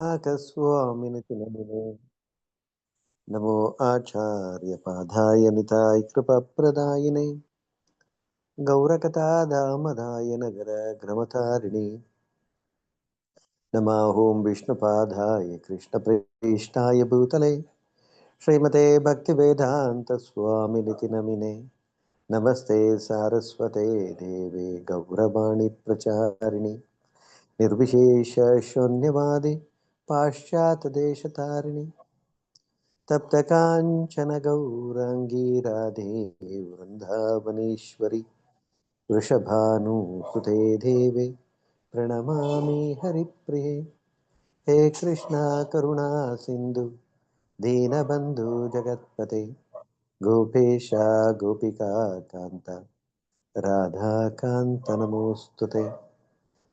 स्वामिनिति नमो आचार्यपादाय निताय कृपाप्रदायिने गौरकथादामदाय नगरग्रमतारिणे नमो विष्णुपादाय कृष्णप्रेष्ठाय भूतले श्रीमते भक्तिवेदान्तस्वामिनिति नमिने नमस्ते सारस्वते देवे गौरवाणी प्रचारिणि निर्विशेष शून्यवादि पाश्चात्यदेशतारिणि तप्तकाञ्चन गौराङ्गी राधे वृन्दावनेश्वरि वृषभानुसुते देवे प्रणमामि हरिप्रिये हे कृष्णा करुणा सिन्धु दीनबन्धु जगत्पते गोपेश गोपिका कान्त राधाकान्त नमोऽस्तुते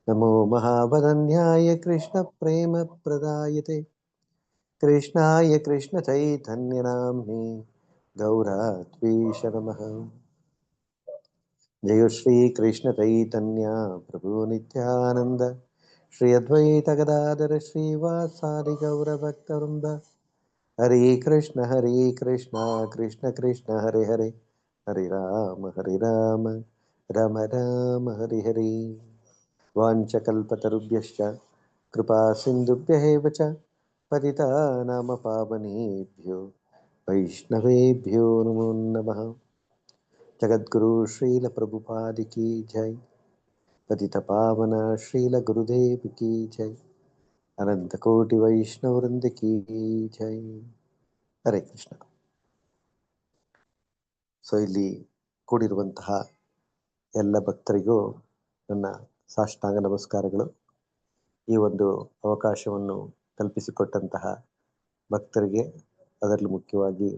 नमो महावदन्याय कृष्णप्रेमप्रदायते कृष्णाय कृष्णचैतन्यनाम्ने गौरात्मीश नमः जय श्री कृष्ण चैतन्य प्रभु नित्यानंद श्री अद्वैत गदाधर श्रीवासादि गौरभक्तवृंद हरे कृष्ण कृष्ण कृष्ण हरे हरे हरे राम राम राम हरे हरे वाञ्छकल्पतरुभ्यश्च कृपा सिन्धुभ्यः च पतितानां पावनेभ्यो वैष्णवेभ्यो नमो नमः जगद्गुरु श्रील प्रभुपाद की जय पतित पावन श्रील गुरुदेव की जय अनंत कोटि वैष्णव वृंद की जय हरे ಕೃಷ್ಣ. ಸೊ ಇಲ್ಲಿ ಕೂಡಿರುವಂತಹ ಎಲ್ಲ ಭಕ್ತರಿಗೂ ನನ್ನ ಸಾಷ್ಟಾಂಗ ನಮಸ್ಕಾರಗಳು. ಈ ಒಂದು ಅವಕಾಶವನ್ನು ಕಲ್ಪಿಸಿಕೊಟ್ಟಂತಹ ಭಕ್ತರಿಗೆ, ಅದರಲ್ಲಿ ಮುಖ್ಯವಾಗಿ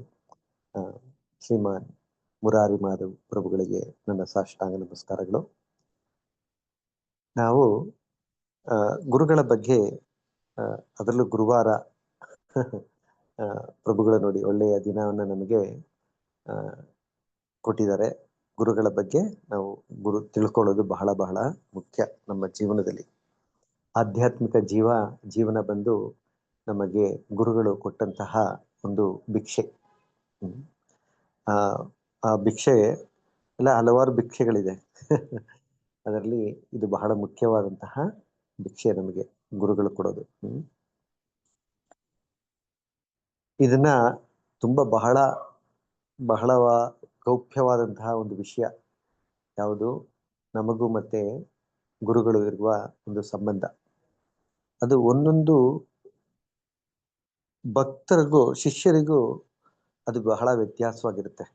ಶ್ರೀಮಾನ್ ಮುರಾರಿ ಮಾಧವ್ ಪ್ರಭುಗಳಿಗೆ ನನ್ನ ಸಾಷ್ಟಾಂಗ ನಮಸ್ಕಾರಗಳು. ನಾವು ಗುರುಗಳ ಬಗ್ಗೆ, ಅದರಲ್ಲೂ ಗುರುವಾರ ಪ್ರಭುಗಳು ನೋಡಿ ಒಳ್ಳೆಯ ದಿನವನ್ನು ನಮಗೆ ಕೊಟ್ಟಿದ್ದಾರೆ. ಗುರುಗಳ ಬಗ್ಗೆ ನಾವು ತಿಳ್ಕೊಳ್ಳೋದು ಬಹಳ ಬಹಳ ಮುಖ್ಯ ನಮ್ಮ ಜೀವನದಲ್ಲಿ. ಆಧ್ಯಾತ್ಮಿಕ ಜೀವನ ಬಂದು ನಮಗೆ ಗುರುಗಳು ಕೊಟ್ಟಂತಹ ಒಂದು ಭಿಕ್ಷೆ. ಆ ಭಿಕ್ಷೆ ಎಲ್ಲ ಹಲವಾರು ಭಿಕ್ಷೆಗಳಿದೆ. ಅದರಲ್ಲಿ ಇದು ಬಹಳ ಮುಖ್ಯವಾದಂತಹ ಭಿಕ್ಷೆ ನಮಗೆ ಗುರುಗಳು ಕೊಡೋದು. ಇದನ್ನ ತುಂಬಾ ಬಹಳ ಗೌಪ್ಯವಾದಂತಹ ಒಂದು ವಿಷಯ. ಯಾವುದು? ನಮಗೂ ಮತ್ತೆ ಗುರುಗಳು ಇರುವ ಒಂದು ಸಂಬಂಧ. ಅದು ಒಂದೊಂದು ಭಕ್ತರಿಗೂ ಶಿಷ್ಯರಿಗೂ ಅದು ಬಹಳ ವ್ಯತ್ಯಾಸವಾಗಿರುತ್ತೆ.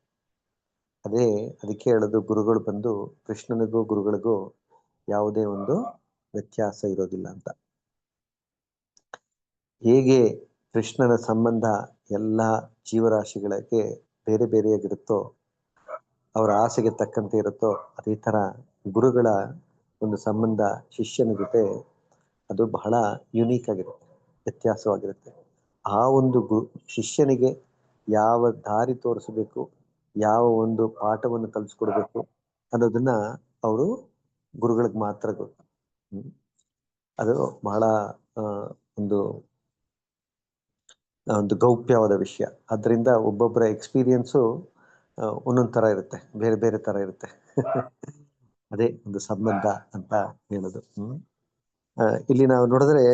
ಅದಕ್ಕೆ ಹೇಳೋದು, ಗುರುಗಳು ಬಂದು ಕೃಷ್ಣನಿಗೂ ಗುರುಗಳಿಗೂ ಯಾವುದೇ ಒಂದು ವ್ಯತ್ಯಾಸ ಇರೋದಿಲ್ಲ ಅಂತ. ಹೇಗೆ ಕೃಷ್ಣನ ಸಂಬಂಧ ಎಲ್ಲ ಜೀವರಾಶಿಗಳಿಗೆ ಬೇರೆ ಬೇರೆಯಾಗಿರುತ್ತೋ, ಅವರ ಆಸೆಗೆ ತಕ್ಕಂತೆ ಇರುತ್ತೋ, ಅದೇ ತರ ಗುರುಗಳ ಒಂದು ಸಂಬಂಧ ಶಿಷ್ಯನ ಜೊತೆ ಅದು ಬಹಳ ಯುನೀಕ್ ಆಗಿರುತ್ತೆ, ವ್ಯತ್ಯಾಸವಾಗಿರುತ್ತೆ. ಆ ಒಂದು ಶಿಷ್ಯನಿಗೆ ಯಾವ ದಾರಿ ತೋರಿಸಬೇಕು, ಯಾವ ಒಂದು ಪಾಠವನ್ನು ಕಲಿಸ್ಕೊಡ್ಬೇಕು ಅನ್ನೋದನ್ನ ಅವರು ಗುರುಗಳಿಗೆ ಮಾತ್ರ ಗೊತ್ತು. ಅದು ಬಹಳ ಒಂದು ಗೌಪ್ಯವಾದ ವಿಷಯ. ಅದರಿಂದ ಒಬ್ಬೊಬ್ಬರ ಎಕ್ಸ್ಪೀರಿಯನ್ಸು ಒಂದೊಂದು ತರ ಇರುತ್ತೆ, ಬೇರೆ ಬೇರೆ ತರ ಇರುತ್ತೆ. ಅದೇ ಒಂದು ಸಂಬಂಧ ಅಂತ ಹೇಳೋದು. ಇಲ್ಲಿ ನಾವು ನೋಡಿದ್ರೆ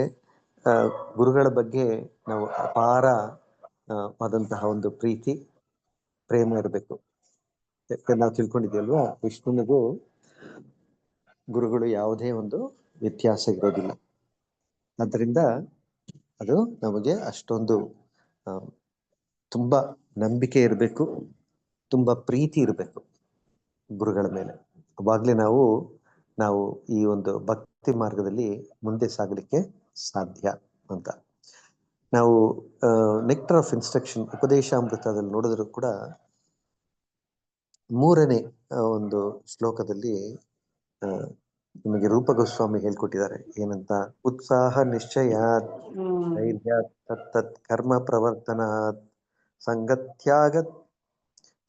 ಗುರುಗಳ ಬಗ್ಗೆ ನಾವು ಅಪಾರವಾದಂತಹ ಒಂದು ಪ್ರೀತಿ ಪ್ರೇಮ ಇರಬೇಕು. ಯಾಕಂದ್ರೆ ನಾವು ತಿಳ್ಕೊಂಡಿದ್ದೀವಲ್ವಾ, ವಿಷ್ಣುನಿಗೂ ಗುರುಗಳು ಯಾವುದೇ ಒಂದು ವ್ಯತ್ಯಾಸ ಇರೋದಿಲ್ಲ. ಅದರಿಂದ ಅದು ನಮಗೆ ಅಷ್ಟೊಂದು ತುಂಬಾ ನಂಬಿಕೆ ಇರಬೇಕು, ತುಂಬಾ ಪ್ರೀತಿ ಇರಬೇಕು ಗುರುಗಳ ಮೇಲೆ. ಅವಾಗ್ಲೇ ನಾವು ಈ ಒಂದು ಭಕ್ತಿ ಮಾರ್ಗದಲ್ಲಿ ಮುಂದೆ ಸಾಗಲಿಕ್ಕೆ ಸಾಧ್ಯ ಅಂತ. ನಾವು ನೆಕ್ಟರ್ ಆಫ್ ಇನ್ಸ್ಟ್ರಕ್ಷನ್ ಉಪದೇಶಾಮೃತದಲ್ಲಿ ನೋಡಿದ್ರು ಕೂಡ 3ನೇ ಒಂದು ಶ್ಲೋಕದಲ್ಲಿ ನಿಮಗೆ ರೂಪ ಗೋಸ್ವಾಮಿ ಹೇಳ್ಕೊಟ್ಟಿದ್ದಾರೆ. ಏನಂತ? ಉತ್ಸಾಹ ನಿಶ್ಚಯಾತ್ ಧೈರ್ಯಾತ್ ತತ್ತತ್ ಕರ್ಮ ಪ್ರವರ್ತನಾತ್ ಸಂಗತ್ಯಾಗತ್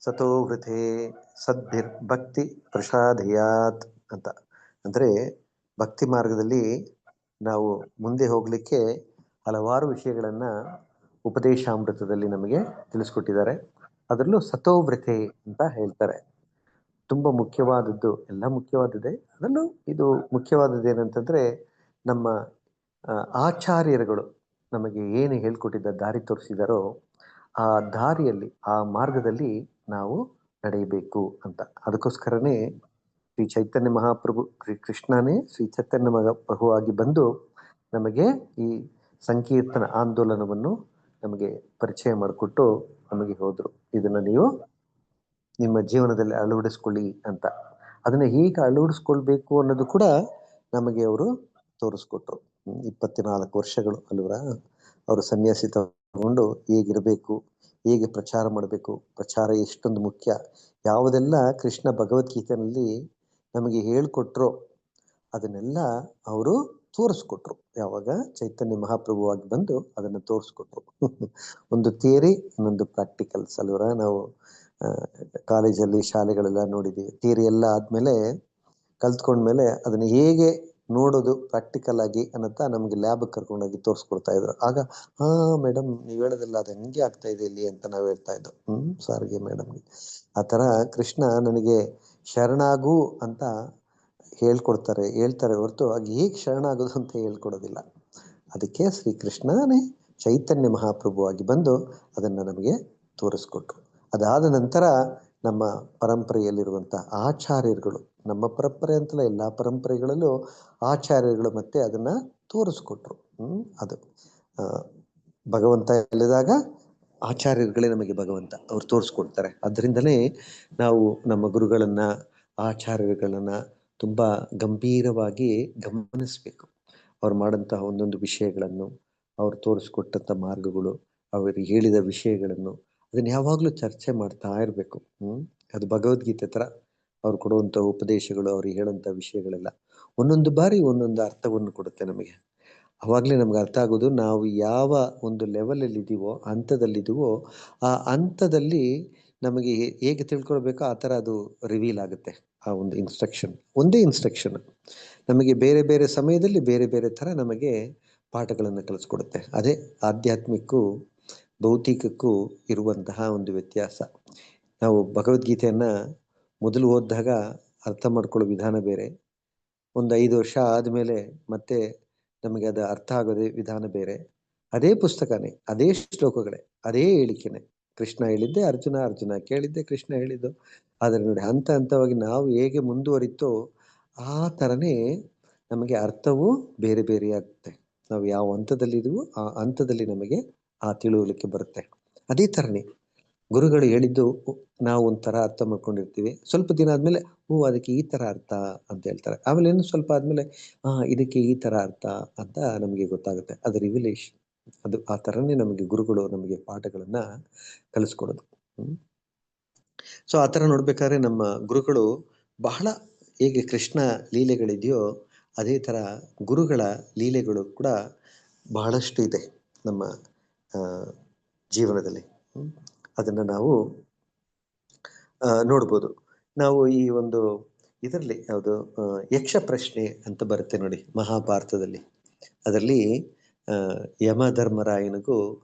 ಸತೋ ವೃಥೇ ಸದ್ಭಿರ್ ಭಕ್ತಿ ಪ್ರಸಾದಯಾತ್ ಅಂತ. ಅಂದ್ರೆ ಭಕ್ತಿ ಮಾರ್ಗದಲ್ಲಿ ನಾವು ಮುಂದೆ ಹೋಗ್ಲಿಕ್ಕೆ ಹಲವಾರು ವಿಷಯಗಳನ್ನ ಉಪದೇಶಾಮೃತದಲ್ಲಿ ನಮಗೆ ತಿಳಿಸ್ಕೊಟ್ಟಿದ್ದಾರೆ. ಅದರಲ್ಲೂ ಸತೋವ್ರತೆ ಅಂತ ಹೇಳ್ತಾರೆ. ತುಂಬ ಮುಖ್ಯವಾದದ್ದು, ಎಲ್ಲ ಮುಖ್ಯವಾದದ್ದೇ, ಅದರಲ್ಲೂ ಇದು ಮುಖ್ಯವಾದದ್ದು ಏನಂತಂದ್ರೆ, ನಮ್ಮ ಆಚಾರ್ಯರುಗಳು ನಮಗೆ ಏನು ಹೇಳ್ಕೊಟ್ಟಿದ್ದ ದಾರಿ ತೋರಿಸಿದಾರೋ ಆ ದಾರಿಯಲ್ಲಿ, ಆ ಮಾರ್ಗದಲ್ಲಿ ನಾವು ನಡೆಯಬೇಕು ಅಂತ. ಅದಕ್ಕೋಸ್ಕರನೇ ಶ್ರೀ ಚೈತನ್ಯ ಮಹಾಪ್ರಭು, ಕೃಷ್ಣನೇ ಶ್ರೀ ಚೈತನ್ಯ ಮಹಾಪ್ರಭು ಆಗಿ ಬಂದು ನಮಗೆ ಈ ಸಂಕೀರ್ತನ ಆಂದೋಲನವನ್ನು ನಮಗೆ ಪರಿಚಯ ಮಾಡಿಕೊಟ್ಟು ನಮಗೆ ಹೋದ್ರು. ಇದನ್ನ ನೀವು ನಿಮ್ಮ ಜೀವನದಲ್ಲಿ ಅಳವಡಿಸ್ಕೊಳ್ಳಿ ಅಂತ. ಅದನ್ನ ಹೇಗೆ ಅಳವಡಿಸ್ಕೊಳ್ಬೇಕು ಅನ್ನೋದು ಕೂಡ ನಮಗೆ ಅವರು ತೋರಿಸ್ಕೊಟ್ರು. 24 ವರ್ಷಗಳು ಅಲ್ವರ ಅವರು ಸನ್ಯಾಸಿ ತಗೊಂಡು ಹೇಗಿರಬೇಕು, ಹೇಗೆ ಪ್ರಚಾರ ಮಾಡಬೇಕು, ಪ್ರಚಾರ ಎಷ್ಟೊಂದು ಮುಖ್ಯ, ಯಾವುದೆಲ್ಲ ಕೃಷ್ಣ ಭಗವದ್ಗೀತೆಯಲ್ಲಿ ನಮಗೆ ಹೇಳ್ಕೊಟ್ರೋ ಅದನ್ನೆಲ್ಲ ಅವರು ತೋರಿಸ್ಕೊಟ್ರು. ಯಾವಾಗ ಚೈತನ್ಯ ಮಹಾಪ್ರಭುವಾಗಿ ಬಂದು ಅದನ್ನು ತೋರಿಸ್ಕೊಟ್ರು. ಒಂದು ಥಿಯರಿ, ಇನ್ನೊಂದು ಪ್ರಾಕ್ಟಿಕಲ್ಸ್ ಅಲ್ವರ. ನಾವು ಕಾಲೇಜಲ್ಲಿ ಶಾಲೆಗಳೆಲ್ಲ ನೋಡಿದ್ದೀವಿ. ಥಿಯರಿ ಎಲ್ಲ ಆದ್ಮೇಲೆ ಕಲ್ತ್ಕೊಂಡ್ಮೇಲೆ ಅದನ್ನ ಹೇಗೆ ನೋಡೋದು ಪ್ರಾಕ್ಟಿಕಲ್ ಆಗಿ ಅನ್ನತ್ತಾ ನಮ್ಗೆ ಲ್ಯಾಬ್ ಕರ್ಕೊಂಡೋಗಿ ತೋರಿಸ್ಕೊಡ್ತಾ ಇದ್ರು. ಆಗ ಹಾ ಮೇಡಮ್ ನೀವ್ ಹೇಳೋದಿಲ್ಲ, ಅದು ಹೆಂಗೆ ಆಗ್ತಾ ಇದೆ ಇಲ್ಲಿ ಅಂತ ನಾವ್ ಹೇಳ್ತಾ ಇದ್ದೋ ಸಾರಿಗೆ ಮೇಡಮ್ಗೆ. ಆ ತರ ಕೃಷ್ಣ ನನಗೆ ಶರಣಾಗು ಅಂತ ಹೇಳ್ತಾರೆ ಹೊರತು ಆಗ ಹೇಗೆ ಶರಣಾಗೋದು ಅಂತ ಹೇಳ್ಕೊಡೋದಿಲ್ಲ. ಅದಕ್ಕೆ ಶ್ರೀಕೃಷ್ಣನೇ ಚೈತನ್ಯ ಮಹಾಪ್ರಭು ಆಗಿ ಬಂದು ಅದನ್ನ ನಮಗೆ ತೋರಿಸ್ಕೊಟ್ರು. ಅದಾದ ನಂತರ ನಮ್ಮ ಪರಂಪರೆಯಲ್ಲಿರುವಂತಹ ಆಚಾರ್ಯರುಗಳು, ನಮ್ಮ ಪರಂಪರೆ ಅಂತಲ್ಲ, ಎಲ್ಲಾ ಪರಂಪರೆಗಳಲ್ಲೂ ಆಚಾರ್ಯರುಗಳು ಮತ್ತೆ ಅದನ್ನ ತೋರಿಸ್ಕೊಟ್ರು. ಅದು ಭಗವಂತ ಹೇಳಿದಾಗ ಆಚಾರ್ಯರುಗಳೇ ನಮಗೆ ಭಗವಂತ, ಅವ್ರು ತೋರಿಸ್ಕೊಡ್ತಾರೆ. ಅದರಿಂದಲೇ ನಾವು ನಮ್ಮ ಗುರುಗಳನ್ನ, ಆಚಾರ್ಯರುಗಳನ್ನ ತುಂಬಾ ಗಂಭೀರವಾಗಿ ಗಮನಿಸ್ಬೇಕು. ಅವ್ರು ಮಾಡಂತಹ ಒಂದೊಂದು ವಿಷಯಗಳನ್ನು, ಅವ್ರು ತೋರಿಸ್ಕೊಟ್ಟಂತ ಮಾರ್ಗಗಳು, ಅವರಿಗೆ ಹೇಳಿದ ವಿಷಯಗಳನ್ನು ಅದನ್ನ ಯಾವಾಗ್ಲೂ ಚರ್ಚೆ ಮಾಡ್ತಾ ಇರ್ಬೇಕು. ಅದು ಭಗವದ್ಗೀತೆ ತರ ಅವ್ರು ಕೊಡುವಂತ ಉಪದೇಶಗಳು, ಅವ್ರಿಗೆ ಹೇಳುವಂತ ವಿಷಯಗಳೆಲ್ಲ ಒಂದೊಂದು ಬಾರಿ ಒಂದೊಂದು ಅರ್ಥವನ್ನು ಕೊಡುತ್ತೆ ನಮಗೆ. ಅವಾಗ್ಲೇ ನಮ್ಗೆ ಅರ್ಥ ಆಗೋದು ನಾವು ಯಾವ ಒಂದು ಲೆವೆಲ್ ಅಲ್ಲಿ ಇದೀವೋ, ಹಂತದಲ್ಲಿದ್ದೀವೋ, ಆ ಹಂತದಲ್ಲಿ ನಮಗೆ ಹೇಗೆ ತಿಳ್ಕೊಳ್ಬೇಕೋ ಆ ತರ ಅದು ರಿವೀಲ್ ಆಗುತ್ತೆ. ಆ ಒಂದು ಇನ್ಸ್ಟ್ರಕ್ಷನ್, ಒಂದೇ ಇನ್ಸ್ಟ್ರಕ್ಷನ್ ನಮಗೆ ಬೇರೆ ಬೇರೆ ಸಮಯದಲ್ಲಿ ಬೇರೆ ಬೇರೆ ತರ ನಮಗೆ ಪಾಠಗಳನ್ನು ಕಲಿಸ್ಕೊಡುತ್ತೆ. ಅದೇ ಆಧ್ಯಾತ್ಮಿಕ್ಕೂ ಭೌತಿಕಕ್ಕೂ ಇರುವಂತಹ ಒಂದು ವ್ಯತ್ಯಾಸ. ನಾವು ಭಗವದ್ಗೀತೆಯನ್ನ ಮೊದಲು ಓದಿದಾಗ ಅರ್ಥ ಮಾಡ್ಕೊಳ್ಳೋ ವಿಧಾನ ಬೇರೆ, ಒಂದು 5 ವರ್ಷ ಆದ್ಮೇಲೆ ಮತ್ತೆ ನಮಗೆ ಅದು ಅರ್ಥ ಆಗೋದೇ ವಿಧಾನ ಬೇರೆ. ಅದೇ ಪುಸ್ತಕನೇ, ಅದೇ ಶ್ಲೋಕಗಳೇ, ಅದೇ ಹೇಳಿಕೆನೆ, ಕೃಷ್ಣ ಹೇಳಿದ್ದೆ ಅರ್ಜುನ, ಅರ್ಜುನ ಕೇಳಿದ್ದೆ ಕೃಷ್ಣ ಹೇಳಿದ್ದು. ಆದ್ರೆ ನೋಡಿ, ಹಂತ ಹಂತವಾಗಿ ನಾವು ಹೇಗೆ ಮುಂದುವರಿತೋ ಆ ತರನೇ ನಮಗೆ ಅರ್ಥವೂ ಬೇರೆ ಬೇರೆ ಆಗುತ್ತೆ. ನಾವು ಯಾವ ಹಂತದಲ್ಲಿದ್ದೀವೋ ಆ ಹಂತದಲ್ಲಿ ನಮಗೆ ಆ ತಿಳುವಳಿಕೆ ಬರುತ್ತೆ. ಅದೇ ತರನೇ ಗುರುಗಳು ಹೇಳಿದ್ದು ನಾವು ಒಂಥರ ಅರ್ಥ ಮಾಡ್ಕೊಂಡಿರ್ತೀವಿ. ಸ್ವಲ್ಪ ದಿನ ಆದ್ಮೇಲೆ ಅದಕ್ಕೆ ಈ ತರ ಅರ್ಥ ಅಂತ ಹೇಳ್ತಾರೆ. ಆಮೇಲೆ ಇನ್ನು ಸ್ವಲ್ಪ ಆದ್ಮೇಲೆ ಇದಕ್ಕೆ ಈ ತರ ಅರ್ಥ ಅಂತ ನಮಗೆ ಗೊತ್ತಾಗುತ್ತೆ. ಅದು ರಿವಿಲೇಶನ್. ಅದು ಆ ತರನೇ ನಮಗೆ ಗುರುಗಳು ನಮಗೆ ಪಾಠಗಳನ್ನ ಕಲಿಸ್ಕೊಡೋದು. ಸೊ ಆ ತರ ನೋಡ್ಬೇಕಾದ್ರೆ ನಮ್ಮ ಗುರುಗಳು ಬಹಳ, ಹೇಗೆ ಕೃಷ್ಣ ಲೀಲೆಗಳಿದೆಯೋ ಅದೇ ತರ ಗುರುಗಳ ಲೀಲೆಗಳು ಕೂಡ ಬಹಳಷ್ಟು ಇದೆ ನಮ್ಮ ಜೀವನದಲ್ಲಿ. ಅದನ್ನ ನಾವು ನೋಡ್ಬೋದು. ನಾವು ಈ ಒಂದು ಇದರಲ್ಲಿ ಯಾವುದು ಯಕ್ಷ ಪ್ರಶ್ನೆ ಅಂತ ಬರುತ್ತೆ ನೋಡಿ ಮಹಾಭಾರತದಲ್ಲಿ. ಅದರಲ್ಲಿ ಯಮಧರ್ಮರಾಯನಿಗೂ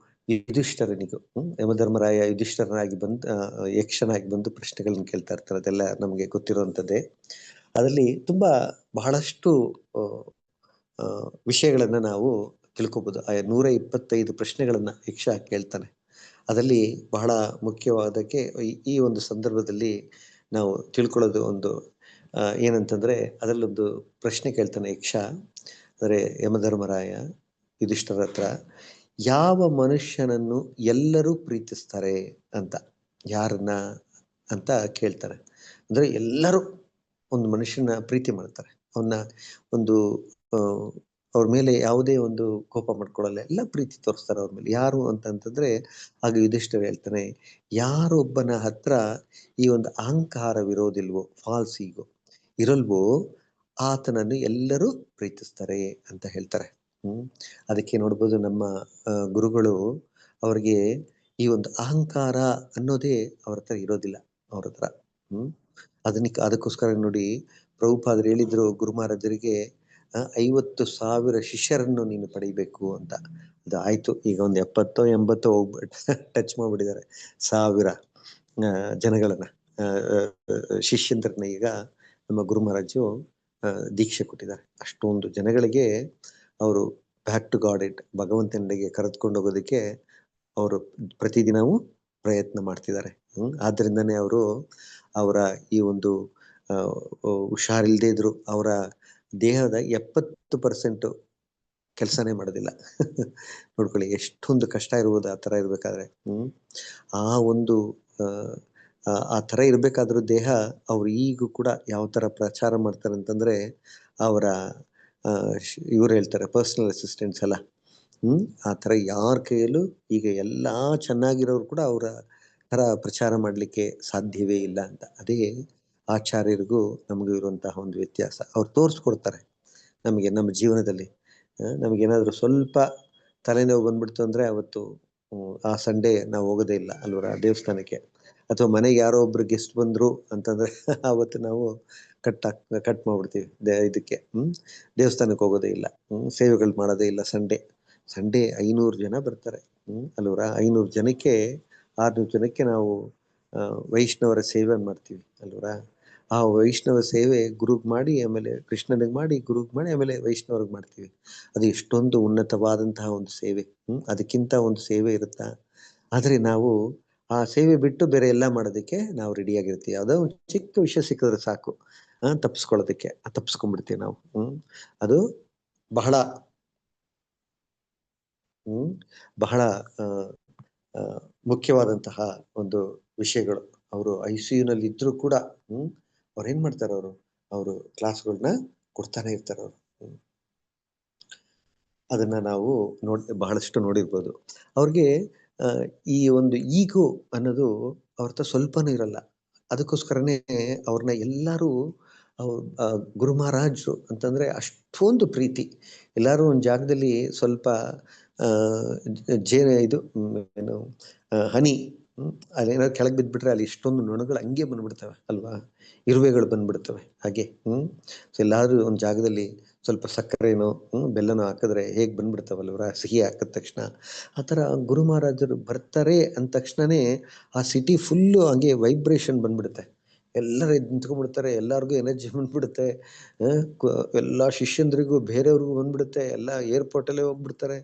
ಯುಧಿಷ್ಠರನಿಗೂ, ಯಮಧರ್ಮರಾಯ ಯುಧಿಷ್ಠರನಾಗಿ ಬಂದು ಯಕ್ಷನಾಗಿ ಬಂದು ಪ್ರಶ್ನೆಗಳನ್ನ ಕೇಳ್ತಾ ಇರ್ತಾರೆ. ಅದೆಲ್ಲ ನಮಗೆ ಗೊತ್ತಿರುವಂಥದ್ದೇ. ಅದರಲ್ಲಿ ತುಂಬಾ ಬಹಳಷ್ಟು ವಿಷಯಗಳನ್ನ ನಾವು ತಿಳ್ಕೊಬೋದು. 125 ಪ್ರಶ್ನೆಗಳನ್ನ ಯಕ್ಷ ಕೇಳ್ತಾನೆ. ಅದರಲ್ಲಿ ಬಹಳ ಮುಖ್ಯವಾದಕ್ಕೆ ಈ ಒಂದು ಸಂದರ್ಭದಲ್ಲಿ ನಾವು ತಿಳ್ಕೊಳ್ಳೋದು ಒಂದು ಏನಂತಂದ್ರೆ, ಅದರಲ್ಲೊಂದು ಪ್ರಶ್ನೆ ಕೇಳ್ತಾನೆ ಯಕ್ಷ. ಅಂದರೆ ಯಮಧರ್ಮರಾಯ ಯುಧಿಷ್ಠರ ಹತ್ರ, ಯಾವ ಮನುಷ್ಯನನ್ನು ಎಲ್ಲರೂ ಪ್ರೀತಿಸ್ತಾರೆ ಅಂತ, ಯಾರನ್ನ ಅಂತ ಕೇಳ್ತಾರೆ. ಅಂದ್ರೆ ಎಲ್ಲರೂ ಒಂದು ಮನುಷ್ಯನ ಪ್ರೀತಿ ಮಾಡ್ತಾರೆ, ಅವನ್ನ ಒಂದು ಅವ್ರ ಮೇಲೆ ಯಾವುದೇ ಒಂದು ಕೋಪ ಮಾಡ್ಕೊಳ್ಳಲ್ಲ, ಎಲ್ಲ ಪ್ರೀತಿ ತೋರಿಸ್ತಾರೆ ಅವ್ರ ಮೇಲೆ. ಯಾರು ಅಂತಂತಂದ್ರೆ ಆಗ ಯುಧಿಷ್ಠಿರ ಹೇಳ್ತಾನೆ, ಯಾರೊಬ್ಬನ ಹತ್ರ ಈ ಒಂದು ಅಹಂಕಾರವಿರೋದಿಲ್ವೋ, ಫಾಲ್ಸ್ ಈಗೋ ಇರಲ್ವೋ, ಆತನನ್ನು ಎಲ್ಲರೂ ಪ್ರೀತಿಸ್ತಾರೆ ಅಂತ ಹೇಳ್ತಾರೆ. ಅದಕ್ಕೆ ನೋಡ್ಬೋದು ನಮ್ಮ ಗುರುಗಳು ಅವ್ರಿಗೆ ಈ ಒಂದು ಅಹಂಕಾರ ಅನ್ನೋದೇ ಅವ್ರ ಹತ್ರ ಇರೋದಿಲ್ಲ, ಅವ್ರ ಹತ್ರ. ಅದಕ್ಕೋಸ್ಕರ ನೋಡಿ ಪ್ರಭುಪಾದರು ಹೇಳಿದ್ರು ಗುರು ಮಹಾರಾಜರಿಗೆ, 50,000 ಶಿಷ್ಯರನ್ನು ನೀನು ಪಡಿಬೇಕು ಅಂತ. ಅದು ಆಯ್ತು. ಈಗ ಒಂದು 70-80 ಹೋಗ್ಬಿಟ್ಟು ಟಚ್ ಮಾಡ್ಬಿಟ್ಟಿದ್ದಾರೆ. 1000 ಜನಗಳನ್ನ ಶಿಷ್ಯಂದ್ರನ್ನ ಈಗ ನಮ್ಮ ಗುರು ಮಹಾರಾಜು ದೀಕ್ಷೆ ಕೊಟ್ಟಿದ್ದಾರೆ. ಅಷ್ಟೊಂದು ಜನಗಳಿಗೆ ಅವರು ಬ್ಯಾಕ್ ಟು ಗಾಡ್ ಇಟ್, ಭಗವಂತನಿಗೆ ಕರೆದುಕೊಂಡು ಹೋಗೋದಕ್ಕೆ ಅವರು ಪ್ರತಿದಿನವೂ ಪ್ರಯತ್ನ ಮಾಡ್ತಿದ್ದಾರೆ. ಆದ್ರಿಂದನೇ ಅವರು ಅವರ ಈ ಒಂದು ಹುಷಾರಿಲ್ಲದೆ ಇದ್ರು ಅವರ ದೇಹದ 70% ಕೆಲಸನೇ ಮಾಡೋದಿಲ್ಲ. ನೋಡ್ಕೊಳ್ಳಿ ಎಷ್ಟೊಂದು ಕಷ್ಟ ಇರ್ಬೋದು ಆ ಥರ ಇರ್ಬೇಕಾದ್ರೆ. ಆ ಒಂದು ಆ ಥರ ಇರ್ಬೇಕಾದ್ರೂ ದೇಹ ಅವ್ರು ಈಗೂ ಕೂಡ ಯಾವ ಥರ ಪ್ರಚಾರ ಮಾಡ್ತಾರೆ ಅಂತಂದ್ರೆ ಅವರ ಇವ್ರು ಹೇಳ್ತಾರೆ ಪರ್ಸನಲ್ ಅಸಿಸ್ಟೆಂಟ್ಸ್ ಎಲ್ಲ. ಆ ಥರ ಯಾರ ಕೈಯಲ್ಲೂ ಈಗ ಎಲ್ಲಾ ಚೆನ್ನಾಗಿರೋರು ಕೂಡ ಅವರ ಥರ ಪ್ರಚಾರ ಮಾಡಲಿಕ್ಕೆ ಸಾಧ್ಯವೇ ಇಲ್ಲ ಅಂತ. ಅದೇ ಆಚಾರ್ಯರಿಗೂ ನಮಗೂ ಇರುವಂತಹ ಒಂದು ವ್ಯತ್ಯಾಸ. ಅವ್ರು ತೋರಿಸ್ಕೊಡ್ತಾರೆ ನಮಗೆ ನಮ್ಮ ಜೀವನದಲ್ಲಿ. ನಮಗೇನಾದ್ರೂ ಸ್ವಲ್ಪ ತಲೆನೋವು ಬಂದ್ಬಿಡ್ತು ಅಂದ್ರೆ ಅವತ್ತು ಆ ಸಂಡೇ ನಾವು ಹೋಗೋದೇ ಇಲ್ಲ ಅಲ್ವರ ದೇವಸ್ಥಾನಕ್ಕೆ. ಅಥವಾ ಮನೆಗೆ ಯಾರೋ ಒಬ್ರು ಗೆಸ್ಟ್ ಬಂದ್ರು ಅಂತಂದ್ರೆ ಅವತ್ತು ನಾವು ಕಟ್ ಮಾಡ್ಬಿಡ್ತೀವಿ ಇದಕ್ಕೆ. ದೇವಸ್ಥಾನಕ್ಕೆ ಹೋಗೋದೇ ಇಲ್ಲ, ಸೇವೆಗಳು ಮಾಡೋದೇ ಇಲ್ಲ. ಸಂಡೇ 500 ಜನ ಬರ್ತಾರೆ ಅಲ್ವರ. 500 ಜನಕ್ಕೆ 600 ಜನಕ್ಕೆ ನಾವು ವೈಷ್ಣವರ ಸೇವೆ ಮಾಡ್ತೀವಿ ಅಲ್ವರ. ಆ ವೈಷ್ಣವ ಸೇವೆ ಗುರುಗ್ ಮಾಡಿ, ಆಮೇಲೆ ಕೃಷ್ಣನಿಗೆ ಮಾಡಿ, ಗುರುಗ್ ಮಾಡಿ, ಆಮೇಲೆ ವೈಷ್ಣವ್ರಿಗೆ ಮಾಡ್ತೀವಿ. ಅದು ಎಷ್ಟೊಂದು ಉನ್ನತವಾದಂತಹ ಒಂದು ಸೇವೆ. ಅದಕ್ಕಿಂತ ಒಂದು ಸೇವೆ ಇರುತ್ತಾ? ಆದ್ರೆ ನಾವು ಆ ಸೇವೆ ಬಿಟ್ಟು ಬೇರೆ ಎಲ್ಲ ಮಾಡೋದಕ್ಕೆ ನಾವು ರೆಡಿ ಆಗಿರ್ತೀವಿ. ಯಾವುದೋ ಒಂದು ಚಿಕ್ಕ ವಿಷಯ ಸಿಕ್ಕಿದ್ರೆ ಸಾಕು ತಪ್ಪಿಸ್ಕೊಳ್ಳೋದಕ್ಕೆ ತಪ್ಪಿಸ್ಕೊಂಡ್ಬಿಡ್ತೀವಿ ನಾವು. ಅದು ಬಹಳ ಬಹಳ ಮುಖ್ಯವಾದಂತಹ ಒಂದು ವಿಷಯಗಳು. ಅವರು ICUನಲ್ಲಿ ಇದ್ರು ಕೂಡ ಅವ್ರು ಏನ್ ಮಾಡ್ತಾರೆ, ಅವರು ಕ್ಲಾಸ್ಗಳನ್ನ ಕೊಡ್ತಾನೆ ಇರ್ತಾರೆ ಅವರು. ಅದನ್ನ ನಾವು ಬಹಳಷ್ಟು ನೋಡಿರ್ಬೋದು. ಅವ್ರಿಗೆ ಈ ಒಂದು ಈಗೋ ಅನ್ನೋದು ಅವ್ರ ಹತ್ರ ಸ್ವಲ್ಪನೂ ಇರಲ್ಲ. ಅದಕ್ಕೋಸ್ಕರನೇ ಅವ್ರನ್ನ ಎಲ್ಲರೂ ಗುರು ಮಹಾರಾಜರು ಅಂತಂದ್ರೆ ಅಷ್ಟೊಂದು ಪ್ರೀತಿ. ಎಲ್ಲಾರು ಒಂದು ಜಾಗದಲ್ಲಿ ಸ್ವಲ್ಪ ಇದು ಏನು ಹನಿ ಅದೇನಾದ್ರು ಕೆಳಗೆ ಬಿದ್ಬಿಟ್ರೆ ಅಲ್ಲಿ ಇಷ್ಟೊಂದು ನೊಣಗಳು ಹಂಗೆ ಬಂದ್ಬಿಡ್ತವೆ ಅಲ್ವಾ, ಇರುವೆಗಳು ಬಂದ್ಬಿಡ್ತವೆ ಹಾಗೆ. ಸೊ ಎಲ್ಲಾದ್ರೂ ಒಂದು ಜಾಗದಲ್ಲಿ ಸ್ವಲ್ಪ ಸಕ್ಕರೆನೋ ಬೆಲ್ಲನೋ ಹಾಕಿದ್ರೆ ಹೇಗ್ ಬಂದ್ಬಿಡ್ತಾವಲ್ವರ, ಸಿಹಿ ಹಾಕಿದ ತಕ್ಷಣ. ಆ ಥರ ಗುರು ಮಹಾರಾಜರು ಬರ್ತಾರೆ ಅಂದ ತಕ್ಷಣನೇ ಆ ಸಿಟಿ ಫುಲ್ಲು ಹಂಗೆ ವೈಬ್ರೇಷನ್ ಬಂದ್ಬಿಡುತ್ತೆ. ಎಲ್ಲರೂ ನಿಂತ್ಕೊಂಡ್ಬಿಡ್ತಾರೆ, ಎಲ್ಲರಿಗೂ ಎನರ್ಜಿ ಬಂದ್ಬಿಡುತ್ತೆ. ಎಲ್ಲ ಶಿಷ್ಯಂದ್ರಿಗೂ ಬೇರೆಯವ್ರಿಗೂ ಬಂದ್ಬಿಡುತ್ತೆ. ಎಲ್ಲ ಏರ್ಪೋರ್ಟಲ್ಲೇ ಹೋಗ್ಬಿಡ್ತಾರೆ.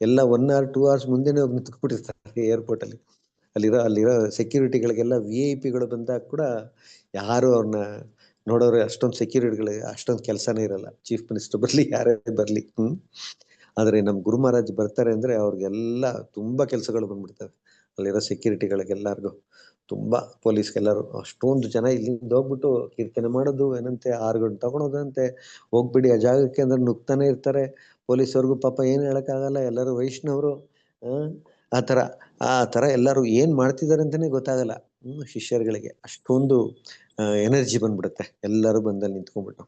ಎಲ್ಲ 1 hour 2 hours ಮುಂದೆನೇ ಹೋಗಿ ನಿಂತ್ಕೊಂಡ್ಬಿಟ್ಟಿರ್ತಾರೆ ಏರ್ಪೋರ್ಟಲ್ಲಿ. ಅಲ್ಲಿರೋ ಸೆಕ್ಯೂರಿಟಿಗಳಿಗೆಲ್ಲ VIP ಬಂದಾಗ ಕೂಡ ಯಾರು ಅವ್ರನ್ನ ನೋಡೋರು ಅಷ್ಟೊಂದು ಸೆಕ್ಯೂರಿಟಿಗಳಿಗೆ ಅಷ್ಟೊಂದು ಕೆಲಸನೇ ಇರಲ್ಲ. ಚೀಫ್ ಮಿನಿಸ್ಟರ್ ಬರ್ಲಿ, ಯಾರೇ ಬರ್ಲಿ. ಆದ್ರೆ ನಮ್ಮ ಗುರು ಮಹಾರಾಜ್ ಬರ್ತಾರೆ ಅಂದ್ರೆ ಅವ್ರಿಗೆಲ್ಲ ತುಂಬಾ ಕೆಲಸಗಳು ಬಂದ್ಬಿಡ್ತವೆ. ಅಲ್ಲಿರೋ ಸೆಕ್ಯೂರಿಟಿಗಳಿಗೆಲ್ಲರಿಗೂ, ತುಂಬಾ ಪೊಲೀಸ್ಗೆಲ್ಲರೂ. ಅಷ್ಟೊಂದು ಜನ ಇಲ್ಲಿಂದ ಹೋಗ್ಬಿಟ್ಟು ಕೀರ್ತನೆ ಮಾಡೋದು ಏನಂತೆ, 6 ಗಂಟೆ ತಗೊಳೋದಂತೆ. ಹೋಗ್ಬಿಡಿ ಆ ಜಾಗಕ್ಕೆ ಅಂದ್ರೆ ನುಗ್ತಾನೆ ಇರ್ತಾರೆ. ಪೊಲೀಸವ್ರಿಗೂ ಪಾಪ ಏನು ಹೇಳಕ್ಕಾಗಲ್ಲ, ಎಲ್ಲರೂ ವೈಷ್ಣವರು. ಆ ತರ ಎಲ್ಲರೂ ಏನ್ ಮಾಡ್ತಿದ್ದಾರೆ ಅಂತಾನೆ ಗೊತ್ತಾಗಲ್ಲ ಶಿಷ್ಯರುಗಳಿಗೆ. ಅಷ್ಟೊಂದು ಎನರ್ಜಿ ಬಂದ್ಬಿಡುತ್ತೆ ಎಲ್ಲರೂ ಬಂದಲ್ಲಿ ನಿಂತ್ಕೊಂಡ್ಬಿಟ್ಟು.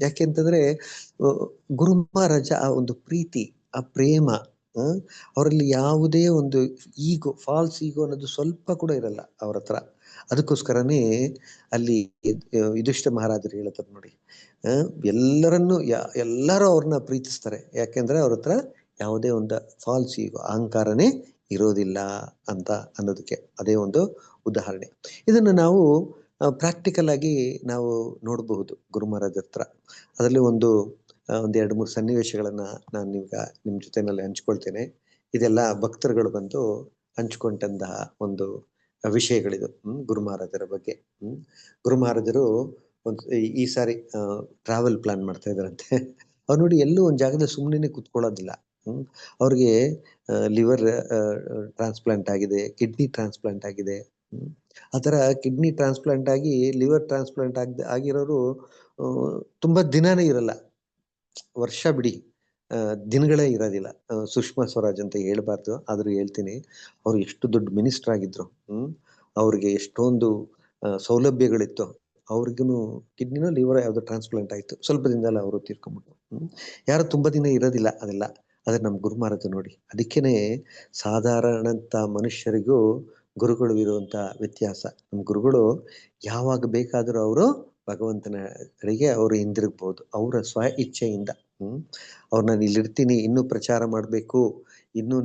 ಯಾಕೆಂತಂದ್ರೆ ಗುರು ಮಹಾರಾಜ ಆ ಒಂದು ಪ್ರೀತಿ, ಆ ಪ್ರೇಮ, ಅವರಲ್ಲಿ ಯಾವುದೇ ಒಂದು ಈಗೋ, ಫಾಲ್ಸ್ ಈಗೋ ಅನ್ನೋದು ಸ್ವಲ್ಪ ಕೂಡ ಇರಲ್ಲ ಅವ್ರ ಹತ್ರ. ಅದಕ್ಕೋಸ್ಕರನೇ ಅಲ್ಲಿ ಯುಧಿಷ್ಠಿರ ಮಹಾರಾಜರು ಹೇಳ್ತಾರೆ ನೋಡಿ, ಎಲ್ಲರೂ ಅವ್ರನ್ನ ಪ್ರೀತಿಸ್ತಾರೆ. ಯಾಕೆಂದ್ರೆ ಅವ್ರ ಹತ್ರ ಯಾವುದೇ ಒಂದು ಫಾಲ್ಸ್ ಈಗೋ, ಅಹಂಕಾರನೇ ಇರೋದಿಲ್ಲ ಅಂತ ಅನ್ನೋದಕ್ಕೆ ಅದೇ ಒಂದು ಉದಾಹರಣೆ. ಇದನ್ನ ನಾವು ಪ್ರಾಕ್ಟಿಕಲ್ ಆಗಿ ನಾವು ನೋಡಬಹುದು ಗುರು ಮಹಾರಾಜ್ ಹತ್ರ. ಅದರಲ್ಲಿ ಒಂದು 2-3 ಸನ್ನಿವೇಶಗಳನ್ನ ನಾನು ನಿಮ್ ಜೊತೆನಲ್ಲಿ ಹಂಚ್ಕೊಳ್ತೇನೆ. ಇದೆಲ್ಲ ಭಕ್ತರುಗಳು ಬಂದು ಹಂಚ್ಕೊಂಡಂತಹ ಒಂದು ವಿಷಯಗಳಿದು ಗುರು ಮಹಾರಾಜರ ಬಗ್ಗೆ. ಗುರು ಮಹಾರಾಜರು ಈ ಸಾರಿ ಟ್ರಾವೆಲ್ ಪ್ಲಾನ್ ಮಾಡ್ತಾ ಇದಾರಂತೆ. ಅವ್ರು ನೋಡಿ ಎಲ್ಲೂ ಒಂದ್ ಜಾಗದಲ್ಲಿ ಸುಮ್ಮನೆ ಕುತ್ಕೊಳ್ಳೋದಿಲ್ಲ. ಅವ್ರಿಗೆ ಲಿವರ್ ಟ್ರಾನ್ಸ್ಪ್ಲಾಂಟ್ ಆಗಿದೆ, ಕಿಡ್ನಿ ಟ್ರಾನ್ಸ್ಪ್ಲಾಂಟ್ ಆಗಿದೆ. ಆ ಥರ ಕಿಡ್ನಿ ಟ್ರಾನ್ಸ್ಪ್ಲಾಂಟ್ ಆಗಿ ಲಿವರ್ ಟ್ರಾನ್ಸ್ಪ್ಲಾಂಟ್ ಆಗಿರೋರು ತುಂಬಾ ದಿನಾನೇ ಇರಲ್ಲ, ವರ್ಷ ಬಿಡಿ ದಿನಗಳೇ ಇರೋದಿಲ್ಲ. ಸುಷ್ಮಾ ಸ್ವರಾಜ್ ಅಂತ ಹೇಳ್ಬಾರ್ದು, ಆದ್ರೂ ಹೇಳ್ತೀನಿ. ಅವ್ರು ಎಷ್ಟು ದೊಡ್ಡ ಮಿನಿಸ್ಟರ್ ಆಗಿದ್ರು. ಅವ್ರಿಗೆ ಎಷ್ಟೊಂದು ಸೌಲಭ್ಯಗಳಿತ್ತು. ಅವ್ರಿಗೂ ಕಿಡ್ನಿನೋ ಲಿವರ್ ಯಾವ್ದೋ ಟ್ರಾನ್ಸ್ಪ್ಲಾಂಟ್ ಆಯ್ತು, ಸ್ವಲ್ಪ ದಿನದಲ್ಲ ಅವರು ತೀರ್ಕೊಂಡ್ಬಿಟ್ರು. ಯಾರು ತುಂಬಾ ದಿನ ಇರೋದಿಲ್ಲ ಅದೆಲ್ಲ. ಆದ್ರೆ ನಮ್ ಗುರು ಮಹಾರಾಜ ನೋಡಿ, ಅದಕ್ಕೇನೆ ಸಾಧಾರಣಂತ ಮನುಷ್ಯರಿಗೂ ಗುರುಗಳು ಇರುವಂತ ವ್ಯತ್ಯಾಸ. ನಮ್ ಗುರುಗಳು ಯಾವಾಗ ಬೇಕಾದ್ರೂ ಅವರು ಭಗವಂತನ ಕಡೆಗೆ ಅವರು ಹಿಂದಿರುಗ್ಬಹುದು ಅವರ ಸ್ವ ಇಚ್ಛೆಯಿಂದ. ಅವ್ರು ನಾನು ಇಲ್ಲಿರ್ತೀನಿ, ಇನ್ನೂ ಪ್ರಚಾರ ಮಾಡ್ಬೇಕು, ಇನ್ನೂ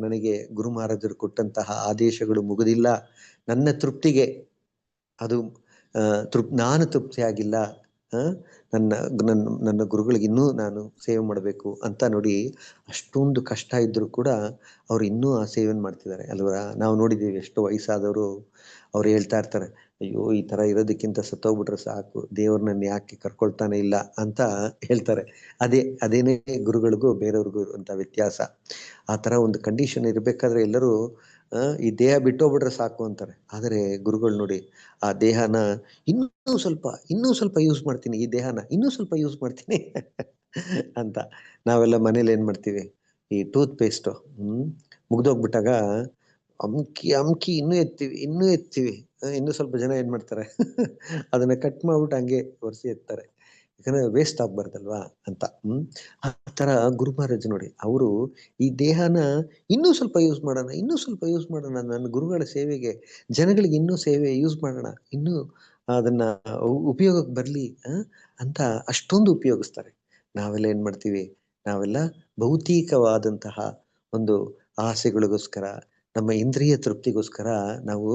ನನಗೆ ಗುರು ಮಹಾರಾಜರು ಕೊಟ್ಟಂತಹ ಆದೇಶಗಳು ಮುಗುದಿಲ್ಲ, ನನ್ನ ತೃಪ್ತಿಗೆ ಅದು ನಾನು ತೃಪ್ತಿಯಾಗಿಲ್ಲ, ನನ್ನ ನನ್ನ ನನ್ನ ಗುರುಗಳಿಗೆ ಇನ್ನೂ ನಾನು ಸೇವೆ ಮಾಡಬೇಕು ಅಂತ ನೋಡಿ, ಅಷ್ಟೊಂದು ಕಷ್ಟ ಇದ್ರೂ ಕೂಡ ಅವ್ರು ಇನ್ನೂ ಆ ಸೇವೆಯನ್ನು ಮಾಡ್ತಿದ್ದಾರೆ ಅಲ್ವಾ. ನಾವು ನೋಡಿದ್ದೀವಿ ಎಷ್ಟೋ ವಯಸ್ಸಾದವರು ಅವ್ರು ಹೇಳ್ತಾ ಇರ್ತಾರೆ, ಅಯ್ಯೋ ಈ ತರ ಇರೋದಕ್ಕಿಂತ ಸತ್ತೋಗ್ಬಿಟ್ರೆ ಸಾಕು, ದೇವ್ರು ನನ್ನ ಯಾಕೆ ಕರ್ಕೊಳ್ತಾನೆ ಇಲ್ಲ ಅಂತ ಹೇಳ್ತಾರೆ. ಅದೇನೇ ಗುರುಗಳಿಗೂ ಬೇರೆಯವ್ರಿಗೂ ಇರುವಂತ ವ್ಯತ್ಯಾಸ. ಆ ತರ ಒಂದು ಕಂಡೀಷನ್ ಇರ್ಬೇಕಾದ್ರೆ ಎಲ್ಲರೂ ಈ ದೇಹ ಬಿಟ್ಟೋಗ್ಬಿಟ್ರೆ ಸಾಕು ಅಂತಾರೆ. ಆದರೆ ಗುರುಗಳು ನೋಡಿ, ಆ ದೇಹನ ಇನ್ನೂ ಸ್ವಲ್ಪ ಯೂಸ್ ಮಾಡ್ತೀನಿ, ಈ ದೇಹನ ಇನ್ನೂ ಸ್ವಲ್ಪ ಯೂಸ್ ಮಾಡ್ತೀನಿ ಅಂತ. ನಾವೆಲ್ಲ ಮನೇಲಿ ಏನ್ ಮಾಡ್ತೀವಿ, ಈ ಟೂತ್ ಪೇಸ್ಟ್ ಮುಗ್ದೋಗ್ಬಿಟ್ಟಾಗ ಅಮ್ಕಿ ಇನ್ನೂ ಎತ್ತೀವಿ ಇನ್ನೂ ಸ್ವಲ್ಪ ಜನ ಏನ್ ಮಾಡ್ತಾರೆ ಅದನ್ನ ಕಟ್ ಮಾಡ್ಬಿಟ್ಟು ಹಂಗೆ ಒರೆಸಿ ಎತ್ತಾರೆ, ಯಾಕಂದ್ರೆ ವೇಸ್ಟ್ ಆಗ್ಬಾರ್ದಲ್ವಾ ಅಂತ. ಆ ತರ ಗುರು ಮಹಾರಾಜ್ ನೋಡಿ, ಅವರು ಈ ದೇಹನ ಇನ್ನೂ ಸ್ವಲ್ಪ ಯೂಸ್ ಮಾಡೋಣ ನನ್ನ ಗುರುಗಳ ಸೇವೆಗೆ, ಜನಗಳಿಗೆ ಇನ್ನೂ ಸೇವೆ ಯೂಸ್ ಮಾಡೋಣ, ಇನ್ನೂ ಅದನ್ನ ಉಪಯೋಗಕ್ಕೆ ಬರ್ಲಿ ಅಂತ ಅಷ್ಟೊಂದು ಉಪಯೋಗಿಸ್ತಾರೆ. ನಾವೆಲ್ಲ ಏನ್ ಮಾಡ್ತೀವಿ, ನಾವೆಲ್ಲ ಭೌತಿಕವಾದಂತಹ ಒಂದು ಆಸೆಗಳಿಗೋಸ್ಕರ, ನಮ್ಮ ಇಂದ್ರಿಯ ತೃಪ್ತಿಗೋಸ್ಕರ ನಾವು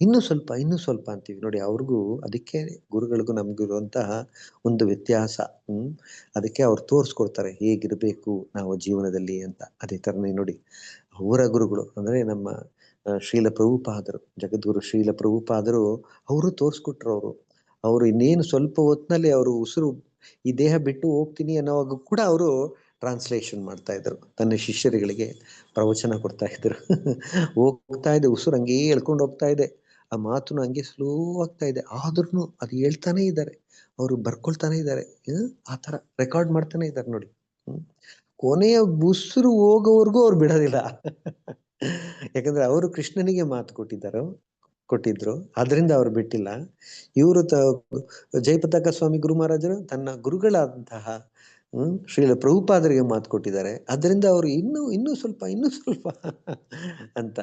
ಇನ್ನೂ ಸ್ವಲ್ಪ ಅಂತೀವಿ ನೋಡಿ. ಅವ್ರಿಗೂ ಅದಕ್ಕೆ ಗುರುಗಳಿಗೂ ನಮ್ಗೂ ಇರುವಂತಹ ಒಂದು ವ್ಯತ್ಯಾಸ. ಅದಕ್ಕೆ ಅವ್ರು ತೋರಿಸ್ಕೊಡ್ತಾರೆ ಹೇಗಿರ್ಬೇಕು ನಾವು ಜೀವನದಲ್ಲಿ ಅಂತ. ಅದೇ ತರನೇ ನೋಡಿ, ಅವರ ಗುರುಗಳು ಅಂದ್ರೆ ನಮ್ಮ ಶ್ರೀಲ ಪ್ರಭುಪಾದರು, ಜಗದ್ಗುರು ಶ್ರೀಲ ಪ್ರಭುಪಾದರು, ಅವರು ತೋರಿಸ್ಕೊಟ್ರು. ಅವರು ಇನ್ನೇನು ಸ್ವಲ್ಪ ಹೊತ್ತಿನಲ್ಲಿ ಅವರು ಉಸಿರು ಈ ದೇಹ ಬಿಟ್ಟು ಹೋಗ್ತೀನಿ ಅನ್ನೋವಾಗ ಕೂಡ ಅವರು ಟ್ರಾನ್ಸ್ಲೇಷನ್ ಮಾಡ್ತಾ ಇದ್ರು, ತನ್ನ ಶಿಷ್ಯರುಗಳಿಗೆ ಪ್ರವಚನ ಕೊಡ್ತಾ ಇದ್ರು. ಹೋಗ್ತಾ ಇದೆ ಉಸಿರು ಹಂಗೇ ಹೇಳ್ಕೊಂಡು ಹೋಗ್ತಾ ಇದೆ, ಆ ಮಾತುನು ಹಂಗೆ ಸ್ಲೋ ಆಗ್ತಾ ಇದೆ, ಆದ್ರೂ ಅದು ಹೇಳ್ತಾನೆ ಇದ್ದಾರೆ, ಅವರು ಬರ್ಕೊಳ್ತಾನೆ ಇದ್ದಾರೆ, ಆ ತರ ರೆಕಾರ್ಡ್ ಮಾಡ್ತಾನೆ ಇದ್ದಾರೆ ನೋಡಿ. ಕೊನೆಯ ಉಸಿರು ಹೋಗೋವರೆಗೂ ಅವ್ರು ಬಿಡೋದಿಲ್ಲ. ಯಾಕಂದ್ರೆ ಅವರು ಕೃಷ್ಣನಿಗೆ ಮಾತು ಕೊಟ್ಟಿದ್ರು, ಆದ್ರಿಂದ ಅವ್ರು ಬಿಟ್ಟಿಲ್ಲ. ಇವರು ಜಯಪತಾಕ ಸ್ವಾಮಿ ಗುರು ಮಹಾರಾಜರು ತನ್ನ ಗುರುಗಳಾದಂತಹ ಶ್ರೀಲ ಪ್ರಭುಪಾದರಿಗೆ ಮಾತು ಕೊಟ್ಟಿದ್ದಾರೆ, ಅದರಿಂದ ಅವರು ಇನ್ನೂ ಸ್ವಲ್ಪ ಅಂತ.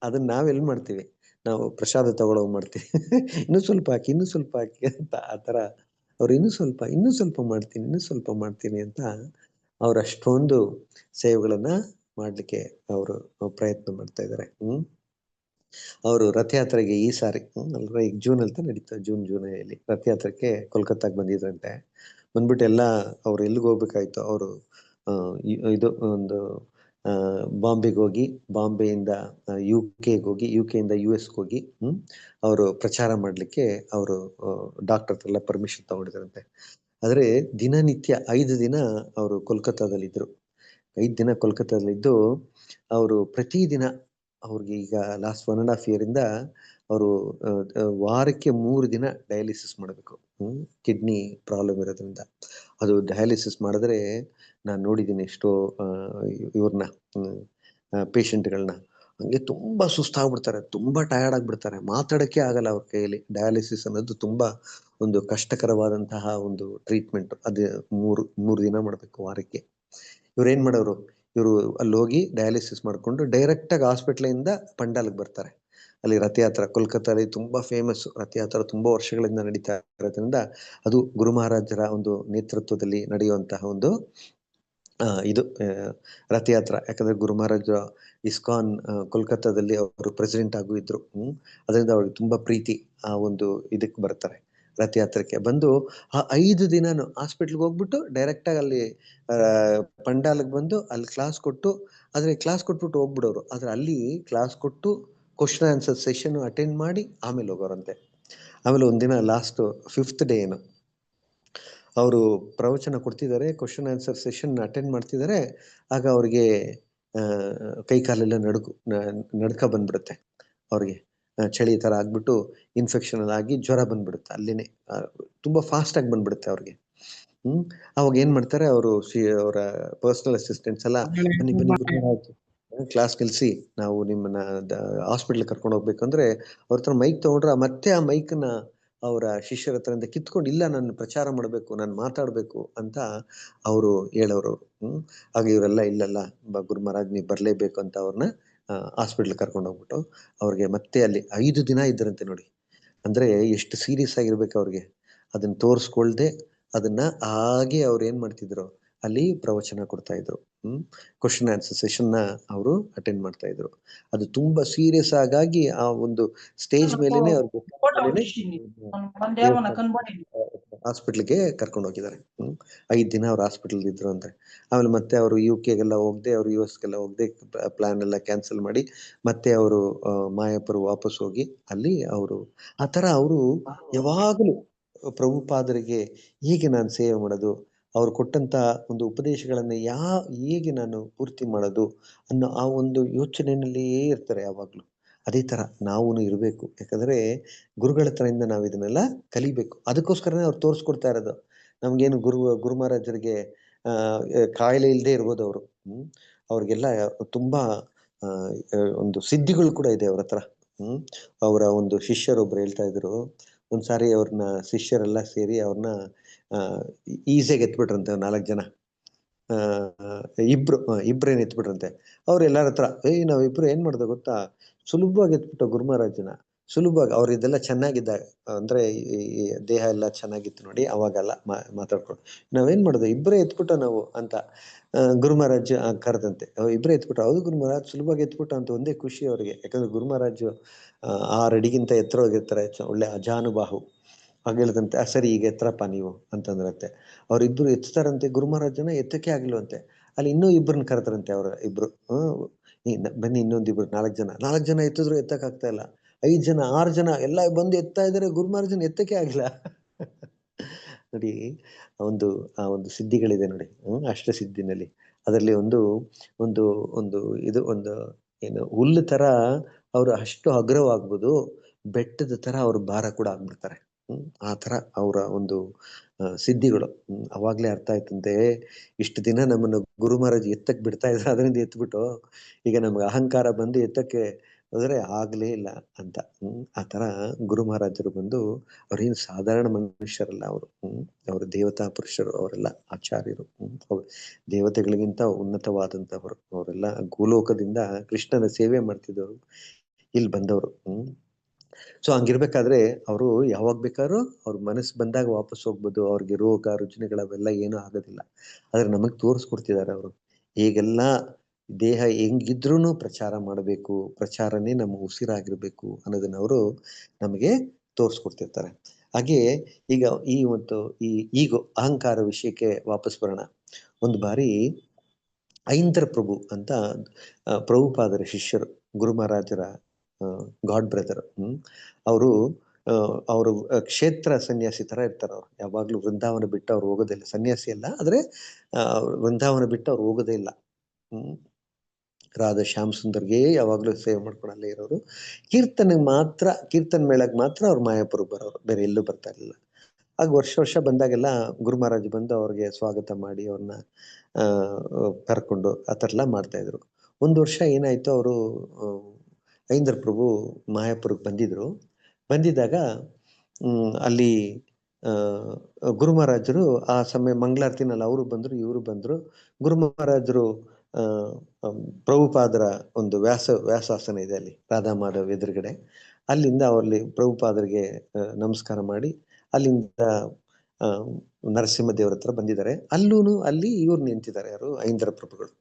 ಅದನ್ನ ನಾವೆಲ್ಲಿ ಮಾಡ್ತೀವಿ, ನಾವು ಪ್ರಸಾದ ತಗೊಳ್ಳೋಗ್ ಮಾಡ್ತೀವಿ ಇನ್ನೂ ಸ್ವಲ್ಪ ಹಾಕಿ ಅಂತ. ಆತರ ಅವ್ರು ಇನ್ನೂ ಸ್ವಲ್ಪ ಮಾಡ್ತೀನಿ ಅಂತ ಅವ್ರು ಅಷ್ಟೊಂದು ಸೇವೆಗಳನ್ನ ಮಾಡ್ಲಿಕ್ಕೆ ಅವರು ಪ್ರಯತ್ನ ಮಾಡ್ತಾ ಇದ್ದಾರೆ. ಅವರು ರಥಯಾತ್ರೆಗೆ ಈ ಸಾರಿ ಈಗ ಜೂನ್ ಅಂತ ನಡೀತಾರೆ, ಜುಲೈಯಲ್ಲಿ ರಥಯಾತ್ರೆಗೆ ಕೋಲ್ಕತ್ತಾಗ ಬಂದಿದ್ರಂತೆ. ಬಂದ್ಬಿಟ್ಟು ಎಲ್ಲ ಅವ್ರು ಎಲ್ಲಿಗೆ ಹೋಗ್ಬೇಕಾಯ್ತು, ಅವರು ಇದು ಒಂದು ಬಾಂಬೆಗೆ ಹೋಗಿ, ಬಾಂಬೆಯಿಂದ UK ಹೋಗಿ, UK ಇಂದ US ಹೋಗಿ ಅವರು ಪ್ರಚಾರ ಮಾಡ್ಲಿಕ್ಕೆ ಅವರು ಡಾಕ್ಟರ್ ಹತ್ರ ಎಲ್ಲ ಪರ್ಮಿಷನ್ ತಗೊಂಡಿದ್ರಂತೆ. ಆದ್ರೆ ದಿನನಿತ್ಯ 5 ದಿನ ಅವರು ಕೋಲ್ಕತ್ತಾದಲ್ಲಿದ್ರು. 5 ದಿನ ಕೋಲ್ಕತ್ತಾದಲ್ಲಿದ್ದು ಅವರು ಪ್ರತಿದಿನ ಅವ್ರಿಗೆ ಈಗ ಲಾಸ್ಟ್ 1.5 year ಇಂದ ಅವರು ವಾರಕ್ಕೆ 3 ದಿನ ಡಯಾಲಿಸಿಸ್ ಮಾಡಬೇಕು. ಕಿಡ್ನಿ ಪ್ರಾಬ್ಲಮ್ ಇರೋದ್ರಿಂದ ಅದು ಡಯಾಲಿಸಿಸ್ ಮಾಡಿದ್ರೆ, ನಾನು ನೋಡಿದ್ದೀನಿ ಎಷ್ಟೋ ಇವ್ರನ್ನ ಪೇಷಂಟ್ಗಳನ್ನ, ಹಂಗೆ ತುಂಬಾ ಸುಸ್ತಾಗ್ಬಿಡ್ತಾರೆ, ತುಂಬಾ ಟಯರ್ಡ್ ಆಗ್ಬಿಡ್ತಾರೆ, ಮಾತಾಡಕ್ಕೆ ಆಗಲ್ಲ ಅವ್ರ ಕೈಯಲ್ಲಿ. ಡಯಾಲಿಸಿಸ್ ಅನ್ನೋದು ತುಂಬಾ ಒಂದು ಕಷ್ಟಕರವಾದಂತಹ ಒಂದು ಟ್ರೀಟ್ಮೆಂಟ್. ಅದು 3 ದಿನ ಮಾಡ್ಬೇಕು ವಾರಕ್ಕೆ. ಇವ್ರು ಏನ್ ಮಾಡೋರು, ಇವರು ಅಲ್ಲಿ ಹೋಗಿ ಡಯಾಲಿಸಿಸ್ ಮಾಡ್ಕೊಂಡು ಡೈರೆಕ್ಟ್ ಆಗಿ ಹಾಸ್ಪಿಟ್ಲಿಂದ ಪಂಡಾಲ್ಗೆ ಬರ್ತಾರೆ. ಅಲ್ಲಿ ರಥಯಾತ್ರೆ ಕೋಲ್ಕತ್ತಾದಲ್ಲಿ ತುಂಬಾ ಫೇಮಸ್, ರಥಯಾತ್ರೆ ತುಂಬಾ ವರ್ಷಗಳಿಂದ ನಡೀತಾ ಇರೋದ್ರಿಂದ ಅದು ಗುರು ಮಹಾರಾಜರ ಒಂದು ನೇತೃತ್ವದಲ್ಲಿ ನಡೆಯುವಂತಹ ಒಂದು ಇದು ರಥಯಾತ್ರೆ. ಯಾಕಂದ್ರೆ ಗುರು ಮಹಾರಾಜ ಇಸ್ಕಾನ್ ಕೋಲ್ಕತ್ತಾದಲ್ಲಿ ಅವರು ಪ್ರೆಸಿಡೆಂಟ್ ಆಗೂ ಇದ್ರು. ಅದರಿಂದ ಅವ್ರಿಗೆ ತುಂಬಾ ಪ್ರೀತಿ. ಆ ಒಂದು ಇದಕ್ಕೆ ಬರ್ತಾರೆ, ರಥಯಾತ್ರೆಗೆ ಬಂದು ಆ 5 ದಿನಾನು ಹಾಸ್ಪಿಟ್ಲ್ಗೆ ಹೋಗ್ಬಿಟ್ಟು ಡೈರೆಕ್ಟ್ ಆಗಿ ಅಲ್ಲಿ ಪಂಡಾಲ್ಗೆ ಬಂದು ಅಲ್ಲಿ ಕ್ಲಾಸ್ ಕೊಟ್ಬಿಟ್ಟು ಹೋಗ್ಬಿಡೋರು. ಆದ್ರೆ ಅಲ್ಲಿ ಕ್ಲಾಸ್ ಕೊಟ್ಟು ಕ್ವಶನ್ ಆನ್ಸರ್ ಸೆಷನ್ ಅಟೆಂಡ್ ಮಾಡಿ ಆಮೇಲೆ ಹೋಗೋರಂತೆ. ಆಮೇಲೆ ಒಂದಿನ ಲಾಸ್ಟ್ 5th ಡೇ ಏನು ಅವರು ಪ್ರವಚನ ಕೊಡ್ತಿದ್ದಾರೆ, ಕ್ವಶನ್ ಆನ್ಸರ್ ಸೆಷನ್ ಅಟೆಂಡ್ ಮಾಡ್ತಿದ್ದಾರೆ. ಆಗ ಅವ್ರಿಗೆ ಕೈ ಕಾಲೆಲ್ಲ ನಡ್ಕ ಬಂದ್ಬಿಡುತ್ತೆ ಅವ್ರಿಗೆ, ಚಳಿ ತರ ಆಗ್ಬಿಟ್ಟು ಇನ್ಫೆಕ್ಷನ್ ಆಗಿ ಜ್ವರ ಬಂದ್ಬಿಡುತ್ತೆ ಅಲ್ಲೇನೆ, ತುಂಬಾ ಫಾಸ್ಟ್ ಆಗಿ ಬಂದ್ಬಿಡುತ್ತೆ ಅವ್ರಿಗೆ. ಅವಾಗ ಏನ್ ಮಾಡ್ತಾರೆ ಅವರು, ಅವರ ಪರ್ಸನಲ್ ಅಸಿಸ್ಟೆಂಟ್ಸ್ ಎಲ್ಲ ಬನ್ನಿ ಕ್ಲಾಸ್ ನಿಲ್ಸಿ, ನಾವು ನಿಮ್ಮನ್ನ ಹಾಸ್ಪಿಟ್ಲ್ ಕರ್ಕೊಂಡು ಹೋಗ್ಬೇಕಂದ್ರೆ ಅವ್ರ ಹತ್ರ ಮೈಕ್ ತಗೊಂಡ್ರೆ ಮತ್ತೆ ಆ ಮೈಕ್ನ ಅವರ ಶಿಷ್ಯರ ಹತ್ರದಿಂದ ಕಿತ್ಕೊಂಡು, ಇಲ್ಲ ನಾನು ಪ್ರಚಾರ ಮಾಡ್ಬೇಕು, ನಾನು ಮಾತಾಡ್ಬೇಕು ಅಂತ ಅವರು ಹೇಳೋರು. ಆಗ ಇವರೆಲ್ಲ ಇಲ್ಲಲ್ಲ ಗುರು ಮಹಾರಾಜ್ ನೀವು ಬರ್ಲೇಬೇಕು ಅಂತ ಅವ್ರನ್ನ ಹಾಸ್ಪಿಟ್ಲ್ ಕರ್ಕೊಂಡು ಹೋಗ್ಬಿಟ್ಟು ಅವ್ರಿಗೆ ಮತ್ತೆ ಅಲ್ಲಿ 5 ದಿನ ಇದ್ರಂತೆ ನೋಡಿ. ಅಂದ್ರೆ ಎಷ್ಟು ಸೀರಿಯಸ್ ಆಗಿರ್ಬೇಕು ಅವ್ರಿಗೆ, ಅದನ್ನ ತೋರಿಸ್ಕೊಳ್ದೆ ಅದನ್ನ ಹಾಗೆ ಅವ್ರು ಏನ್ ಮಾಡ್ತಿದ್ರು, ಅಲ್ಲಿ ಪ್ರವಚನ ಕೊಡ್ತಾ ಇದ್ರು. ಕ್ವಶನ್ ಆನ್ಸರ್ ಸೆಷನ್ ನ ಅವರು ಅಟೆಂಡ್ ಮಾಡ್ತಾ ಇದ್ರು. ಅದು ತುಂಬಾ ಸೀರಿಯಸ್ ಆಗಿ ಆ ಒಂದು ಸ್ಟೇಜ್ ಮೇಲೇನೆ ಹಾಸ್ಪಿಟ್ಲ್ಗೆ ಕರ್ಕೊಂಡು ಹೋಗಿದ್ದಾರೆ. 5 ದಿನ ಅವ್ರು ಹಾಸ್ಪಿಟಲ್ ಇದ್ರು ಅಂದ್ರೆ. ಆಮೇಲೆ ಮತ್ತೆ ಅವರು UK-ಗೆಲ್ಲ ಹೋಗದೆ, ಅವರು US-ಗೆಲ್ಲ ಹೋಗದೆ, ಪ್ಲಾನ್ ಎಲ್ಲ ಕ್ಯಾನ್ಸಲ್ ಮಾಡಿ ಮತ್ತೆ ಅವರು ಮಾಯಾಪುರ ವಾಪಸ್ ಹೋಗಿ ಅಲ್ಲಿ ಅವರು ಆ ತರ ಅವರು ಯಾವಾಗಲೂ ಪ್ರಭುಪಾದರಿಗೆ ಹೇಗೆ ನಾನು ಸೇವೆ ಮಾಡೋದು, ಅವ್ರು ಕೊಟ್ಟಂತ ಒಂದು ಉಪದೇಶಗಳನ್ನ ಹೇಗೆ ನಾನು ಪೂರ್ತಿ ಮಾಡೋದು ಅನ್ನೋ ಆ ಒಂದು ಯೋಚನೆಯಲ್ಲಿಯೇ ಇರ್ತಾರೆ ಯಾವಾಗ್ಲೂ. ಅದೇ ತರ ನಾವು ಇರಬೇಕು. ಯಾಕಂದ್ರೆ ಗುರುಗಳ ಹತ್ರದಿಂದ ನಾವು ಇದನ್ನೆಲ್ಲ ಕಲಿಬೇಕು. ಅದಕ್ಕೋಸ್ಕರನೇ ಅವ್ರು ತೋರಿಸ್ಕೊಡ್ತಾ ಇರೋದು. ನಮ್ಗೇನು ಗುರು ಮಹಾರಾಜರಿಗೆ ಕಾಯಿಲೆ ಇಲ್ಲದೆ ಇರ್ಬೋದು ಅವರು. ಅವ್ರಿಗೆಲ್ಲ ತುಂಬಾ ಒಂದು ಸಿದ್ಧಿಗಳು ಕೂಡ ಇದೆ ಅವ್ರ ಹತ್ರ. ಅವರ ಒಂದು ಶಿಷ್ಯರೊಬ್ರು ಹೇಳ್ತಾ ಇದ್ರು, ಒಂದ್ಸಾರಿ ಅವ್ರನ್ನ ಶಿಷ್ಯರೆಲ್ಲ ಸೇರಿ ಅವ್ರನ್ನ ಈಸಿಯಾಗಿ ಎತ್ಬಿಟ್ರಂತೆ 4 ಜನ. ಇಬ್ರೇನ್ ಎತ್ಬಿಟ್ರಂತೆ. ಅವ್ರು ಎಲ್ಲಾರ ಹತ್ರ ನಾವಿಬ್ರು ಏನ್ ಮಾಡ್ದೆ ಗೊತ್ತಾ, ಸುಲಭವಾಗಿ ಎತ್ಬಿಟ್ಟು ಗುರು ಮಹಾರಾಜನ ಸುಲಭವಾಗಿ. ಅವ್ರು ಇದೆಲ್ಲ ಚೆನ್ನಾಗಿದ್ದ ಅಂದ್ರೆ ಈ ದೇಹ ಎಲ್ಲ ಚೆನ್ನಾಗಿತ್ತು ನೋಡಿ, ಅವಾಗೆಲ್ಲ ಮಾತಾಡ್ಕೊಂಡು ನಾವೇನ್ ಮಾಡುದು, ಇಬ್ಬರೇ ಎತ್ಬಿಟ್ಟ ನಾವು ಅಂತ ಗುರು ಮಹಾರಾಜ್ ಕರೆದಂತೆ. ಇಬ್ಬರೇ ಎತ್ಬಿಟ್ಟ. ಹೌದು ಗುರು ಮಹಾರಾಜ್ ಸುಲಭವಾಗಿ ಎತ್ಬಿಟ್ಟ ಅಂತ ಒಂದೇ ಖುಷಿ ಅವ್ರಿಗೆ. ಯಾಕಂದ್ರೆ ಗುರು ಮಹಾರಾಜ್ 6 ಅಡಿಗಿಂತ ಎತ್ತರವಾಗಿರ್ತಾರೆ, ಒಳ್ಳೆ ಅಜಾನುಬಾಹು. ಆಗ ಹೇಳ್ದಂತೆ, ಸರಿ ಈಗ ಎತ್ತರಪ್ಪ ನೀವು ಅಂತಂದ್ರಂತೆ. ಅವ್ರಿಬ್ರು ಎತ್ತಾರಂತೆ. ಗುರು ಮಹಾರಾಜನ ಎತ್ತಕ್ಕೆ ಆಗಿಲ್ವಂತೆ. ಅಲ್ಲಿ ಇನ್ನೂ ಇಬ್ಬರನ್ನ ಕರೆದ್ರಂತೆ. ಅವ್ರ ಇಬ್ರು ಬನ್ನಿ ಇನ್ನೊಂದಿಬ್ರು 4 ಜನ ಎತ್ತಿದ್ರು ಎತ್ತಕ್ ಆಗ್ತಾ ಇಲ್ಲ. 5 ಜನ 6 ಜನ ಎಲ್ಲ ಬಂದು ಎತ್ತಾ ಇದಾರೆ, ಗುರು ಮಹಾರಾಜನ ಎತ್ತಕ್ಕೆ ಆಗಿಲ್ಲ. ನೋಡಿ ಆ ಒಂದು ಸಿದ್ಧಿಗಳಿದೆ ನೋಡಿ, ಅಷ್ಟ ಸಿದ್ಧಿನಲ್ಲಿ. ಅದರಲ್ಲಿ ಒಂದು ಒಂದು ಒಂದು ಇದು ಒಂದು ಏನು ಹುಲ್ಲು ತರ ಅವ್ರು ಅಷ್ಟು ಅಗ್ರವಾಗ್ಬೋದು, ಬೆಟ್ಟದ ತರ ಅವ್ರ ಭಾರ ಕೂಡ ಆಗ್ಬಿಡ್ತಾರೆ. ಆ ತರ ಅವರ ಒಂದು ಸಿದ್ಧಿಗಳು. ಅವಾಗ್ಲೇ ಅರ್ಥ ಆಯ್ತಂತೆ, ಇಷ್ಟು ದಿನ ನಮ್ಮನ್ನು ಗುರು ಮಹಾರಾಜ್ ಎತ್ತಕ್ ಬಿಡ್ತಾ ಇದ್ರು, ಅದರಿಂದ ಎತ್ಬಿಟ್ಟು ಈಗ ನಮ್ಗೆ ಅಹಂಕಾರ ಬಂದು ಎತ್ತಕ್ಕೆ ಹೋದ್ರೆ ಆಗ್ಲೇ ಇಲ್ಲ ಅಂತ. ಆ ತರ ಗುರು ಮಹಾರಾಜರು ಬಂದು ಅವ್ರೇನು ಸಾಧಾರಣ ಮನುಷ್ಯರಲ್ಲ ಅವರು. ಅವರು ದೇವತಾ ಪುರುಷರು, ಅವರೆಲ್ಲ ಆಚಾರ್ಯರು. ಅವ್ರು ದೇವತೆಗಳಿಗಿಂತ ಉನ್ನತವಾದಂತವರು. ಅವರೆಲ್ಲ ಗೋಲೋಕದಿಂದ ಕೃಷ್ಣನ ಸೇವೆ ಮಾಡ್ತಿದ್ದವರು, ಇಲ್ಲಿ ಬಂದವರು. ಸೊ ಹಂಗಿರ್ಬೇಕಾದ್ರೆ ಅವರು ಯಾವಾಗ ಬೇಕಾದ್ರೂ ಅವ್ರ ಮನಸ್ಸು ಬಂದಾಗ ವಾಪಸ್ ಹೋಗ್ಬೋದು. ಅವ್ರಿಗೆ ರೋಗ ರುಜಿನಗಳವೆಲ್ಲ ಏನೂ ಆಗೋದಿಲ್ಲ. ಆದ್ರೆ ನಮಗ್ ತೋರಿಸ್ಕೊಡ್ತಿದ್ದಾರೆ ಅವರು, ಹೇಗೆಲ್ಲ ದೇಹ ಹೆಂಗಿದ್ರೂ ಪ್ರಚಾರ ಮಾಡಬೇಕು, ಪ್ರಚಾರನೇ ನಮ್ಮ ಉಸಿರಾಗಿರ್ಬೇಕು ಅನ್ನೋದನ್ನ ಅವರು ನಮಗೆ ತೋರಿಸ್ಕೊಡ್ತಿರ್ತಾರೆ. ಹಾಗೆ ಈಗ ಈಗೋ ಅಹಂಕಾರ ವಿಷಯಕ್ಕೆ ವಾಪಸ್ ಬರೋಣ. ಒಂದು ಬಾರಿ ಐಂದ್ರ ಪ್ರಭು ಅಂತ ಪ್ರಭುಪಾದರ ಶಿಷ್ಯರು, ಗುರು ಮಹಾರಾಜರ ಗಾಡ್ ಬ್ರದರ್. ಅವರು ಕ್ಷೇತ್ರ ಸನ್ಯಾಸಿ ತರ ಇರ್ತಾರೆ. ಅವ್ರು ಯಾವಾಗ್ಲೂ ವೃಂದಾವನ ಬಿಟ್ಟು ಅವ್ರು ಹೋಗೋದೇ ಇಲ್ಲ. ಸನ್ಯಾಸಿ ಅಲ್ಲ, ಆದ್ರೆ ವೃಂದಾವನ ಬಿಟ್ಟು ಅವ್ರು ಹೋಗೋದೇ ಇಲ್ಲ. ರಾಧಾ ಶ್ಯಾಮ್ ಸುಂದರ್ಗೆ ಯಾವಾಗ್ಲೂ ಸೇವೆ ಮಾಡ್ಕೊಂಡಲ್ಲೇ ಇರೋರು. ಕೀರ್ತನ್ ಮೇಳಕ್ ಮಾತ್ರ ಅವ್ರು ಮಾಯಾಪುರಕ್ಕೆ ಬರೋರು, ಬೇರೆ ಎಲ್ಲೂ ಬರ್ತಾ ಇರ್ಲಿಲ್ಲ. ಆಗ ವರ್ಷ ಬಂದಾಗೆಲ್ಲ ಗುರು ಮಹಾರಾಜ್ ಬಂದು ಅವ್ರಿಗೆ ಸ್ವಾಗತ ಮಾಡಿ ಅವ್ರನ್ನ ಕರ್ಕೊಂಡು ಆ ಥರ ಎಲ್ಲ ಮಾಡ್ತಾ ಇದ್ರು. ಒಂದು ವರ್ಷ ಏನಾಯ್ತು, ಅವರು ಐಂದ್ರ ಪ್ರಭು ಮಾಯಾಪುರಕ್ಕೆ ಬಂದಿದ್ದಾಗ ಅಲ್ಲಿ ಗುರು ಮಹಾರಾಜರು ಆ ಸಮಯ ಮಂಗಳಾರತಿನಲ್ಲಿ ಅವರು ಬಂದ್ರು, ಇವರು ಬಂದ್ರು. ಗುರು ಮಹಾರಾಜರು ಪ್ರಭುಪಾದರ ಒಂದು ವ್ಯಾಸಾಸನ ಇದೆ ಅಲ್ಲಿ ರಾಧಾ ಮಾಧವ್ ಎದುರುಗಡೆ. ಅಲ್ಲಿಂದ ಅವರಲ್ಲಿ ಪ್ರಭುಪಾದರಿಗೆ ನಮಸ್ಕಾರ ಮಾಡಿ ಅಲ್ಲಿಂದ ನರಸಿಂಹ ದೇವರ ಹತ್ರ ಬಂದಿದ್ದಾರೆ. ಅಲ್ಲಿ ಇವ್ರು ನಿಂತಿದ್ದಾರೆ, ಯಾರು ಐಂದ್ರ ಪ್ರಭುಗಳು.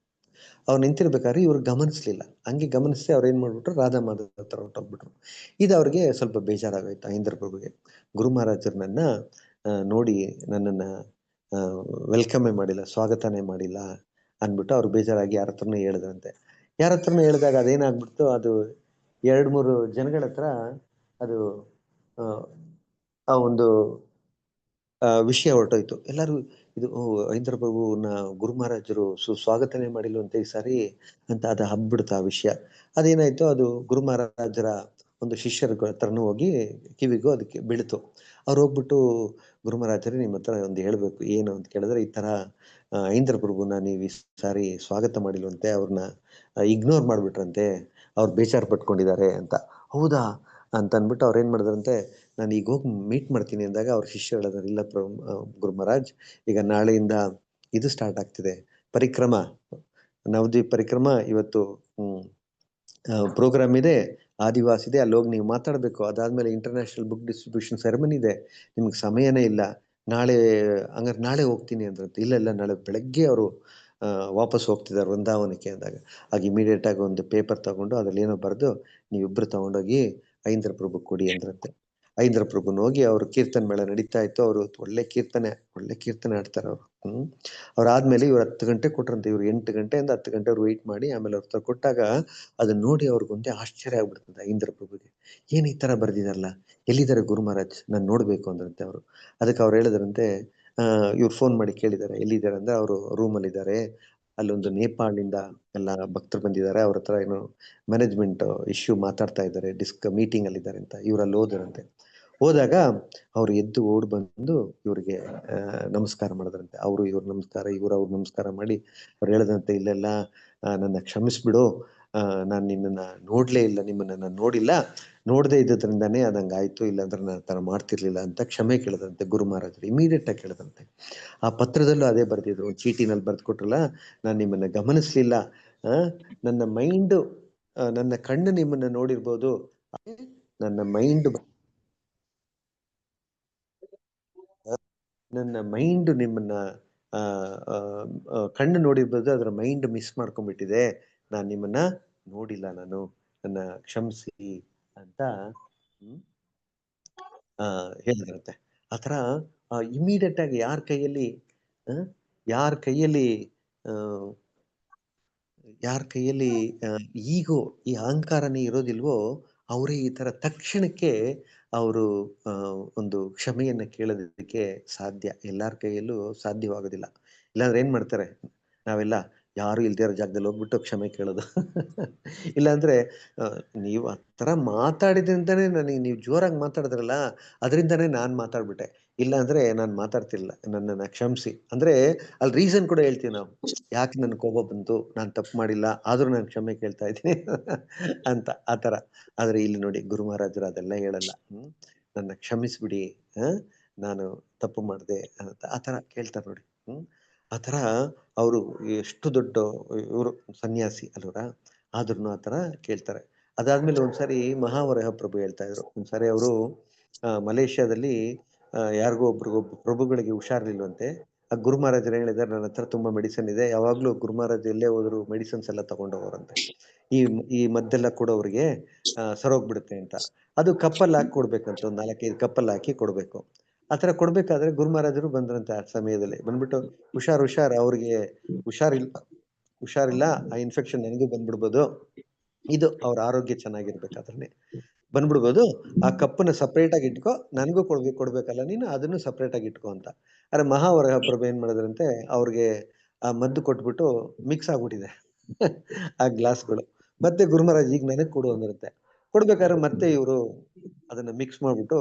ಅವ್ರು ನಿಂತಿರ್ಬೇಕಾದ್ರೆ ಇವ್ರು ಗಮನಿಸ್ಲಿಲ್ಲ. ಹಂಗೆ ಗಮನಿಸಿ ಅವ್ರು ಏನ್ ಮಾಡ್ಬಿಟ್ರು, ರಾಧಾ ಮಾಧವ್ ಹತ್ರ ಹೊಟ್ಟೋಗ್ಬಿಟ್ರು. ಇದು ಅವ್ರಿಗೆ ಸ್ವಲ್ಪ ಬೇಜಾರಾಗೋಯ್ತು ಐಂದ್ರ ಪ್ರಭುಗೆ. ಗುರು ಮಹಾರಾಜರು ನನ್ನ ನೋಡಿ ನನ್ನನ್ನ ವೆಲ್ಕಮೇ ಮಾಡಿಲ್ಲ, ಸ್ವಾಗತನೇ ಮಾಡಿಲ್ಲ ಅನ್ಬಿಟ್ಟು ಅವ್ರು ಬೇಜಾರಾಗಿ ಯಾರ ಹತ್ರನೂ ಹೇಳಿದ್ರಂತೆ. ಯಾರ ಹತ್ರನೂ ಹೇಳಿದಾಗ ಅದೇನಾಗ್ಬಿಡ್ತು, ಅದು 2-3 ಜನಗಳ ಹತ್ರ ಅದು ಆ ಒಂದು ವಿಷಯ ಹೊರಟೋಯ್ತು. ಎಲ್ಲರೂ ಇದು ಐಂದ್ರ ಪ್ರಭುನ ಗುರು ಮಹಾರಾಜರು ಸ್ವಾಗತನೇ ಮಾಡಿಲ್ವಂತೆ ಈ ಸಾರಿ ಅಂತ ಅದು ಹಬ್ಬಿಡ್ತು ಆ ವಿಷಯ. ಅದೇನಾಯ್ತು, ಅದು ಗುರು ಮಹಾರಾಜರ ಒಂದು ಶಿಷ್ಯರ ಹತ್ರನೂ ಹೋಗಿ ಕಿವಿಗೂ ಅದಕ್ಕೆ ಬೀಳ್ತು. ಅವ್ರು ಹೋಗ್ಬಿಟ್ಟು, ಗುರು ಮಹಾರಾಜರೇ ನಿಮ್ಮ ಹತ್ರ ಒಂದು ಹೇಳ್ಬೇಕು. ಏನು ಅಂತ ಕೇಳಿದ್ರೆ, ಈ ತರ ಐಂದ್ರ ಪ್ರಭುನ ನೀವು ಈ ಸಾರಿ ಸ್ವಾಗತ ಮಾಡಿಲ್ವಂತೆ, ಅವ್ರನ್ನ ಇಗ್ನೋರ್ ಮಾಡ್ಬಿಟ್ರಂತೆ, ಅವ್ರು ಬೇಜಾರು ಪಟ್ಕೊಂಡಿದ್ದಾರೆ ಅಂತ. ಹೌದಾ ಅಂತ ಅಂದ್ಬಿಟ್ಟು ಅವ್ರು ಏನ್ ಮಾಡಿದ್ರಂತೆ, ನಾನು ಈಗ ಹೋಗಿ ಮೀಟ್ ಮಾಡ್ತೀನಿ ಅಂದಾಗ ಅವ್ರ ಶಿಷ್ಯ ಹೇಳಿದ್ರು, ಇಲ್ಲ ಗುರು ಮಹಾರಾಜ್, ಈಗ ನಾಳೆಯಿಂದ ಇದು ಸ್ಟಾರ್ಟ್ ಆಗ್ತಿದೆ, ಪರಿಕ್ರಮ, ನವದ್ವೀಪ್ ಪರಿಕ್ರಮ. ಇವತ್ತು ಪ್ರೋಗ್ರಾಮ್ ಇದೆ, ಆದಿವಾಸ ಇದೆ, ಅಲ್ಲಿ ಹೋಗಿ ನೀವು ಮಾತಾಡ್ಬೇಕು. ಅದಾದ್ಮೇಲೆ ಇಂಟರ್ನ್ಯಾಷನಲ್ ಬುಕ್ ಡಿಸ್ಟ್ರಿಬ್ಯೂಷನ್ ಸೆರೆಮನಿ ಇದೆ, ನಿಮ್ಗೆ ಸಮಯನೇ ಇಲ್ಲ. ನಾಳೆ ಹೋಗ್ತೀನಿ ಅಂದ್ರಂತೆ. ಇಲ್ಲ ನಾಳೆ ಬೆಳಗ್ಗೆ ಅವರು ವಾಪಸ್ ಹೋಗ್ತಿದ್ದಾರೆ ವೃಂದಾವನಕ್ಕೆ ಅಂದಾಗ, ಆಗ ಇಮಿಡಿಯೇಟ್ ಆಗಿ ಒಂದು ಪೇಪರ್ ತಗೊಂಡು ಅದ್ರಲ್ಲಿ ಏನೋ ಬರೆದು ನೀವಿಬ್ರು ತಗೊಂಡೋಗಿ ಐಂದ್ರ ಪ್ರಭು ಕೊಡಿ ಅಂದ್ರಂತೆ. ಐಂದ್ರ ಪ್ರಭುನ ಹೋಗಿ ಅವ್ರು ಕೀರ್ತನೆ ಮೇಳ ನಡೀತಾ ಇತ್ತು. ಅವರು ಒಳ್ಳೆ ಕೀರ್ತನೆ ಆಡ್ತಾರೆ ಅವರು. ಅವ್ರಾದ್ಮೇಲೆ ಇವ್ರು 10 ಗಂಟೆ ಕೊಟ್ರಂತೆ. ಇವ್ರು 8 ಗಂಟೆಯಿಂದ 10 ಗಂಟೆವರೆಗೂ ವೆಯ್ಟ್ ಮಾಡಿ ಆಮೇಲೆ ಅವ್ರ ಕೊಟ್ಟಾಗ ಅದನ್ನ ನೋಡಿ ಅವ್ರಿಗೊಂದೇ ಆಶ್ಚರ್ಯ ಆಗ್ಬಿಡ್ತದೆ ಐಂದ್ರ ಪ್ರಭುಗೆ. ಏನ್ ಈ ತರ ಬರ್ದಿದಾರಲ್ಲ, ಎಲ್ಲಿದ್ದಾರೆ ಗುರು ಮಹಾರಾಜ್, ನಾನು ನೋಡ್ಬೇಕು ಅಂದ್ರಂತೆ ಅವರು. ಅದಕ್ಕೆ ಅವ್ರು ಹೇಳಿದ್ರಂತೆ, ಇವ್ರು ಫೋನ್ ಮಾಡಿ ಕೇಳಿದ್ದಾರೆ ಎಲ್ಲಿದ್ದಾರೆ ಅಂದ್ರೆ, ಅವರು ರೂಮಲ್ಲಿ ಇದ್ದಾರೆ, ಅಲ್ಲೊಂದು ನೇಪಾಳಿಂದ ಎಲ್ಲ ಭಕ್ತರು ಬಂದಿದ್ದಾರೆ, ಅವ್ರ ಹತ್ರ ಏನೋ ಮ್ಯಾನೇಜ್ಮೆಂಟ್ ಇಶ್ಯೂ ಮಾತಾಡ್ತಾ ಇದ್ದಾರೆ, ಮೀಟಿಂಗ್ ಅಲ್ಲಿ ಇದ್ದಾರೆ ಅಂತ. ಇವ್ರು ಅಲ್ಲಿ ಹೋದ್ರಂತೆ. ಹೋದಾಗ ಅವ್ರು ಎದ್ದು ಓಡ್ ಬಂದು ಇವ್ರಿಗೆ ನಮಸ್ಕಾರ ಮಾಡಿದ್ರಂತೆ. ಇವ್ರು ನಮಸ್ಕಾರ, ಅವ್ರು ನಮಸ್ಕಾರ ಮಾಡಿ ಅವ್ರು ಹೇಳದಂತೆ, ಇಲ್ಲೆಲ್ಲ ನನ್ನ ಕ್ಷಮಿಸ್ಬಿಡು, ನಾನು ನಿನ್ನನ್ನ ನೋಡ್ಲೇ ಇಲ್ಲ, ನಿಮ್ಮನ್ನ ನಾನು ನೋಡಿಲ್ಲ, ನೋಡದೇ ಇದ್ದದ್ರಿಂದಾನೇ ಅದಂಗಾಯ್ತು, ಇಲ್ಲಾಂದ್ರೆ ನಾನು ತರ ಮಾಡ್ತಿರ್ಲಿಲ್ಲ ಅಂತ ಕ್ಷಮೆ ಕೇಳಿದಂತೆ ಗುರು ಮಹಾರಾಜರು. ಇಮಿಡಿಯೇಟ್ ಆಗಿ ಕೇಳಿದಂತೆ. ಆ ಪತ್ರದಲ್ಲೂ ಅದೇ ಬರ್ದಿದ್ರು, ಒಂದು ಚೀಟಿನಲ್ಲಿ ಬರ್ದು ಕೊಟ್ರಲ್ಲ, ನಾನು ನಿಮ್ಮನ್ನ ಗಮನಿಸ್ಲಿಲ್ಲ, ನನ್ನ ಮೈಂಡ್, ನನ್ನ ಕಣ್ಣು ನಿಮ್ಮನ್ನ ನೋಡಿರ್ಬೋದು, ನನ್ನ ಮೈಂಡ್ ನಿಮ್ಮನ್ನ ಕಣ್ಣು ನೋಡಿರ್ಬೋದು, ಅದ್ರ ಮೈಂಡ್ ಮಿಸ್ ಮಾಡ್ಕೊಂಡ್ಬಿಟ್ಟಿದೆ, ನಾನು ನಿಮ್ಮನ್ನ ನೋಡಿಲ್ಲ, ನಾನು, ನನ್ನ ಕ್ಷಮಿಸಿ ಅಂತ ಹೇಳಿದ್ರಂತೆ. ಆತರ ಇಮಿಡಿಯೇಟ್ ಆಗಿ ಯಾರ ಕೈಯಲ್ಲಿ ಯಾರ ಕೈಯಲ್ಲಿ ಈಗೋ, ಈ ಅಹಂಕಾರನೇ ಇರೋದಿಲ್ವೋ, ಅವರೇ ಈ ತರ ತಕ್ಷಣಕ್ಕೆ ಅವರು ಒಂದು ಕ್ಷಮೆಯನ್ನ ಕೇಳೋದಕ್ಕೆ ಸಾಧ್ಯ. ಎಲ್ಲಾರ ಕೈಯಲ್ಲೂ ಸಾಧ್ಯವಾಗೋದಿಲ್ಲ. ಇಲ್ಲಾಂದ್ರೆ ಏನ್ ಮಾಡ್ತಾರೆ, ನಾವೆಲ್ಲ ಯಾರು ಇಲ್ದೇ ಇರೋ ಜಾಗದಲ್ಲಿ ಹೋಗ್ಬಿಟ್ಟು ಕ್ಷಮೆ ಕೇಳೋದು. ಇಲ್ಲಾಂದ್ರೆ ನೀವು ಆ ತರ ಮಾತಾಡಿದ್ರಿಂದಾನೇ ನನಗೆ, ನೀವು ಜೋರಾಗಿ ಮಾತಾಡಿದ್ರಲ್ಲ ಅದರಿಂದಾನೇ ನಾನ್ ಮಾತಾಡ್ಬಿಟ್ಟೆ, ಇಲ್ಲ ಅಂದ್ರೆ ನಾನ್ ಮಾತಾಡ್ತಿರ್ಲಿಲ್ಲ, ನನ್ನನ್ನ ಕ್ಷಮಿಸಿ ಅಂದ್ರೆ ಅಲ್ಲಿ ರೀಸನ್ ಕೂಡ ಹೇಳ್ತೀವಿ ನಾವು, ಯಾಕೆ ನನ್ ಕೋಪ ಬಂತು, ನಾನ್ ತಪ್ಪು ಮಾಡಿಲ್ಲ, ಆದ್ರೂ ನಾನು ಕ್ಷಮೆ ಕೇಳ್ತಾ ಇದ್ದೀನಿ ಅಂತ ಆತರ. ಆದ್ರೆ ಇಲ್ಲಿ ನೋಡಿ ಗುರು ಮಹಾರಾಜರು ಅದೆಲ್ಲ ಹೇಳಲ್ಲ. ನನ್ನ ಕ್ಷಮಿಸ್ಬಿಡಿ, ನಾನು ತಪ್ಪು ಮಾಡಿದೆ ಅಂತ ಆತರ ಕೇಳ್ತಾರೆ ನೋಡಿ. ಆತರ ಅವರು ಎಷ್ಟು ದೊಡ್ಡ ಇವರು ಸನ್ಯಾಸಿ ಅಲ್ವರ, ಆದ್ರೂ ಆತರ ಕೇಳ್ತಾರೆ. ಅದಾದ್ಮೇಲೆ ಒಂದ್ಸರಿ ಮಹಾವರಹ ಪ್ರಭು ಹೇಳ್ತಾ ಇದ್ರು, ಒಂದ್ಸರಿ ಅವರು ಮಲೇಷ್ಯಾದಲ್ಲಿ ಯಾರಿಗೋ ಒಬ್ರು ಪ್ರಭುಗಳಿಗೆ ಹುಷಾರ್ಲಿಲ್ವಂತೆ. ಆ ಗುರು ಮಹಾರಾಜರು ಹೇಳಿದಾರೆ, ನನ್ನ ಹತ್ರ ತುಂಬಾ ಮೆಡಿಸಿನ್ ಇದೆ, ಯಾವಾಗ್ಲೂ ಗುರು ಮಹಾರಾಜ್ ಎಲ್ಲೇ ಹೋದ್ರು ಮೆಡಿಸಿನ್ಸ್ ಎಲ್ಲ ತಗೊಂಡೋಗ್ರಂತೆ. ಈ ಈ ಮದ್ದೆಲ್ಲ ಕೂಡ ಅವ್ರಿಗೆ ಸರೋಗ್ಬಿಡುತ್ತೆ ಅಂತ. ಅದು ಕಪ್ಪಲ್ಲಿ ಹಾಕಿ ಕೊಡ್ಬೇಕಂತ, ಒಂದ್ 4-5 ಕಪ್ಪಲ್ಲಿ ಹಾಕಿ ಕೊಡ್ಬೇಕು. ಆತರ ಕೊಡ್ಬೇಕಾದ್ರೆ ಗುರು ಮಹಾರಾಜರು ಬಂದ್ರಂತೆ ಆ ಸಮಯದಲ್ಲಿ. ಬಂದ್ಬಿಟ್ಟು, ಹುಷಾರ್ ಅವ್ರಿಗೆ ಹುಷಾರಿಲ್ಲ, ಆ ಇನ್ಫೆಕ್ಷನ್ ನನಗೂ ಬಂದ್ಬಿಡ್ಬೋದು, ಇದು ಅವ್ರ ಆರೋಗ್ಯ ಚೆನ್ನಾಗಿರ್ಬೇಕಾದ್ರೆ ಬಂದ್ಬಿಡ್ಬೋದು, ಆ ಕಪ್ಪನ್ನ ಸಪ್ರೇಟ್ ಆಗಿ ಇಟ್ಕೋ, ನನಗೂ ಕೊಡ್ಬೇಕಲ್ಲ ನೀನು, ಅದನ್ನು ಸಪ್ರೇಟ್ ಆಗಿ ಇಟ್ಕೋ ಅಂತ. ಆದ್ರೆ ಮಹಾವರಹ ಪ್ರಭು ಏನ್ ಮಾಡಿದ್ರಂತೆ, ಅವ್ರಿಗೆ ಆ ಮದ್ದು ಕೊಟ್ಬಿಟ್ಟು ಮಿಕ್ಸ್ ಆಗ್ಬಿಟ್ಟಿದೆ ಆ ಗ್ಲಾಸ್ಗಳು. ಮತ್ತೆ ಗುರು ಮಹಾರಾಜ್ ಈಗ ನನಗ್ ಕೊಡು ಅಂದ್ರಂತೆ. ಕೊಡ್ಬೇಕಾದ್ರೆ ಮತ್ತೆ ಇವರು ಅದನ್ನ ಮಿಕ್ಸ್ ಮಾಡ್ಬಿಟ್ಟು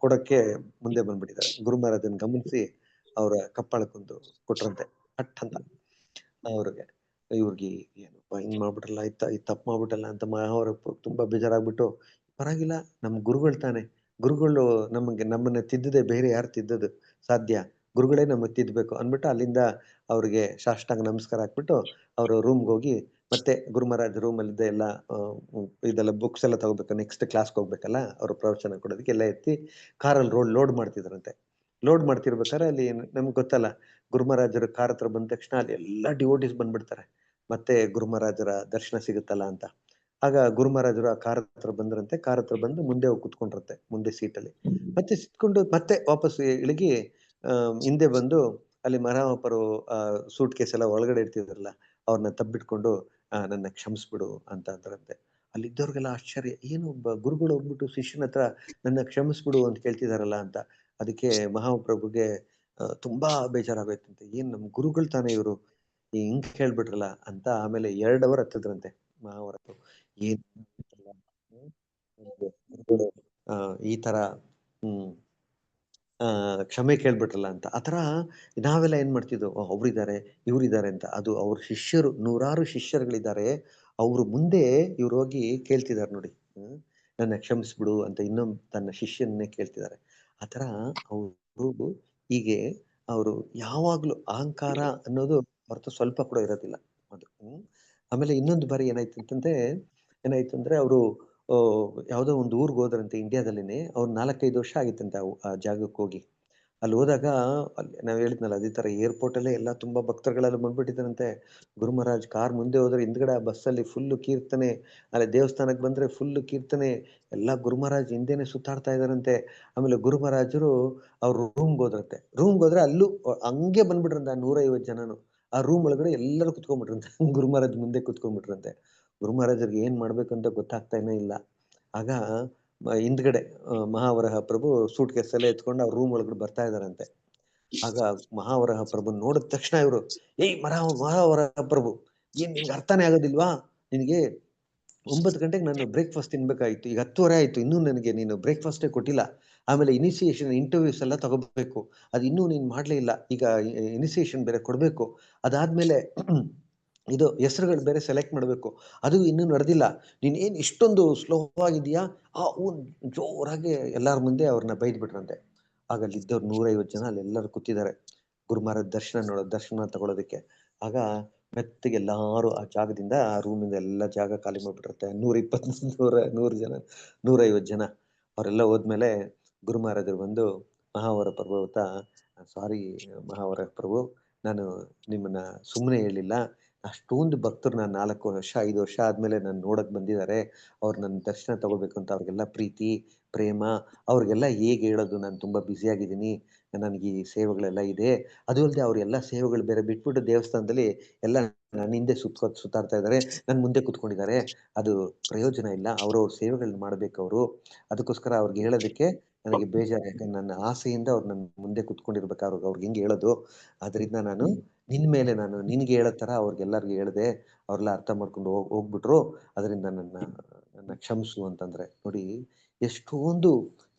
ಕೊಡಕ್ಕೆ ಮುಂದೆ ಬಂದ್ಬಿಟ್ಟಿದ್ದಾರೆ. ಗುರು ಮಹಾರಾಜನ್ ಗಮನಿಸಿ ಅವ್ರ ಕಪ್ಪಳಕ್ಕೊಂದು ಕೊಟ್ರಂತೆ, ಪಟ್ ಅಂತ ಅವ್ರಿಗೆ. ಇವ್ರಿಗೆ ಏನಪ್ಪ ಹಿಂಗ್ ಮಾಡ್ಬಿಟ್ರಲ್ಲ, ಈ ತಪ್ಪು ಮಾಡ್ಬಿಟ್ಟಲ್ಲ ಅಂತ ಮಹಾವರ ತುಂಬಾ ಬೇಜಾರಾಗ್ಬಿಟ್ಟು, ಪರವಾಗಿಲ್ಲ, ನಮ್ ಗುರುಗಳು ತಾನೆ, ಗುರುಗಳು ನಮ್ಮನ್ನ ತಿದ್ದದೆ ಬೇರೆ ಯಾರು ತಿದ್ದದು ಸಾಧ್ಯ, ಗುರುಗಳೇ ನಮಗ್ ತಿದ್ದಬೇಕು ಅಂದ್ಬಿಟ್ಟು ಅಲ್ಲಿಂದ ಅವ್ರಿಗೆ ಸಾಷ್ಟಾಂಗ ನಮಸ್ಕಾರ ಹಾಕ್ಬಿಟ್ಟು ಅವ್ರ ರೂಮ್ಗೆ ಹೋಗಿ, ಮತ್ತೆ ಗುರು ಮಹಾರಾಜ್ ರೂಮ್ ಅಲ್ಲಿದ್ದ ಎಲ್ಲ ಇದೆಲ್ಲ ಬುಕ್ಸ್ ಎಲ್ಲ ತಗೋಬೇಕು, ನೆಕ್ಸ್ಟ್ ಕ್ಲಾಸ್ಗೆ ಹೋಗ್ಬೇಕಲ್ಲ, ಅವ್ರ ಪ್ರವಚನ ಕೊಡೋದಕ್ಕೆ ಎಲ್ಲ ಎತ್ತಿ ಕಾರಲ್ಲಿ ಲೋಡ್ ಮಾಡ್ತಿದ್ರಂತೆ. ಲೋಡ್ ಮಾಡ್ತಿರ್ಬೇಕಾದ್ರೆ ಅಲ್ಲಿ ನಮ್ಗೆ ಗೊತ್ತಲ್ಲ, ಗುರು ಮಹಾರಾಜರ ಕಾರ್ ಹತ್ರ ಬಂದ ತಕ್ಷಣ ಅಲ್ಲಿ ಎಲ್ಲಾ ಡಿವೋಟೀಸ್ ಬಂದ್ಬಿಡ್ತಾರೆ, ಮತ್ತೆ ಗುರು ಮಹಾರಾಜರ ದರ್ಶನ ಸಿಗುತ್ತಲ್ಲ ಅಂತ. ಆಗ ಗುರು ಮಹಾರಾಜರು ಆ ಕಾರ್ ಹತ್ರ ಬಂದ್ರಂತೆ. ಕಾರ್ ಹತ್ರ ಬಂದು ಮುಂದೆ ಹೋಗಿ ಕುತ್ಕೊಂಡ್ರಂತೆ, ಮುಂದೆ ಸೀಟಲ್ಲಿ. ಮತ್ತೆ ಸಿತ್ಕೊಂಡು ಮತ್ತೆ ವಾಪಸ್ ಇಳಗಿ ಹಿಂದೆ ಬಂದು ಅಲ್ಲಿ ಮಹಾಪರು ಸೂಟ್ ಕೇಸ್ ಎಲ್ಲ ಒಳಗಡೆ ಇಡ್ತಿದ್ರಲ್ಲ, ಅವ್ರನ್ನ ತಬ್ಬಿಟ್ಕೊಂಡು ನನ್ನ ಕ್ಷಮಿಸ್ಬಿಡು ಅಂತ ಅಂತಾರಂತೆ. ಅಲ್ಲಿದ್ದವ್ರಿಗೆಲ್ಲ ಆಶ್ಚರ್ಯ, ಏನು ಗುರುಗಳು ಹೋಗ್ಬಿಟ್ಟು ಶಿಷ್ಯನ ಹತ್ರ ನನ್ನ ಕ್ಷಮಿಸ್ಬಿಡು ಅಂತ ಕೇಳ್ತಿದಾರಲ್ಲ ಅಂತ. ಅದಕ್ಕೆ ಮಹಾಪ್ರಭುಗೆ ತುಂಬಾ ಬೇಜಾರಾಗೋಯ್ತಂತೆ, ಏನ್ ನಮ್ ಗುರುಗಳು ತಾನೇ ಇವರು, ಹಿಂಗ್ ಕೇಳ್ಬಿಟ್ರಲ್ಲ ಅಂತ. ಆಮೇಲೆ 2 ಅವರ್ ಹತ್ತದ್ರಂತೆ ಮಹಾವರತು. ಏನ್ ಗುರುಗಳು ಈ ತರ ಹ್ಮ್ ಕ್ಷಮೆ ಕೇಳ್ಬಿಟ್ರಲ್ಲ ಅಂತ. ಆತರ ನಾವೆಲ್ಲ ಏನ್ ಮಾಡ್ತಿದ್ವು, ಅವ್ರಿದ್ದಾರೆ ಇವ್ರಿದ್ದಾರೆ ಅಂತ. ಅದು ಅವ್ರ ಶಿಷ್ಯರು, ನೂರಾರು ಶಿಷ್ಯರುಗಳಿದ್ದಾರೆ, ಅವ್ರು ಮುಂದೆ ಇವ್ರು ಹೋಗಿ ಕೇಳ್ತಿದಾರೆ ನೋಡಿ, ನನ್ನ ಕ್ಷಮಿಸ್ಬಿಡು ಅಂತ ಇನ್ನೊಂದು ತನ್ನ ಶಿಷ್ಯನ್ನೇ ಕೇಳ್ತಿದ್ದಾರೆ. ಆತರ ಅವರು ಹೀಗೆ ಅವರು ಯಾವಾಗ್ಲೂ ಅಹಂಕಾರ ಅನ್ನೋದು ಹೊರತು ಸ್ವಲ್ಪ ಕೂಡ ಇರೋದಿಲ್ಲ ಅದು. ಆಮೇಲೆ ಇನ್ನೊಂದು ಬಾರಿ ಏನಾಯ್ತು ಅಂದ್ರೆ ಅವರು ಯಾವ್ದೋ ಒಂದು ಊರ್ಗ್ ಹೋದ್ರಂತೆ ಇಂಡಿಯಾದಲ್ಲಿನೇ. ಅವ್ರು 4-5 ವರ್ಷ ಆಗಿತ್ತಂತೆ ಆ ಜಾಗಕ್ಕೆ ಹೋಗಿ. ಅಲ್ಲಿ ಹೋದಾಗ ಅಲ್ಲಿ ನಾವ್ ಹೇಳಿದ್ನಲ್ಲ ಅದೇ ತರ ಏರ್ಪೋರ್ಟ್ ಅಲ್ಲೇ ಎಲ್ಲ ತುಂಬಾ ಭಕ್ತರುಗಳೆಲ್ಲ ಬಂದ್ಬಿಟ್ಟಿದ್ದಾರಂತೆ. ಗುರು ಮಹಾರಾಜ್ ಕಾರ್ ಮುಂದೆ ಹೋದ್ರೆ ಹಿಂದ್ಗಡೆ ಆ ಬಸ್ಸಲ್ಲಿ ಫುಲ್ಲು ಕೀರ್ತನೆ, ಅಲ್ಲಿ ದೇವಸ್ಥಾನಕ್ಕೆ ಬಂದ್ರೆ ಫುಲ್ಲು ಕೀರ್ತನೆ, ಎಲ್ಲ ಗುರು ಮಹಾರಾಜ್ ಹಿಂದೆನೆ ಸುತ್ತಾಡ್ತಾ ಇದಾರಂತೆ. ಆಮೇಲೆ ಗುರು ಮಹಾರಾಜರು ಅವ್ರ ರೂಮ್ಗೆ ಹೋದ್ರಂತೆ. ರೂಮ್ಗೆ ಹೋದ್ರೆ ಅಲ್ಲೂ ಹಂಗೆ ಬಂದ್ಬಿಟ್ರಂತೆ ಆ 150 ಜನನು. ಆ ರೂಮ್ ಒಳಗಡೆ ಎಲ್ಲರೂ ಕುತ್ಕೊಂಡ್ಬಿಟ್ರಂತೆ. ಗುರು ಮಹಾರಾಜ್ ಮುಂದೆ ಕುತ್ಕೊಂಡ್ಬಿಟ್ರಂತೆ. ಗುರು ಮಹಾರಾಜರಿಗೆ ಏನ್ ಮಾಡ್ಬೇಕಂತ ಗೊತ್ತಾಗ್ತಾನೆ ಇಲ್ಲ. ಆಗ ಹಿಂದ್ಗಡೆ ಮಹಾವರಹ ಪ್ರಭು ಸೂಟ್ ಕೇಸ್ ಎಲ್ಲ ಎತ್ಕೊಂಡು ಅವ್ರ ರೂಮ್ ಒಳಗಡೆ ಬರ್ತಾ ಇದಾರಂತೆ. ಆಗ ಮಹಾವರಹ ಪ್ರಭು ನೋಡಿದ ತಕ್ಷಣ ಇವರು, ಏಯ್ ಮಹಾವರಹ ಪ್ರಭು, ಏನ್ ನಿನ್ಗೆ ಅರ್ಥನೇ ಆಗೋದಿಲ್ವಾ? ನಿನಗೆ 9 ಗಂಟೆಗೆ ನಾನು ಬ್ರೇಕ್ಫಾಸ್ಟ್ ತಿನ್ಬೇಕಾಗಿತ್ತು, ಈಗ 10:30 ಆಯ್ತು, ಇನ್ನೂ ನನಗೆ ನೀನು ಬ್ರೇಕ್ಫಾಸ್ಟೇ ಕೊಟ್ಟಿಲ್ಲ. ಆಮೇಲೆ ಇನಿಷಿಯೇಷನ್ ಇಂಟರ್ವ್ಯೂಸ್ ಎಲ್ಲ ತಗೋಬೇಕು, ಅದು ಇನ್ನೂ ನೀನು ಮಾಡಲೇ ಇಲ್ಲ. ಈಗ ಇನಿಷಿಯೇಷನ್ ಬೇರೆ ಕೊಡಬೇಕು, ಅದಾದ್ಮೇಲೆ ಇದು ಹೆಸರುಗಳು ಬೇರೆ ಸೆಲೆಕ್ಟ್ ಮಾಡಬೇಕು, ಅದು ಇನ್ನೂ ನಡೆದಿಲ್ಲ. ನೀನು ಏನು ಇಷ್ಟೊಂದು ಸ್ಲೋ ಆಗಿದೆಯಾ? ಜೋರಾಗಿ ಎಲ್ಲರ ಮುಂದೆ ಅವ್ರನ್ನ ಬೈದ್ಬಿಟ್ರಂತೆ. ಆಗ ಅಲ್ಲಿದ್ದವ್ರು 150 ಜನ ಅಲ್ಲೆಲ್ಲರೂ ಕೂತಿದ್ದಾರೆ ಗುರು ಮಹಾರಾಜ್ ದರ್ಶನ ತಗೊಳ್ಳೋದಕ್ಕೆ. ಆಗ ಮೆತ್ತಗೆ ಎಲ್ಲಾರು ಆ ಜಾಗದಿಂದ, ಆ ರೂಮಿಂದ ಎಲ್ಲ ಜಾಗ ಖಾಲಿ ಮಾಡ್ಬಿಟ್ಟಿರುತ್ತೆ. 120 100 ಜನ, 150 ಜನ ಅವರೆಲ್ಲ ಹೋದ್ಮೇಲೆ ಗುರು ಮಹಾರಾಜರು ಬಂದು ಮಹಾವರ ಪ್ರಭು ಹತ್ರ, ಸಾರಿ ಮಹಾವರ ಪ್ರಭು, ನಾನು ನಿಮ್ಮನ್ನ ಸುಮ್ಮನೆ ಹೇಳಿಲ್ಲ, ಅಷ್ಟೊಂದು ಭಕ್ತರು ನಾನು 4 ವರ್ಷ 5 ವರ್ಷ ಆದ್ಮೇಲೆ ನಾನು ನೋಡಕ್ ಬಂದಿದ್ದಾರೆ. ಅವ್ರು ನನ್ನ ದರ್ಶನ ತಗೋಬೇಕು ಅಂತ ಅವ್ರಿಗೆಲ್ಲ ಪ್ರೀತಿ ಪ್ರೇಮ, ಅವ್ರಿಗೆಲ್ಲ ಹೇಗೆ ಹೇಳೋದು, ನಾನು ತುಂಬಾ ಬ್ಯುಸಿ ಆಗಿದ್ದೀನಿ, ನನಗೆ ಈ ಸೇವೆಗಳೆಲ್ಲ ಇದೆ. ಅದು ಅಲ್ಲದೆ ಅವರೆಲ್ಲ ಸೇವೆಗಳು ಬೇರೆ ಬಿಟ್ಬಿಟ್ಟು ದೇವಸ್ಥಾನದಲ್ಲಿ ಎಲ್ಲ ನನ್ನ ಹಿಂದೆ ಸುತ್ತಾಡ್ತಾ ಇದ್ದಾರೆ, ನನ್ನ ಮುಂದೆ ಕುತ್ಕೊಂಡಿದ್ದಾರೆ, ಅದು ಪ್ರಯೋಜನ ಇಲ್ಲ. ಅವ್ರವ್ರ ಸೇವೆಗಳನ್ನ ಮಾಡ್ಬೇಕು ಅವರು. ಅದಕ್ಕೋಸ್ಕರ ಅವ್ರಿಗೆ ಹೇಳೋದಕ್ಕೆ ನನಗೆ ಬೇಜಾರು, ಯಾಕಂದ್ರೆ ನನ್ನ ಆಸೆಯಿಂದ ಅವ್ರು ನನ್ನ ಮುಂದೆ ಕುತ್ಕೊಂಡಿರ್ಬೇಕಾದ್ರೆ ಅವ್ರಿಗೆ ಹೆಂಗೆ ಹೇಳೋದು. ಅದರಿಂದ ನಾನು ಮೇಲೆ ನಾನು ನಿನ್ಗೆ ಹೇಳೋ ಥರ ಅವ್ರಿಗೆಲ್ಲರಿಗೂ ಹೇಳಿದೆ, ಅವ್ರೆಲ್ಲ ಅರ್ಥ ಮಾಡ್ಕೊಂಡು ಹೋಗ್ಬಿಟ್ರು. ಅದರಿಂದ ನನ್ನ ಕ್ಷಮಿಸು ಅಂತಂದ್ರೆ, ನೋಡಿ ಎಷ್ಟೊಂದು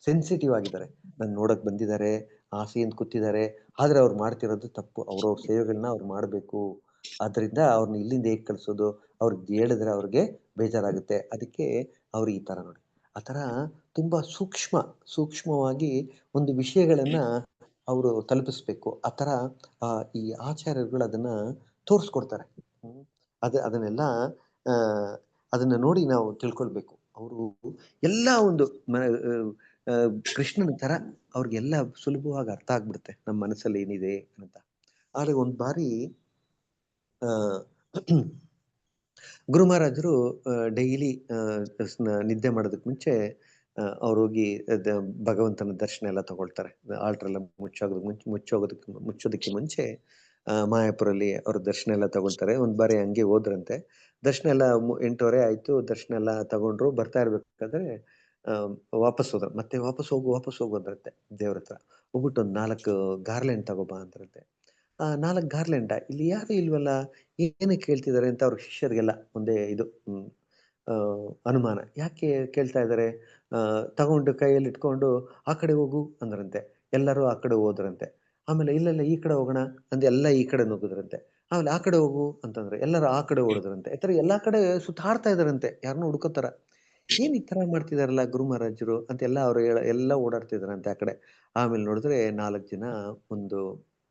ಸೆನ್ಸಿಟಿವ್ ಆಗಿದ್ದಾರೆ. ನಾನು ನೋಡಕ್ ಬಂದಿದ್ದಾರೆ, ಆಸೆಯಿಂದ ಕೂತಿದ್ದಾರೆ, ಆದ್ರೆ ಅವ್ರು ಮಾಡ್ತಿರೋದು ತಪ್ಪು. ಅವ್ರವ್ರ ಸೇವೆಗಳನ್ನ ಅವ್ರು ಮಾಡಬೇಕು. ಆದ್ರಿಂದ ಅವ್ರನ್ನ ಇಲ್ಲಿಂದ ಹೇಗೆ ಕಳಿಸೋದು, ಅವ್ರಿಗೆ ಹೇಳಿದ್ರೆ ಅವ್ರಿಗೆ ಬೇಜಾರಾಗುತ್ತೆ. ಅದಕ್ಕೆ ಅವ್ರು ಈ ತರ ನೋಡಿ, ಆ ತರ ತುಂಬಾ ಸೂಕ್ಷ್ಮವಾಗಿ ಒಂದು ವಿಷಯಗಳನ್ನ ಅವರು ತಲುಪಿಸ್ಬೇಕು. ಆ ತರ ಈ ಆಚಾರ್ಯರುಗಳು ಅದನ್ನ ತೋರಿಸ್ಕೊಡ್ತಾರೆ. ಹ್ಮ್ ಅದನ್ನೆಲ್ಲ ಆ ಅದನ್ನ ನೋಡಿ ನಾವು ತಿಳ್ಕೊಳ್ಬೇಕು. ಅವರು ಎಲ್ಲ ಒಂದು ಕೃಷ್ಣನ ತರ ಅವ್ರಿಗೆಲ್ಲ ಸುಲಭವಾಗಿ ಅರ್ಥ ಆಗ್ಬಿಡುತ್ತೆ ನಮ್ಮ ಮನಸ್ಸಲ್ಲಿ ಏನಿದೆ ಅಂತ. ಆದ್ರೆ ಒಂದ್ ಬಾರಿ ಆ ಗುರು ಮಹಾರಾಜರು ಡೈಲಿ ನಿದ್ದೆ ಮಾಡೋದಕ್ಕೆ ಮುಂಚೆ ಅವ್ರು ಹೋಗಿ ಭಗವಂತನ ದರ್ಶನ ಎಲ್ಲ ತಗೊಳ್ತಾರೆ. ಆಲ್ಟರ್ ಎಲ್ಲ ಮುಚ್ಚೋದಕ್ಕೆ ಮುಂಚೆ ಮಾಯಾಪುರಲ್ಲಿ ಅವ್ರ ದರ್ಶನ ಎಲ್ಲ ತಗೊಳ್ತಾರೆ. ಒಂದ್ ಬಾರಿ ಹಂಗೆ ಹೋದ್ರಂತೆ. ದರ್ಶನ ಎಲ್ಲ 8:30 ಆಯ್ತು. ದರ್ಶನ ಎಲ್ಲ ತಗೊಂಡ್ರು. ಬರ್ತಾ ಇರ್ಬೇಕಾದ್ರೆ ವಾಪಸ್ ಹೋದ್ರು. ಮತ್ತೆ ವಾಪಸ್ ಹೋಗು ಅಂದ್ರಂತೆ ದೇವ್ರ ಹತ್ರ. ಹೋಗ್ಬಿಟ್ಟು ಒಂದ್ 4 ಗಾರ್ಲೆಂಡ್ ತಗೋಬಾ ಅಂದ್ರಂತೆ. 4 ಗಾರ್ಲೆಂಡ, ಇಲ್ಲಿ ಯಾರು ಇಲ್ವಲ್ಲ, ಏನಕ್ಕೆ ಕೇಳ್ತಿದ್ದಾರೆ ಅಂತ ಅವ್ರ ಶಿಷ್ಯರಿಗೆಲ್ಲ ಒಂದೇ ಇದು ಅನುಮಾನ. ಯಾಕೆ ಕೇಳ್ತಾ ಇದ್ದಾರೆ? ತಗೊಂಡು ಕೈಯಲ್ಲಿ ಇಟ್ಕೊಂಡು ಆ ಕಡೆ ಹೋಗು ಅಂದ್ರಂತೆ. ಎಲ್ಲರೂ ಆ ಕಡೆ ಹೋದ್ರಂತೆ. ಆಮೇಲೆ ಇಲ್ಲ ಈ ಕಡೆ ಹೋಗೋಣ ಅಂದ್ ಎಲ್ಲ ಈ ಕಡೆ ನುಗ್ಗಿದ್ರಂತೆ. ಆಮೇಲೆ ಆ ಕಡೆ ಹೋಗು ಅಂತಂದ್ರೆ ಎಲ್ಲರೂ ಆ ಕಡೆ ಓಡಿದ್ರಂತೆ. ಈ ತರ ಎಲ್ಲಾ ಕಡೆ ಸುತ್ತಾಡ್ತಾ ಇದಾರಂತೆ, ಯಾರನ್ನೋ ಹುಡ್ಕೋತರ. ಏನ್ ಈ ತರ ಮಾಡ್ತಿದಾರಲ್ಲ ಗುರು ಮಹಾರಾಜರು ಅಂತ ಅವ್ರು ಎಲ್ಲ ಓಡಾಡ್ತಿದಾರಂತೆ ಆ ಕಡೆ. ಆಮೇಲೆ ನೋಡಿದ್ರೆ 4 ಜನ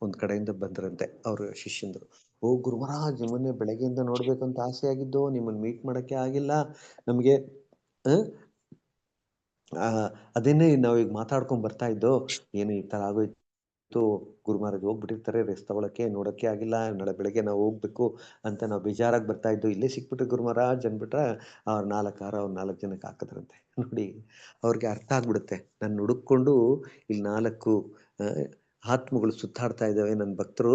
ಒಂದ್ ಕಡೆಯಿಂದ ಬಂದ್ರಂತೆ ಅವ್ರ ಶಿಷ್ಯಂದ್ರು. ಓ ಗುರು ಮಹಾರಾಜ್, ನಿಮ್ಮನ್ನೇ ಬೆಳಗ್ಗೆಯಿಂದ ನೋಡ್ಬೇಕಂತ ಆಸೆ ಆಗಿದ್ದು, ನಿಮ್ಮನ್ನ ಮೀಟ್ ಮಾಡಕ್ಕೆ ಆಗಿಲ್ಲ ನಮ್ಗೆ. ಅದೇನೇ ನಾವೀಗ ಮಾತಾಡ್ಕೊಂಡ್ ಬರ್ತಾ ಇದ್ದೋ, ಏನು ಈ ತರ ಆಗೋಯ್ತು, ಗುರು ಮಹಾರಾಜ್ ಹೋಗ್ಬಿಟ್ಟಿರ್ತಾರೆ, ರೆಸ್ಟ್ ತಗೊಳಕ್ಕೆ ನೋಡಕ್ಕೆ ಆಗಿಲ್ಲ, ನಾಳೆ ಬೆಳಗ್ಗೆ ನಾವು ಹೋಗ್ಬೇಕು ಅಂತ ನಾವು ಬೇಜಾರಾಗಿ ಬರ್ತಾ ಇದ್ದು, ಇಲ್ಲೇ ಸಿಕ್ಬಿಟ್ರೆ ಗುರು ಮಹಾರಾಜ್ ಅಂದ್ಬಿಟ್ರೆ ಅವ್ರ 4 ಜನಕ್ಕೆ ಹಾಕಿದ್ರಂತೆ. ನೋಡಿ, ಅವ್ರಿಗೆ ಅರ್ಥ ಆಗ್ಬಿಡುತ್ತೆ, ನನ್ನ ಹುಡುಕೊಂಡು ಇಲ್ಲಿ 4 ಆತ್ಮಗಳು ಸುತ್ತಾಡ್ತಾ ಇದ್ದಾವೆ ನನ್ನ ಭಕ್ತರು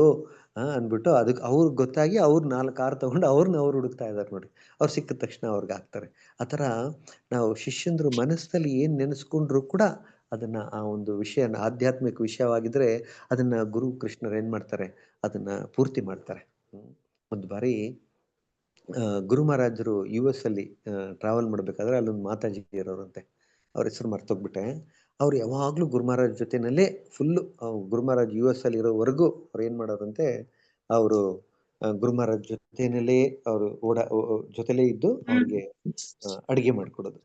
ಅಂದ್ಬಿಟ್ಟು, ಅದಕ್ಕೆ ಅವ್ರಿಗೆ ಗೊತ್ತಾಗಿ ಅವ್ರು 4 ಕಾರ್ ತಗೊಂಡು ಅವ್ರು ಹುಡುಕ್ತಾ ಇದ್ದಾರೆ ನೋಡಿ. ಅವ್ರು ಸಿಕ್ಕಿದ ತಕ್ಷಣ ಅವ್ರಿಗೆ ಹಾಕ್ತಾರೆ. ಆ ಥರ ನಾವು ಶಿಷ್ಯಂದ್ರು ಮನಸ್ಸಲ್ಲಿ ಏನ್ ನೆನೆಸ್ಕೊಂಡ್ರು ಕೂಡ ಅದನ್ನ, ಆ ಒಂದು ವಿಷಯನ ಆಧ್ಯಾತ್ಮಿಕ ವಿಷಯವಾಗಿದ್ರೆ ಅದನ್ನ ಗುರು ಕೃಷ್ಣರು ಏನ್ ಮಾಡ್ತಾರೆ, ಅದನ್ನ ಪೂರ್ತಿ ಮಾಡ್ತಾರೆ. ಒಂದು ಬಾರಿ ಗುರು ಮಹಾರಾಜರು US ಅಲ್ಲಿ ಟ್ರಾವೆಲ್ ಮಾಡ್ಬೇಕಾದ್ರೆ ಅಲ್ಲೊಂದು ಮಾತಾಜಿ ಇರೋರಂತೆ. ಅವ್ರ ಹೆಸರು ಮರ್ತೋಗ್ಬಿಟ್ಟೆ. ಅವ್ರು ಯಾವಾಗ್ಲೂ ಗುರು ಮಹಾರಾಜ್ ಜೊತೆನಲ್ಲೇ ಫುಲ್ಲು, ಗುರು ಮಹಾರಾಜ್ US ಅಲ್ಲಿ ಇರೋವರೆಗೂ ಅವ್ರು ಏನ್ ಮಾಡೋರಂತೆ, ಅವರು ಗುರು ಮಹಾರಾಜ್ ಜೊತೆನಲ್ಲೇ ಅವರು ಜೊತೆಲೇ ಇದ್ದು ಅವ್ರಿಗೆ ಅಡಿಗೆ ಮಾಡ್ಕೊಡೋದು.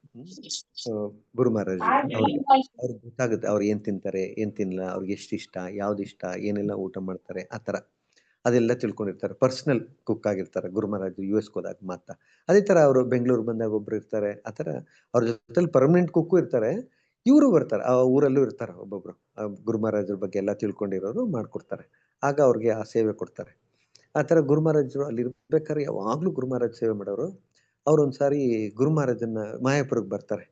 ಗುರು ಮಹಾರಾಜ್ರಿಗೆ ಅವ್ರಿಗೆ ಗೊತ್ತಾಗುತ್ತೆ ಅವ್ರು ಏನ್ ತಿಂತಾರೆ, ಏನ್ ತಿನ್ನಲ್ಲ, ಅವ್ರಿಗೆ ಎಷ್ಟು ಇಷ್ಟ, ಯಾವ್ದು ಇಷ್ಟ, ಏನೆಲ್ಲ ಊಟ ಮಾಡ್ತಾರೆ, ಆ ತರ ಅದೆಲ್ಲ ತಿಳ್ಕೊಂಡಿರ್ತಾರೆ. ಪರ್ಸನಲ್ ಕುಕ್ ಆಗಿರ್ತಾರೆ ಗುರು ಮಹಾರಾಜ್ US ಹೋದಾಗ ಮಾತ್ರ. ಅದೇ ತರ ಅವರು ಬೆಂಗಳೂರು ಬಂದಾಗ ಒಬ್ರು ಇರ್ತಾರೆ. ಆ ತರ ಅವ್ರ ಜೊತೆಲಿ ಪರ್ಮನೆಂಟ್ ಕುಕ್ಕು ಇರ್ತಾರೆ. ಇವರು ಬರ್ತಾರೆ, ಆ ಊರಲ್ಲೂ ಇರ್ತಾರೆ ಒಬ್ಬೊಬ್ರು, ಗುರು ಮಹಾರಾಜರ ಬಗ್ಗೆ ಎಲ್ಲ ತಿಳ್ಕೊಂಡಿರೋರು ಮಾಡ್ಕೊಡ್ತಾರೆ. ಆಗ ಅವ್ರಿಗೆ ಆ ಸೇವೆ ಕೊಡ್ತಾರೆ. ಆ ಥರ ಗುರು ಮಹಾರಾಜರು ಅಲ್ಲಿ ಇರ್ಬೇಕಾದ್ರೆ ಯಾವಾಗ್ಲೂ ಗುರು ಮಹಾರಾಜ್ ಸೇವೆ ಮಾಡೋರು. ಅವ್ರೊಂದ್ಸಾರಿ ಗುರು ಮಹಾರಾಜನ್ನ ಮಾಯಾಪುರಕ್ಕೆ ಬರ್ತಾರೆ.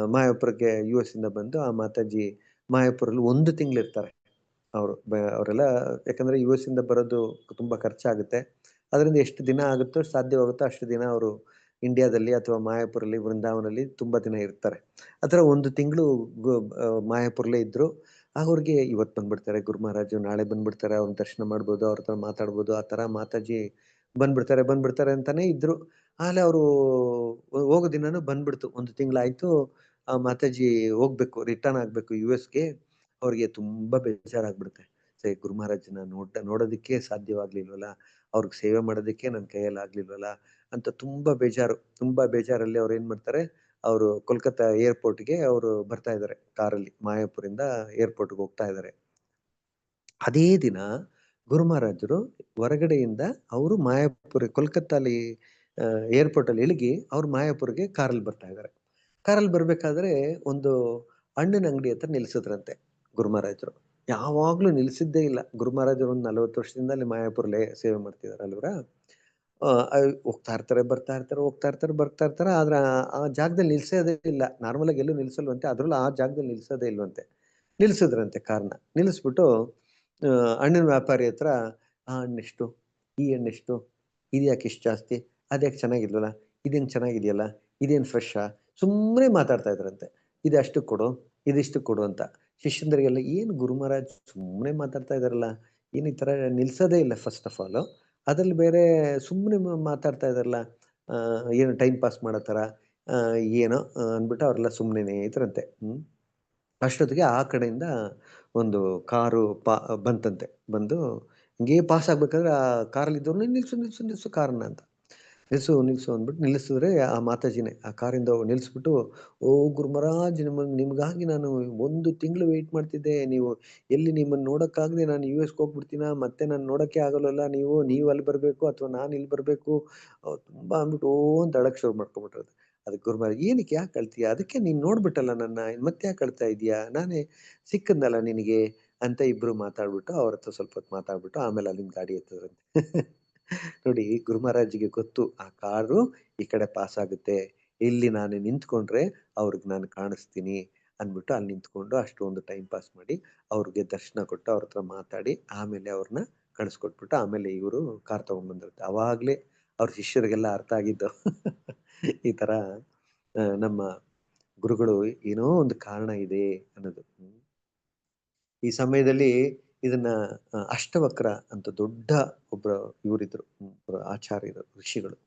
ಮಾಯಾಪುರಕ್ಕೆ US ಇಂದ ಬಂದು ಆ ಮಾತಾಜಿ ಮಾಯಾಪುರಲ್ಲಿ 1 ತಿಂಗಳಿರ್ತಾರೆ. ಅವರೆಲ್ಲ, ಯಾಕಂದ್ರೆ US ಇಂದ ಬರೋದು ತುಂಬಾ ಖರ್ಚಾಗುತ್ತೆ. ಅದರಿಂದ ಎಷ್ಟು ದಿನ ಆಗುತ್ತೋ ಸಾಧ್ಯವಾಗುತ್ತೋ ಅಷ್ಟು ದಿನ ಅವರು ಇಂಡಿಯಾದಲ್ಲಿ ಅಥವಾ ಮಾಯಾಪುರಲ್ಲಿ, ವೃಂದಾವನಲ್ಲಿ ತುಂಬಾ ದಿನ ಇರ್ತಾರೆ. ಆ ಥರ 1 ತಿಂಗಳು ಮಾಯಾಪುರಲ್ಲೇ ಇದ್ರು. ಆಗ ಅವ್ರಿಗೆ ಇವತ್ತು ಬಂದ್ಬಿಡ್ತಾರೆ ಗುರು ಮಹಾರಾಜು, ನಾಳೆ ಬಂದ್ಬಿಡ್ತಾರೆ, ಅವ್ರನ್ನ ದರ್ಶನ ಮಾಡ್ಬೋದು, ಅವ್ರ ಹತ್ರ ಮಾತಾಡ್ಬೋದು, ಆ ಥರ ಮಾತಾಜಿ ಬಂದ್ಬಿಡ್ತಾರೆ ಅಂತಾನೆ ಇದ್ರು. ಆಮೇಲೆ ಅವರು ಹೋಗೋ ದಿನಾನು ಬಂದ್ಬಿಡ್ತು. 1 ತಿಂಗಳಾಯ್ತು. ಆ ಮಾತಾಜಿ ಹೋಗ್ಬೇಕು, ರಿಟರ್ನ್ ಆಗ್ಬೇಕು USಗೆ. ಅವ್ರಿಗೆ ತುಂಬಾ ಬೇಜಾರಾಗ್ಬಿಡುತ್ತೆ. ಗುರು ಮಹಾರಾಜನ್ನ ನೋಡೋದಕ್ಕೆ ಸಾಧ್ಯವಾಗ್ಲಿಲ್ವಲ್ಲ, ಅವ್ರಿಗೆ ಸೇವೆ ಮಾಡೋದಕ್ಕೆ ನನ್ನ ಕೈಯಲ್ಲಿ ಆಗ್ಲಿಲ್ವಲ್ಲ ಅಂತ ತುಂಬಾ ಬೇಜಾರು. ತುಂಬಾ ಬೇಜಾರಲ್ಲಿ ಅವ್ರು ಏನ್ ಮಾಡ್ತಾರೆ, ಅವರು ಕೋಲ್ಕತ್ತಾ ಏರ್‌ಪೋರ್ಟ್‌ಗೆ ಅವರು ಬರ್ತಾ ಇದ್ದಾರೆ ಕಾರಲ್ಲಿ. ಮಾಯಾಪುರಿಂದ ಏರ್‌ಪೋರ್ಟ್‌ಗೆ ಹೋಗ್ತಾ ಇದ್ದಾರೆ. ಅದೇ ದಿನ ಗುರು ಮಹಾರಾಜರು ಹೊರಗಡೆಯಿಂದ ಅವರು ಕೋಲ್ಕತ್ತಾಲಿ ಏರ್‌ಪೋರ್ಟಲ್ಲಿ ಇಳಗಿ ಅವ್ರು ಮಾಯಾಪುರ್‌ಗೆ ಕಾರಲ್ಲಿ ಬರ್ತಾ ಇದ್ದಾರೆ. ಕಾರಲ್ಲಿ ಬರ್ಬೇಕಾದ್ರೆ ಒಂದು ಹಣ್ಣಿನ ಅಂಗಡಿ ಹತ್ರ ನಿಲ್ಸಿದ್ರಂತೆ ಗುರು ಮಹಾರಾಜರು. ಯಾವಾಗ್ಲೂ ನಿಲ್ಸಿದ್ದೇ ಇಲ್ಲ. ಗುರು ಮಹಾರಾಜರು ಒಂದು 40 ವರ್ಷದಿಂದ ಅಲ್ಲಿ ಮಾಯಾಪುರಲ್ಲೇ ಸೇವೆ ಮಾಡ್ತಿದ್ದಾರೆ ಅಲ್ವರ. ಹೋಗ್ತಾ ಇರ್ತಾರೆ, ಬರ್ತಾ ಇರ್ತಾರೆ, ಹೋಗ್ತಾ ಇರ್ತಾರೆ, ಬರ್ತಾ ಇರ್ತಾರೆ. ಆದ್ರೆ ಆ ಜಾಗದಲ್ಲಿ ನಿಲ್ಸೋದೇ ಇಲ್ಲ. ನಾರ್ಮಲ್ ಆಗಿ ಎಲ್ಲೂ ನಿಲ್ಸಲ್ವಂತೆ. ಅದ್ರಲ್ಲೂ ಆ ಜಾಗದಲ್ಲಿ ನಿಲ್ಸೋದೇ ಇಲ್ವಂತೆ. ನಿಲ್ಸಿದ್ರಂತೆ ಕಾರ್‌ನ. ನಿಲ್ಲಿಸ್ಬಿಟ್ಟು ಹಣ್ಣಿನ ವ್ಯಾಪಾರಿ ಹತ್ರ, "ಆ ಹಣ್ಣೆಷ್ಟು? ಈ ಹಣ್ಣೆಷ್ಟು? ಇದ್ಯಾಕೆ ಇಷ್ಟು ಜಾಸ್ತಿ? ಅದ್ಯಾಕೆ ಚೆನ್ನಾಗಿಲ್ವಲ್ಲ? ಇದೇನು ಚೆನ್ನಾಗಿದೆಯಲ್ಲ? ಇದೇನು ಫ್ರೆಶ್ಶಾ?" ಸುಮ್ಮನೆ ಮಾತಾಡ್ತಾ ಇದ್ರಂತೆ. "ಇದು ಅಷ್ಟಕ್ಕೆ ಕೊಡು, ಇದಿಷ್ಟಕ್ಕೆ ಕೊಡು" ಅಂತ. ಶಿಷ್ಯಂದ್ರಿಗೆಲ್ಲ, "ಏನು ಗುರು ಮಹಾರಾಜ್ ಸುಮ್ಮನೆ ಮಾತಾಡ್ತಾ ಇದಾರಲ್ಲ, ಏನು ಈ ಥರ ನಿಲ್ಸೋದೇ ಇಲ್ಲ ಫಸ್ಟ್ ಆಫ್ ಆಲು. ಅದ್ರಲ್ಲಿ ಬೇರೆ ಸುಮ್ಮನೆ ಮಾತಾಡ್ತಾ ಇದಾರಲ್ಲ, ಏನು ಟೈಮ್ ಪಾಸ್ ಮಾಡೋ ಥರ, ಏನೋ" ಅಂದ್ಬಿಟ್ಟು ಅವರೆಲ್ಲ ಸುಮ್ಮನೆನೇ ಇದ್ರಂತೆ. ಅಷ್ಟೊತ್ತಿಗೆ ಆ ಕಡೆಯಿಂದ ಒಂದು ಕಾರು ಬಂತಂತೆ. ಬಂದು ಹಿಂಗೇ ಪಾಸ್ ಆಗ್ಬೇಕಾದ್ರೆ ಆ ಕಾರಲ್ಲಿದ್ದವ್ರನ್ನ, "ನಿಲ್ಸು, ನಿಲ್ಸು, ನಿಲ್ಸು ಕಾರನ್ನ" ಅಂತ. "ನಿಲ್ಸು, ನಿಲ್ಸು" ಅಂದ್ಬಿಟ್ಟು ನಿಲ್ಲಿಸಿದ್ರೆ ಆ ಮಾತಾಜಿನೇ ಆ ಕಾರಿಂದ ನಿಲ್ಲಿಸ್ಬಿಟ್ಟು, "ಓ ಗುರು ಮಹಾರಾಜ್, ನಿಮ್ಗಾಗಿ ನಾನು 1 ತಿಂಗಳು ವೆಯ್ಟ್ ಮಾಡ್ತಿದ್ದೆ. ನೀವು ಎಲ್ಲಿ ನಿಮ್ಮನ್ನ ನೋಡೋಕ್ಕಾಗದೆ ನಾನು US ಹೋಗ್ಬಿಡ್ತೀನಾ? ಮತ್ತೆ ನಾನು ನೋಡೋಕ್ಕೆ ಆಗಲ್ವಲ್ಲ ನೀವು ಅಲ್ಲಿ ಬರಬೇಕು ಅಥವಾ ನಾನು ಇಲ್ಲಿ ಬರಬೇಕು." ತುಂಬಾ ಅಂದ್ಬಿಟ್ಟು ಅಂತ ಅಳಕ್ಕೆ ಶುರು ಮಾಡ್ಕೊಂಡ್ಬಿಟ್ರು. ಅದಕ್ಕೆ ಗುರು ಮಹಾರಾಜ್, "ಏನಕ್ಕೆ ಯಾಕೆ ಅಳ್ತೀಯ? ಅದಕ್ಕೆ ನೀನು ನೋಡ್ಬಿಟ್ಟಲ್ಲ ನನ್ನ, ಮತ್ತೆ ಯಾಕೆ ಅಳ್ತಾ ಇದೀಯಾ? ನಾನೇ ಸಿಕ್ಕದ್ನಲ್ಲ ನಿನಗೆ" ಅಂತ ಇಬ್ರು ಮಾತಾಡ್ಬಿಟ್ಟು ಅವ್ರ ಹತ್ರ ಸ್ವಲ್ಪ ಹೊತ್ತು ಮಾತಾಡ್ಬಿಟ್ಟು ಆಮೇಲೆ ಅಲ್ಲಿಂದ ಗಾಡಿ ಎತ್ತಿದ್ರಂತೆ. ನೋಡಿ, ಗುರು ಮಹಾರಾಜ್‌ಗೆ ಗೊತ್ತು ಆ ಕಾರು ಈ ಕಡೆ ಪಾಸ್ ಆಗುತ್ತೆ. ಇಲ್ಲಿ ನಾನು ನಿಂತ್ಕೊಂಡ್ರೆ ಅವ್ರಿಗೆ ನಾನು ಕಾಣಿಸ್ತೀನಿ ಅಂದ್ಬಿಟ್ಟು ಅಲ್ಲಿ ನಿಂತ್ಕೊಂಡು ಅಷ್ಟೊಂದು ಟೈಮ್ ಪಾಸ್ ಮಾಡಿ ಅವ್ರಿಗೆ ದರ್ಶನ ಕೊಟ್ಟು ಅವ್ರ ಹತ್ರ ಮಾತಾಡಿ ಆಮೇಲೆ ಅವ್ರನ್ನ ಕಳಿಸ್ಕೊಟ್ಬಿಟ್ಟು ಆಮೇಲೆ ಇವರು ಕಾರ್ ತಗೊಂಡ್ಬಂದಿರುತ್ತೆ. ಅವಾಗ್ಲೇ ಅವ್ರ ಶಿಷ್ಯರಿಗೆಲ್ಲ ಅರ್ಥ ಆಗಿದ್ದು ಈ ತರ ನಮ್ಮ ಗುರುಗಳು ಏನೋ ಒಂದು ಕಾರಣ ಇದೆ ಅನ್ನೋದು. ಈ ಸಮಯದಲ್ಲಿ ಇದನ್ನ ಅಷ್ಟವಕ್ರ ಅಂತ ದೊಡ್ಡ ಒಬ್ರು ಇವರಿದ್ರು, ಒಬ್ರು ಆಚಾರ್ಯರು, ಋಷಿಗಳು.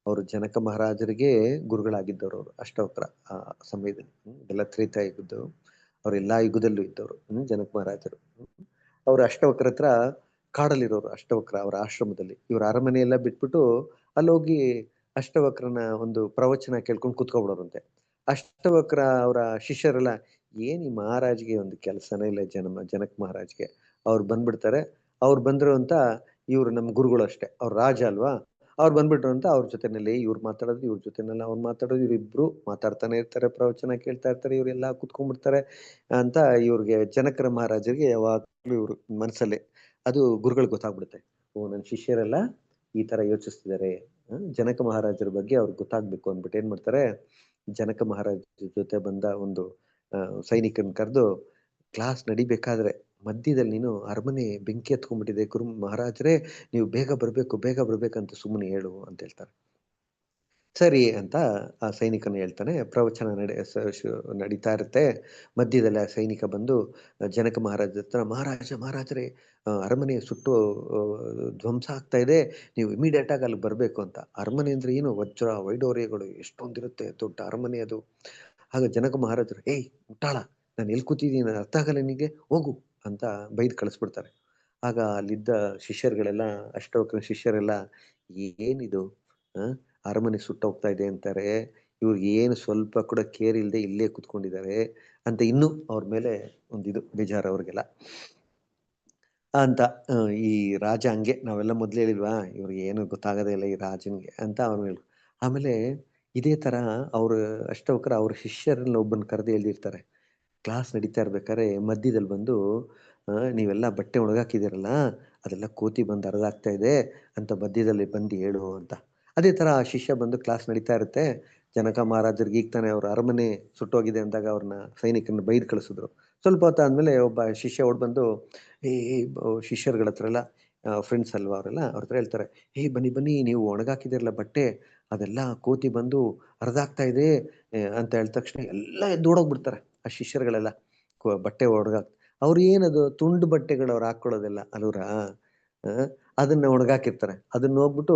ಅವರು ಜನಕ ಮಹಾರಾಜರಿಗೆ ಗುರುಗಳಾಗಿದ್ದವರು ಅವರು ಅಷ್ಟವಕ್ರ ಆ ಸಮಯದಲ್ಲಿ. ಇದೆಲ್ಲ ತ್ರೇತಾಯುಗದ್ದು. ಅವರೆಲ್ಲಾ ಯುಗದಲ್ಲೂ ಇದ್ದವರು ಜನಕ ಮಹಾರಾಜರು. ಅವ್ರು ಅಷ್ಟವಕ್ರ ಹತ್ರ ಕಾಡಲ್ಲಿರೋರು. ಅಷ್ಟವಕ್ರ ಅವರ ಆಶ್ರಮದಲ್ಲಿ. ಇವ್ರ ಅರಮನೆ ಎಲ್ಲ ಬಿಟ್ಬಿಟ್ಟು ಅಲ್ಲೋಗಿ ಅಷ್ಟವಕ್ರನ ಒಂದು ಪ್ರವಚನ ಕೇಳ್ಕೊಂಡು ಕೂತ್ಕೊಂಡ್ಬಿಡೋರಂತೆ. ಅಷ್ಟವಕ್ರ ಅವರ ಶಿಷ್ಯರೆಲ್ಲ, "ಏನ್ ಈ ಮಹಾರಾಜ್‌ಗೆ ಒಂದು ಕೆಲಸನೇ ಇಲ್ಲ, ಜನಕ ಮಹಾರಾಜ್‌ಗೆ. ಅವ್ರು ಬಂದ್ಬಿಡ್ತಾರೆ. ಅವ್ರು ಬಂದ್ರು ಅಂತ ಇವ್ರು ನಮ್ಮ ಗುರುಗಳು ಅಷ್ಟೇ. ಅವ್ರು ರಾಜ ಅಲ್ವಾ? ಅವ್ರು ಬಂದ್ಬಿಟ್ರು ಅಂತ ಅವ್ರ ಜೊತೆನಲ್ಲಿ ಇವ್ರು ಮಾತಾಡೋದು, ಇವ್ರ ಜೊತೆನೆಲ್ಲ ಅವ್ರು ಮಾತಾಡೋದು, ಇವರಿಬ್ರು ಮಾತಾಡ್ತಾನೆ ಇರ್ತಾರೆ, ಪ್ರವಚನ ಕೇಳ್ತಾ ಇರ್ತಾರೆ, ಇವರೆಲ್ಲ ಕೂತ್ಕೊಂಡ್ಬಿಡ್ತಾರೆ ಅಂತ ಇವ್ರಿಗೆ ಜನಕರ ಮಹಾರಾಜರಿಗೆ ಯಾವಾಗ್ಲೂ ಇವ್ರು ಮನಸ್ಸಲ್ಲಿ ಅದು ಗುರುಗಳಿಗೆ ಗೊತ್ತಾಗ್ಬಿಡುತ್ತೆ. ಓ, ನನ್ನ ಶಿಷ್ಯರೆಲ್ಲ ಈ ತರ ಯೋಚಿಸ್ತಿದ್ದಾರೆ. ಜನಕ ಮಹಾರಾಜರ ಬಗ್ಗೆ ಅವ್ರಿಗೆ ಗೊತ್ತಾಗ್ಬೇಕು ಅಂದ್ಬಿಟ್ಟು ಏನ್ ಮಾಡ್ತಾರೆ, ಜನಕ ಮಹಾರಾಜ್ ಜೊತೆ ಬಂದ ಒಂದು ಸೈನಿಕನ್ ಕರೆದು, ಕ್ಲಾಸ್ ನಡಿಬೇಕಾದ್ರೆ ಮಧ್ಯದಲ್ಲಿ ನೀನು ಅರಮನೆ ಬೆಂಕಿ ಹತ್ಕೊಂಡ್ಬಿಟ್ಟಿದೆ ಗುರು ಮಹಾರಾಜರೇ, ನೀವು ಬೇಗ ಬರ್ಬೇಕು, ಬೇಗ ಬರ್ಬೇಕಂತ ಸುಮ್ಮನೆ ಹೇಳು ಅಂತ ಹೇಳ್ತಾರೆ. ಸರಿ ಅಂತ ಆ ಸೈನಿಕನು ಹೇಳ್ತಾನೆ. ಪ್ರವಚನ ನಡೀತಾ ಇರುತ್ತೆ. ಮಧ್ಯದಲ್ಲಿ ಆ ಸೈನಿಕ ಬಂದು ಜನಕ ಮಹಾರಾಜ ಹತ್ರ, ಮಹಾರಾಜರೇ, ಅರಮನೆ ಸುಟ್ಟು ಧ್ವಂಸ ಆಗ್ತಾ ಇದೆ. ನೀವು ಇಮಿಡಿಯೇಟ್ ಆಗಿ ಅಲ್ಲಿಗೆ ಬರ್ಬೇಕು ಅಂತ. ಅರಮನೆ ಅಂದ್ರೆ ಏನು, ವಜ್ರ ವೈಡೂರ್ಯಗಳು ಎಷ್ಟೊಂದಿರುತ್ತೆ, ದೊಡ್ಡ ಅರಮನೆ ಅದು. ಆಗ ಜನಕ ಮಹಾರಾಜರು, "ಏಯ್ ಮುಟ್ಟಾಳ, ನಾನು ಎಲ್ಲಿ ಕೂತಿದ್ದೀನಿ ಅರ್ಥ ಆಗಲ್ಲ ನಿನಗೆ, ಹೋಗು" ಅಂತ ಬೈದು ಕಳಿಸ್ಬಿಡ್ತಾರೆ. ಆಗ ಅಲ್ಲಿದ್ದ ಶಿಷ್ಯರುಗಳೆಲ್ಲ, ಅಷ್ಟವಕ್ರ ಶಿಷ್ಯರೆಲ್ಲ, ಏನಿದು, ಆ ಅರಮನೆ ಸುಟ್ಟೋಗ್ತಾ ಇದೆ ಅಂತಾರೆ, ಇವ್ರಿಗೆ ಏನು ಸ್ವಲ್ಪ ಕೂಡ ಕೇರ್ ಇಲ್ಲದೆ ಇಲ್ಲೇ ಕುತ್ಕೊಂಡಿದ್ದಾರೆ ಅಂತ ಇನ್ನೂ ಅವ್ರ ಮೇಲೆ ಒಂದಿದು ಬೇಜಾರು ಅವ್ರಿಗೆಲ್ಲ ಅಂತ. ಈ ರಾಜ ಹಂಗೆ, ನಾವೆಲ್ಲ ಮೊದ್ಲು ಹೇಳಿಲ್ವಾ, ಇವ್ರಿಗೆ ಏನು ಗೊತ್ತಾಗೋದೇ ಇಲ್ಲ ಈ ರಾಜನ್ಗೆ ಅಂತ ಅವ್ನು ಹೇಳು. ಆಮೇಲೆ ಇದೇ ತರ ಅವ್ರು ಅಷ್ಟವಕ್ರ ಅವ್ರ ಶಿಷ್ಯರಲ್ಲಿ ಒಬ್ಬನ ಕರೆದು ಹೇಳಿರ್ತಾರೆ, ಕ್ಲಾಸ್ ನಡೀತಾ ಇರ್ಬೇಕಾದ್ರೆ ಮಧ್ಯದಲ್ಲಿ ಬಂದು ನೀವೆಲ್ಲ ಬಟ್ಟೆ ಒಣಗಾಕಿದ್ದೀರಲ್ಲ, ಅದೆಲ್ಲ ಕೋತಿ ಬಂದು ಹರಿದಾಕ್ತಾ ಇದೆ ಅಂತ ಮಧ್ಯದಲ್ಲಿ ಬಂದು ಹೇಳು ಅಂತ. ಅದೇ ಥರ ಆ ಶಿಷ್ಯ ಬಂದು ಕ್ಲಾಸ್ ನಡೀತಾ ಇರುತ್ತೆ. ಜನಕ ಮಹಾರಾಜರಿಗೆ ಈಗ ತಾನೇ ಅವ್ರ ಅರಮನೆ ಸುಟ್ಟೋಗಿದೆ ಅಂದಾಗ ಅವ್ರನ್ನ ಸೈನಿಕರನ್ನ ಬೈದು ಕಳಿಸಿದ್ರು. ಸ್ವಲ್ಪ ಹೊತ್ತಾದ್ಮೇಲೆ ಒಬ್ಬ ಶಿಷ್ಯ ಓಡ್ ಬಂದು ಈ ಶಿಷ್ಯರುಗಳ ಹತ್ರ ಎಲ್ಲ ಫ್ರೆಂಡ್ಸ್ ಅಲ್ವಾ ಅವರೆಲ್ಲ, ಅವ್ರ ಹತ್ರ ಹೇಳ್ತಾರೆ, ಬನ್ನಿ ಬನ್ನಿ, ನೀವು ಒಣಗಾಕಿದಿರಲ್ಲ ಬಟ್ಟೆ, ಅದೆಲ್ಲ ಕೋತಿ ಬಂದು ಹರಿದಾಕ್ತಾ ಇದೆ ಅಂತ ಹೇಳಿದ ತಕ್ಷಣ ಎಲ್ಲ ಎದ್ದು ಓಡೋಗ್ಬಿಡ್ತಾರೆ ಆ ಶಿಷ್ಯರುಗಳೆಲ್ಲ. ಬಟ್ಟೆ ಒಣಗಾಕ್ ಅವ್ರು ಏನದು ತುಂಡು ಬಟ್ಟೆಗಳು ಅವ್ರು ಹಾಕೊಳ್ಳೋದೆಲ್ಲ ಅಲ್ವ್ರಾ. ಅದನ್ನ ಒಣಗಾಕಿರ್ತಾರೆ. ಅದನ್ನ ಹೋಗ್ಬಿಟ್ಟು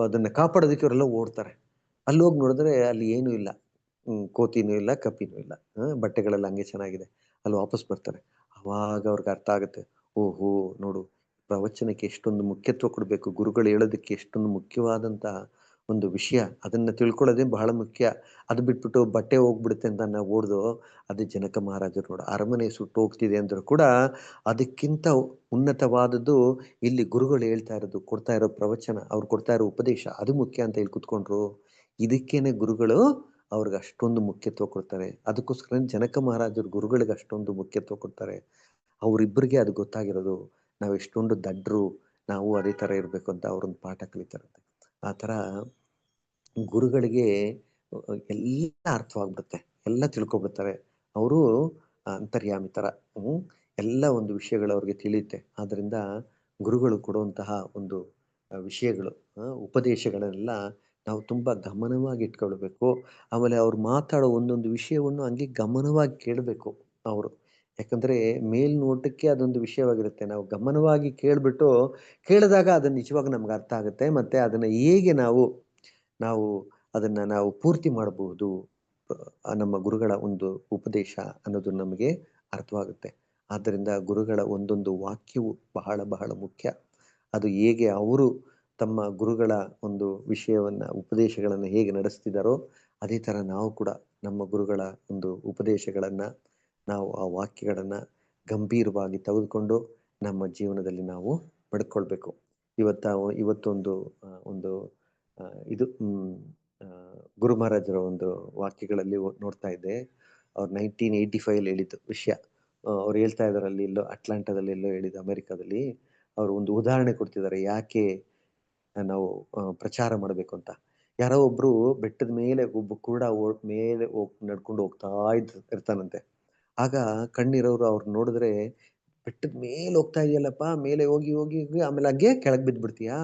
ಅದನ್ನ ಕಾಪಾಡೋದಕ್ಕೆ ಅವರೆಲ್ಲ ಓಡ್ತಾರೆ. ಅಲ್ಲಿ ಹೋಗಿ ನೋಡಿದ್ರೆ ಅಲ್ಲಿ ಏನೂ ಇಲ್ಲ. ಕೋತಿನೂ ಇಲ್ಲ, ಕಪ್ಪಿನೂ ಇಲ್ಲ. ಬಟ್ಟೆಗಳೆಲ್ಲ ಹಂಗೆ ಚೆನ್ನಾಗಿದೆ. ಅಲ್ಲಿ ವಾಪಸ್ ಬರ್ತಾರೆ. ಅವಾಗ ಅವ್ರಿಗೆ ಅರ್ಥ ಆಗುತ್ತೆ. ಓಹೋ! ನೋಡು, ಪ್ರವಚನಕ್ಕೆ ಎಷ್ಟೊಂದು ಮುಖ್ಯತ್ವ ಕೊಡಬೇಕು. ಗುರುಗಳು ಹೇಳೋದಕ್ಕೆ ಎಷ್ಟೊಂದು ಮುಖ್ಯವಾದಂತಹ ಒಂದು ವಿಷಯ. ಅದನ್ನ ತಿಳ್ಕೊಳ್ಳೋದೇ ಬಹಳ ಮುಖ್ಯ. ಅದು ಬಿಟ್ಬಿಟ್ಟು ಬಟ್ಟೆ ಹೋಗ್ಬಿಡುತ್ತೆ ಅಂತ ನಾವು ಓಡ್ದು, ಅದು ಜನಕ ಮಹಾರಾಜರು ನೋಡು, ಅರಮನೆ ಸುಟ್ಟು ಹೋಗ್ತಿದೆ ಅಂದ್ರೂ ಕೂಡ ಅದಕ್ಕಿಂತ ಉನ್ನತವಾದದ್ದು ಇಲ್ಲಿ ಗುರುಗಳು ಹೇಳ್ತಾ ಇರೋದು, ಕೊಡ್ತಾ ಇರೋ ಪ್ರವಚನ, ಅವ್ರು ಕೊಡ್ತಾ ಇರೋ ಉಪದೇಶ ಅದು ಮುಖ್ಯ ಅಂತ ಹೇಳಿ ಕೂತ್ಕೊಂಡ್ರು. ಇದಕ್ಕೇನೆ ಗುರುಗಳು ಅವ್ರಿಗೆ ಅಷ್ಟೊಂದು ಮುಖ್ಯತ್ವ ಕೊಡ್ತಾರೆ. ಅದಕ್ಕೋಸ್ಕರ ಜನಕ ಮಹಾರಾಜರು ಗುರುಗಳಿಗೆ ಅಷ್ಟೊಂದು ಮುಖ್ಯತ್ವ ಕೊಡ್ತಾರೆ. ಅವರಿಬ್ಬರಿಗೆ ಅದು ಗೊತ್ತಾಗಿರೋದು. ನಾವು ಎಷ್ಟೊಂದು ದಡ್ರು, ನಾವು ಅದೇ ಥರ ಇರಬೇಕು ಅಂತ ಅವರೊಂದು ಪಾಠ ಕಲಿತಾರಂತೆ. ಆ ಥರ ಗುರುಗಳಿಗೆ ಎಲ್ಲ ಅರ್ಥವಾಗ್ಬಿಡುತ್ತೆ. ಎಲ್ಲ ತಿಳ್ಕೊಬಿಡ್ತಾರೆ. ಅವರು ಅಂತರ್ಯಾಮಿ ಥರ. ಎಲ್ಲ ಒಂದು ವಿಷಯಗಳು ಅವ್ರಿಗೆ ತಿಳಿಯುತ್ತೆ. ಆದ್ದರಿಂದ ಗುರುಗಳು ಕೊಡುವಂತಹ ಒಂದು ವಿಷಯಗಳು, ಉಪದೇಶಗಳನ್ನೆಲ್ಲ ನಾವು ತುಂಬ ಗಮನವಾಗಿ ಇಟ್ಕೊಳ್ಬೇಕು. ಆಮೇಲೆ ಅವ್ರು ಮಾತಾಡೋ ಒಂದೊಂದು ವಿಷಯವನ್ನು ಹಂಗೆ ಗಮನವಾಗಿ ಕೇಳಬೇಕು ಅವರು. ಯಾಕಂದ್ರೆ ಮೇಲ್ನೋಟಕ್ಕೆ ಅದೊಂದು ವಿಷಯವಾಗಿರುತ್ತೆ. ನಾವು ಗಮನವಾಗಿ ಕೇಳ್ಬಿಟ್ಟು, ಕೇಳಿದಾಗ ಅದು ನಿಜವಾಗಿ ನಮ್ಗೆ ಅರ್ಥ ಆಗುತ್ತೆ. ಮತ್ತೆ ಅದನ್ನ ಹೇಗೆ ನಾವು ನಾವು ಅದನ್ನ ನಾವು ಪೂರ್ತಿ ಮಾಡಬಹುದು, ನಮ್ಮ ಗುರುಗಳ ಒಂದು ಉಪದೇಶ ಅನ್ನೋದು ನಮಗೆ ಅರ್ಥವಾಗುತ್ತೆ. ಆದ್ದರಿಂದ ಗುರುಗಳ ಒಂದೊಂದು ವಾಕ್ಯವು ಬಹಳ ಬಹಳ ಮುಖ್ಯ. ಅದು ಹೇಗೆ ಅವರು ತಮ್ಮ ಗುರುಗಳ ಒಂದು ವಿಷಯವನ್ನ, ಉಪದೇಶಗಳನ್ನು ಹೇಗೆ ನಡೆಸ್ತಿದ್ದಾರೋ ಅದೇ ಥರ ನಾವು ಕೂಡ ನಮ್ಮ ಗುರುಗಳ ಒಂದು ಉಪದೇಶಗಳನ್ನ, ನಾವು ಆ ವಾಕ್ಯಗಳನ್ನ ಗಂಭೀರವಾಗಿ ತೆಗೆದುಕೊಂಡು ನಮ್ಮ ಜೀವನದಲ್ಲಿ ನಾವು ಪಡ್ಕೊಳ್ಬೇಕು. ಇವತ್ತೊಂದು ಒಂದು ಇದು ಗುರು ಮಹಾರಾಜರ ಒಂದು ವಾಕ್ಯಗಳಲ್ಲಿ ನೋಡ್ತಾ ಇದ್ದೆ. ಅವ್ರು 1985 ಹೇಳಿದ್ದು ವಿಷಯ. ಅವ್ರು ಹೇಳ್ತಾ ಇದ್ದಾರೆ, ಅಲ್ಲಿ ಎಲ್ಲೋ ಅಟ್ಲಾಂಟಾದಲ್ಲಿ ಎಲ್ಲೋ ಹೇಳಿದ್ದು, ಅಮೆರಿಕಾದಲ್ಲಿ. ಅವರು ಒಂದು ಉದಾಹರಣೆ ಕೊಡ್ತಿದ್ದಾರೆ ಯಾಕೆ ನಾವು ಪ್ರಚಾರ ಮಾಡಬೇಕು ಅಂತ. ಯಾರೋ ಒಬ್ರು ಬೆಟ್ಟದ ಮೇಲೆ ಒಬ್ಬ ಕುರುಡ ಮೇಲೆ ನಡ್ಕೊಂಡು ಹೋಗ್ತಾ ಇರ್ತಾನಂತೆ. ಆಗ ಕಣ್ಣಿರೋರು ಅವ್ರು ನೋಡಿದ್ರೆ, ಬೆಟ್ಟದ ಮೇಲೆ ಹೋಗ್ತಾ ಇದೆಯಲ್ಲಪ್ಪ, ಮೇಲೆ ಹೋಗಿ ಹೋಗಿ ಹೋಗಿ ಆಮೇಲೆ ಹಂಗೆ ಕೆಳಗೆ ಬಿದ್ಬಿಡ್ತೀಯಾ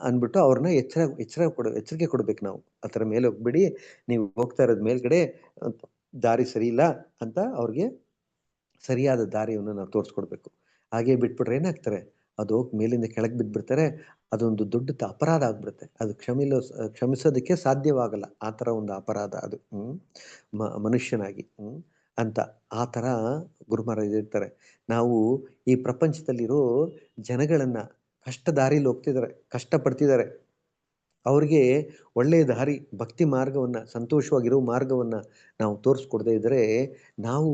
ಅಂದ್ಬಿಟ್ಟು ಅವ್ರನ್ನ ಎಚ್ಚರಿಕೆ ಕೊಡ್ಬೇಕು ನಾವು. ಆ ಥರ ಮೇಲೆ ಹೋಗ್ಬೇಡಿ, ನೀವು ಹೋಗ್ತಾ ಇರೋದು ಮೇಲ್ಗಡೆ, ದಾರಿ ಸರಿ ಇಲ್ಲ ಅಂತ ಅವ್ರಿಗೆ ಸರಿಯಾದ ದಾರಿಯನ್ನು ನಾವು ತೋರಿಸ್ಕೊಡ್ಬೇಕು. ಹಾಗೆ ಬಿಟ್ಬಿಟ್ರೆ ಏನಾಗ್ತಾರೆ, ಅದು ಹೋಗಿ ಮೇಲಿಂದ ಕೆಳಗೆ ಬಿದ್ಬಿಡ್ತಾರೆ. ಅದೊಂದು ದೊಡ್ಡ ಅಪರಾಧ ಆಗ್ಬಿಡುತ್ತೆ. ಅದು ಕ್ಷಮಿಸೋದಕ್ಕೆ ಸಾಧ್ಯವಾಗಲ್ಲ. ಆ ಥರ ಒಂದು ಅಪರಾಧ ಅದು. ಮನುಷ್ಯನಾಗಿ ಅಂತ ಆ ಥರ ಗುರು ಮಹಾರಾಜರು ಇರ್ತಾರೆ. ನಾವು ಈ ಪ್ರಪಂಚದಲ್ಲಿರೋ ಜನಗಳನ್ನ ಕಷ್ಟ ದಾರಿಲಿ ಹೋಗ್ತಿದ್ದಾರೆ, ಕಷ್ಟಪಡ್ತಿದ್ದಾರೆ. ಅವ್ರಿಗೆ ಒಳ್ಳೆಯ ದಾರಿ, ಭಕ್ತಿ ಮಾರ್ಗವನ್ನ, ಸಂತೋಷವಾಗಿರೋ ಮಾರ್ಗವನ್ನ ನಾವು ತೋರಿಸ್ಕೊಡದೇ ಇದ್ರೆ, ನಾವು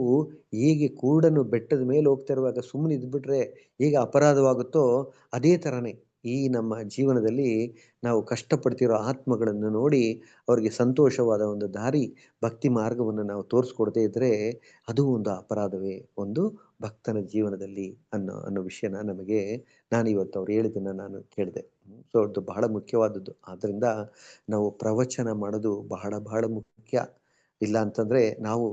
ಹೇಗೆ ಕುರುಡನು ಬೆಟ್ಟದ ಮೇಲೆ ಹೋಗ್ತಾ ಇರುವಾಗ ಸುಮ್ಮನೆ ಇದ್ಬಿಟ್ರೆ ಹೇಗೆ ಅಪರಾಧವಾಗುತ್ತೋ, ಅದೇ ಥರನೇ ಈ ನಮ್ಮ ಜೀವನದಲ್ಲಿ ನಾವು ಕಷ್ಟಪಡ್ತಿರೋ ಆತ್ಮಗಳನ್ನು ನೋಡಿ ಅವ್ರಿಗೆ ಸಂತೋಷವಾದ ಒಂದು ದಾರಿ, ಭಕ್ತಿ ಮಾರ್ಗವನ್ನು ನಾವು ತೋರಿಸ್ಕೊಡದೇ ಇದ್ರೆ ಅದು ಒಂದು ಅಪರಾಧವೇ ಒಂದು ಭಕ್ತನ ಜೀವನದಲ್ಲಿ ಅನ್ನೋ ವಿಷಯನ ನಮಗೆ ನಾನಿವತ್ತು ಅವ್ರು ಹೇಳಿದ್ದನ್ನ ನಾನು ಕೇಳಿದೆ. ಸೊ ಅದು ಬಹಳ ಮುಖ್ಯವಾದದ್ದು. ಆದ್ದರಿಂದ ನಾವು ಪ್ರವಚನ ಮಾಡೋದು ಬಹಳ ಬಹಳ ಮುಖ್ಯ. ಇಲ್ಲ ಅಂತಂದ್ರೆ ನಾವು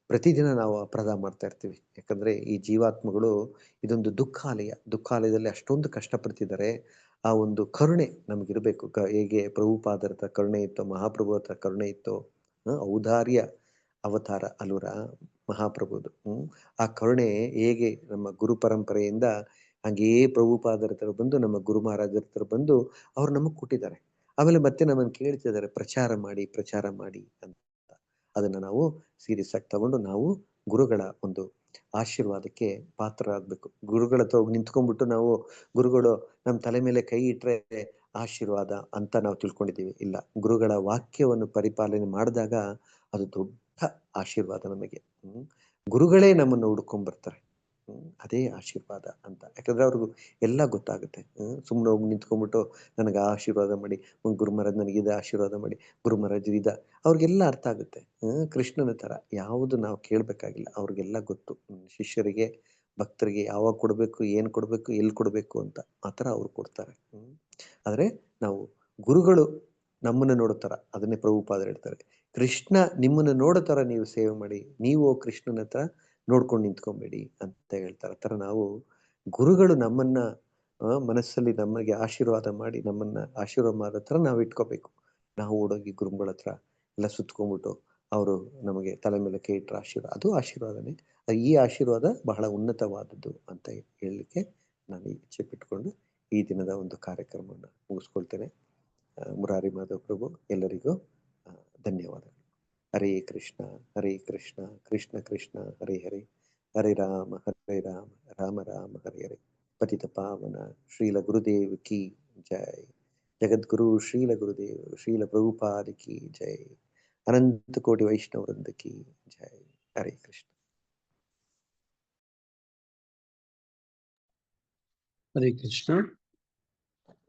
ಪ್ರತಿದಿನ ನಾವು ಅಪರಾಧ ಮಾಡ್ತಾ ಇರ್ತೀವಿ. ಯಾಕಂದ್ರೆ ಈ ಜೀವಾತ್ಮಗಳು ಇದೊಂದು ದುಃಖಾಲಯದಲ್ಲಿ ಅಷ್ಟೊಂದು ಕಷ್ಟಪಡ್ತಿದ್ದಾರೆ. ಆ ಒಂದು ಕರುಣೆ ನಮಗಿರ್ಬೇಕು. ಹೇಗೆ ಪ್ರಭುಪಾದರ ಹತ್ರ ಕರುಣೆ ಇತ್ತೋ, ಮಹಾಪ್ರಭು ಹತ್ರ ಕರುಣೆ ಇತ್ತೋ, ಔದಾರ್ಯ ಅವತಾರ ಅಲ್ವರ ಮಹಾಪ್ರಭುದು. ಆ ಕರುಣೆ ಹೇಗೆ ನಮ್ಮ ಗುರು ಪರಂಪರೆಯಿಂದ ಹಾಗೆಯೇ ಪ್ರಭುಪಾದರ ಹತ್ರ ಬಂದು, ನಮ್ಮ ಗುರು ಮಹಾರಾಜರ ಹತ್ರ ಬಂದು ಅವ್ರು ನಮಗ್ ಕೊಟ್ಟಿದ್ದಾರೆ. ಆಮೇಲೆ ಮತ್ತೆ ನಮ್ಮನ್ನು ಕೇಳ್ತಿದ್ದಾರೆ, ಪ್ರಚಾರ ಮಾಡಿ ಅಂತ. ಅದನ್ನ ನಾವು ಸೀರಿಯಸ್ ಆಗಿ ತಗೊಂಡು ನಾವು ಗುರುಗಳ ಒಂದು ಆಶೀರ್ವಾದಕ್ಕೆ ಪಾತ್ರರಾಗಬೇಕು. ಗುರುಗಳ ಹತ್ರ ಹೋಗಿ ನಿಂತ್ಕೊಂಡ್ಬಿಟ್ಟು ನಾವು ಗುರುಗಳು ನಮ್ಮ ತಲೆ ಮೇಲೆ ಕೈ ಇಟ್ರೆ ಆಶೀರ್ವಾದ ಅಂತ ನಾವು ತಿಳ್ಕೊಂಡಿದ್ದೀವಿ. ಇಲ್ಲ, ಗುರುಗಳ ವಾಕ್ಯವನ್ನು ಪರಿಪಾಲನೆ ಮಾಡಿದಾಗ ಅದು ದೊಡ್ಡ ಆಶೀರ್ವಾದ ನಮಗೆ. ಗುರುಗಳೇ ನಮ್ಮನ್ನು ಹುಡ್ಕೊಂಡ್ ಬರ್ತಾರೆ. ಅದೇ ಆಶೀರ್ವಾದ ಅಂತ. ಯಾಕಂದ್ರೆ ಅವ್ರಿಗೂ ಎಲ್ಲ ಗೊತ್ತಾಗುತ್ತೆ. ಸುಮ್ಮನೆ ಹೋಗಿ ನಿಂತ್ಕೊಂಡ್ಬಿಟ್ಟು ನನಗೆ ಆ ಆಶೀರ್ವಾದ ಮಾಡಿ, ಗುರು ಮಹಾರಾಜ್ ನನಗೆ ಇದು ಆಶೀರ್ವಾದ ಮಾಡಿ, ಗುರು ಮಹಾರಾಜ್ ಇದ ಅವ್ರಿಗೆಲ್ಲ ಅರ್ಥ ಆಗುತ್ತೆ. ಕೃಷ್ಣನ ಥರ ಯಾವುದು ನಾವು ಕೇಳಬೇಕಾಗಿಲ್ಲ, ಅವ್ರಿಗೆಲ್ಲ ಗೊತ್ತು. ಶಿಷ್ಯರಿಗೆ ಭಕ್ತರಿಗೆ ಯಾವಾಗ ಕೊಡಬೇಕು, ಏನು ಕೊಡಬೇಕು, ಎಲ್ಲಿ ಕೊಡಬೇಕು ಅಂತ ಆ ಥರ ಅವ್ರು ಕೊಡ್ತಾರೆ. ಆದರೆ ನಾವು ಗುರುಗಳು ನಮ್ಮನ್ನು ನೋಡೋ ಥರ, ಅದನ್ನೇ ಪ್ರಭುಪಾದರು ಹೇಳ್ತಾರೆ, ಕೃಷ್ಣ ನಿಮ್ಮನ್ನು ನೋಡೋ ಥರ ನೀವು ಸೇವೆ ಮಾಡಿ, ನೀವು ಕೃಷ್ಣನ ಹತ್ರ ನೋಡ್ಕೊಂಡು ನಿಂತ್ಕೊಬೇಡಿ ಅಂತ ಹೇಳ್ತಾರೆ. ಆ ಥರ ನಾವು ಗುರುಗಳು ನಮ್ಮನ್ನ ಮನಸ್ಸಲ್ಲಿ ನಮಗೆ ಆಶೀರ್ವಾದ ಮಾಡಿ ನಮ್ಮನ್ನ ಆಶೀರ್ವಾದ ಮಾಡೋ ಥರ ನಾವು ಇಟ್ಕೋಬೇಕು. ನಾವು ಓಡೋಗಿ ಗುರುಗಳ ಹತ್ರ ಎಲ್ಲ ಸುತ್ಕೊಂಡ್ಬಿಟ್ಟು ಅವರು ನಮಗೆ ತಲೆ ಮೇಲೆ ಕೈ ಇಟ್ಟರೆ ಆಶೀರ್ವಾದ, ಅದು ಆಶೀರ್ವಾದನೇ. ಈ ಆಶೀರ್ವಾದ ಬಹಳ ಉನ್ನತವಾದದ್ದು ಅಂತ ಹೇಳಲಿಕ್ಕೆ ನಾನು ಇಚ್ಛೆ ಪಟ್ಕೊಂಡು ಈ ದಿನದ ಒಂದು ಕಾರ್ಯಕ್ರಮವನ್ನು ಮುಗಿಸ್ಕೊಳ್ತೇನೆ. ಮುರಾರಿ ಮಾಧವ್ ಪ್ರಭು ಎಲ್ಲರಿಗೂ ಧನ್ಯವಾದಗಳು. ಹರೇ ಕೃಷ್ಣ ಹರೇ ಕೃಷ್ಣ ಕೃಷ್ಣ ಕೃಷ್ಣ ಹರೇ ಹರೇ, ಹರೇ ರಾಮ ರಾಮ ರಾಮ ಹರೇ ಹರೇ. ಪತಿತ ಪಾವನ ಶ್ರೀಲ ಗುರುದೇವ್ ಕಿ ಜೈ. ಜಗದ್ಗುರು ಶ್ರೀಲ ಗುರುದೇವ್ ಶ್ರೀಲ ಪ್ರಭುಪಾದ ಕಿ ಜೈ. ಅನಂತ ಕೋಟಿ ವೈಷ್ಣವ ವೃಂದ ಕಿ ಜೈ. ಹರೇ ಕೃಷ್ಣ. ಹರೇ ಕೃಷ್ಣ.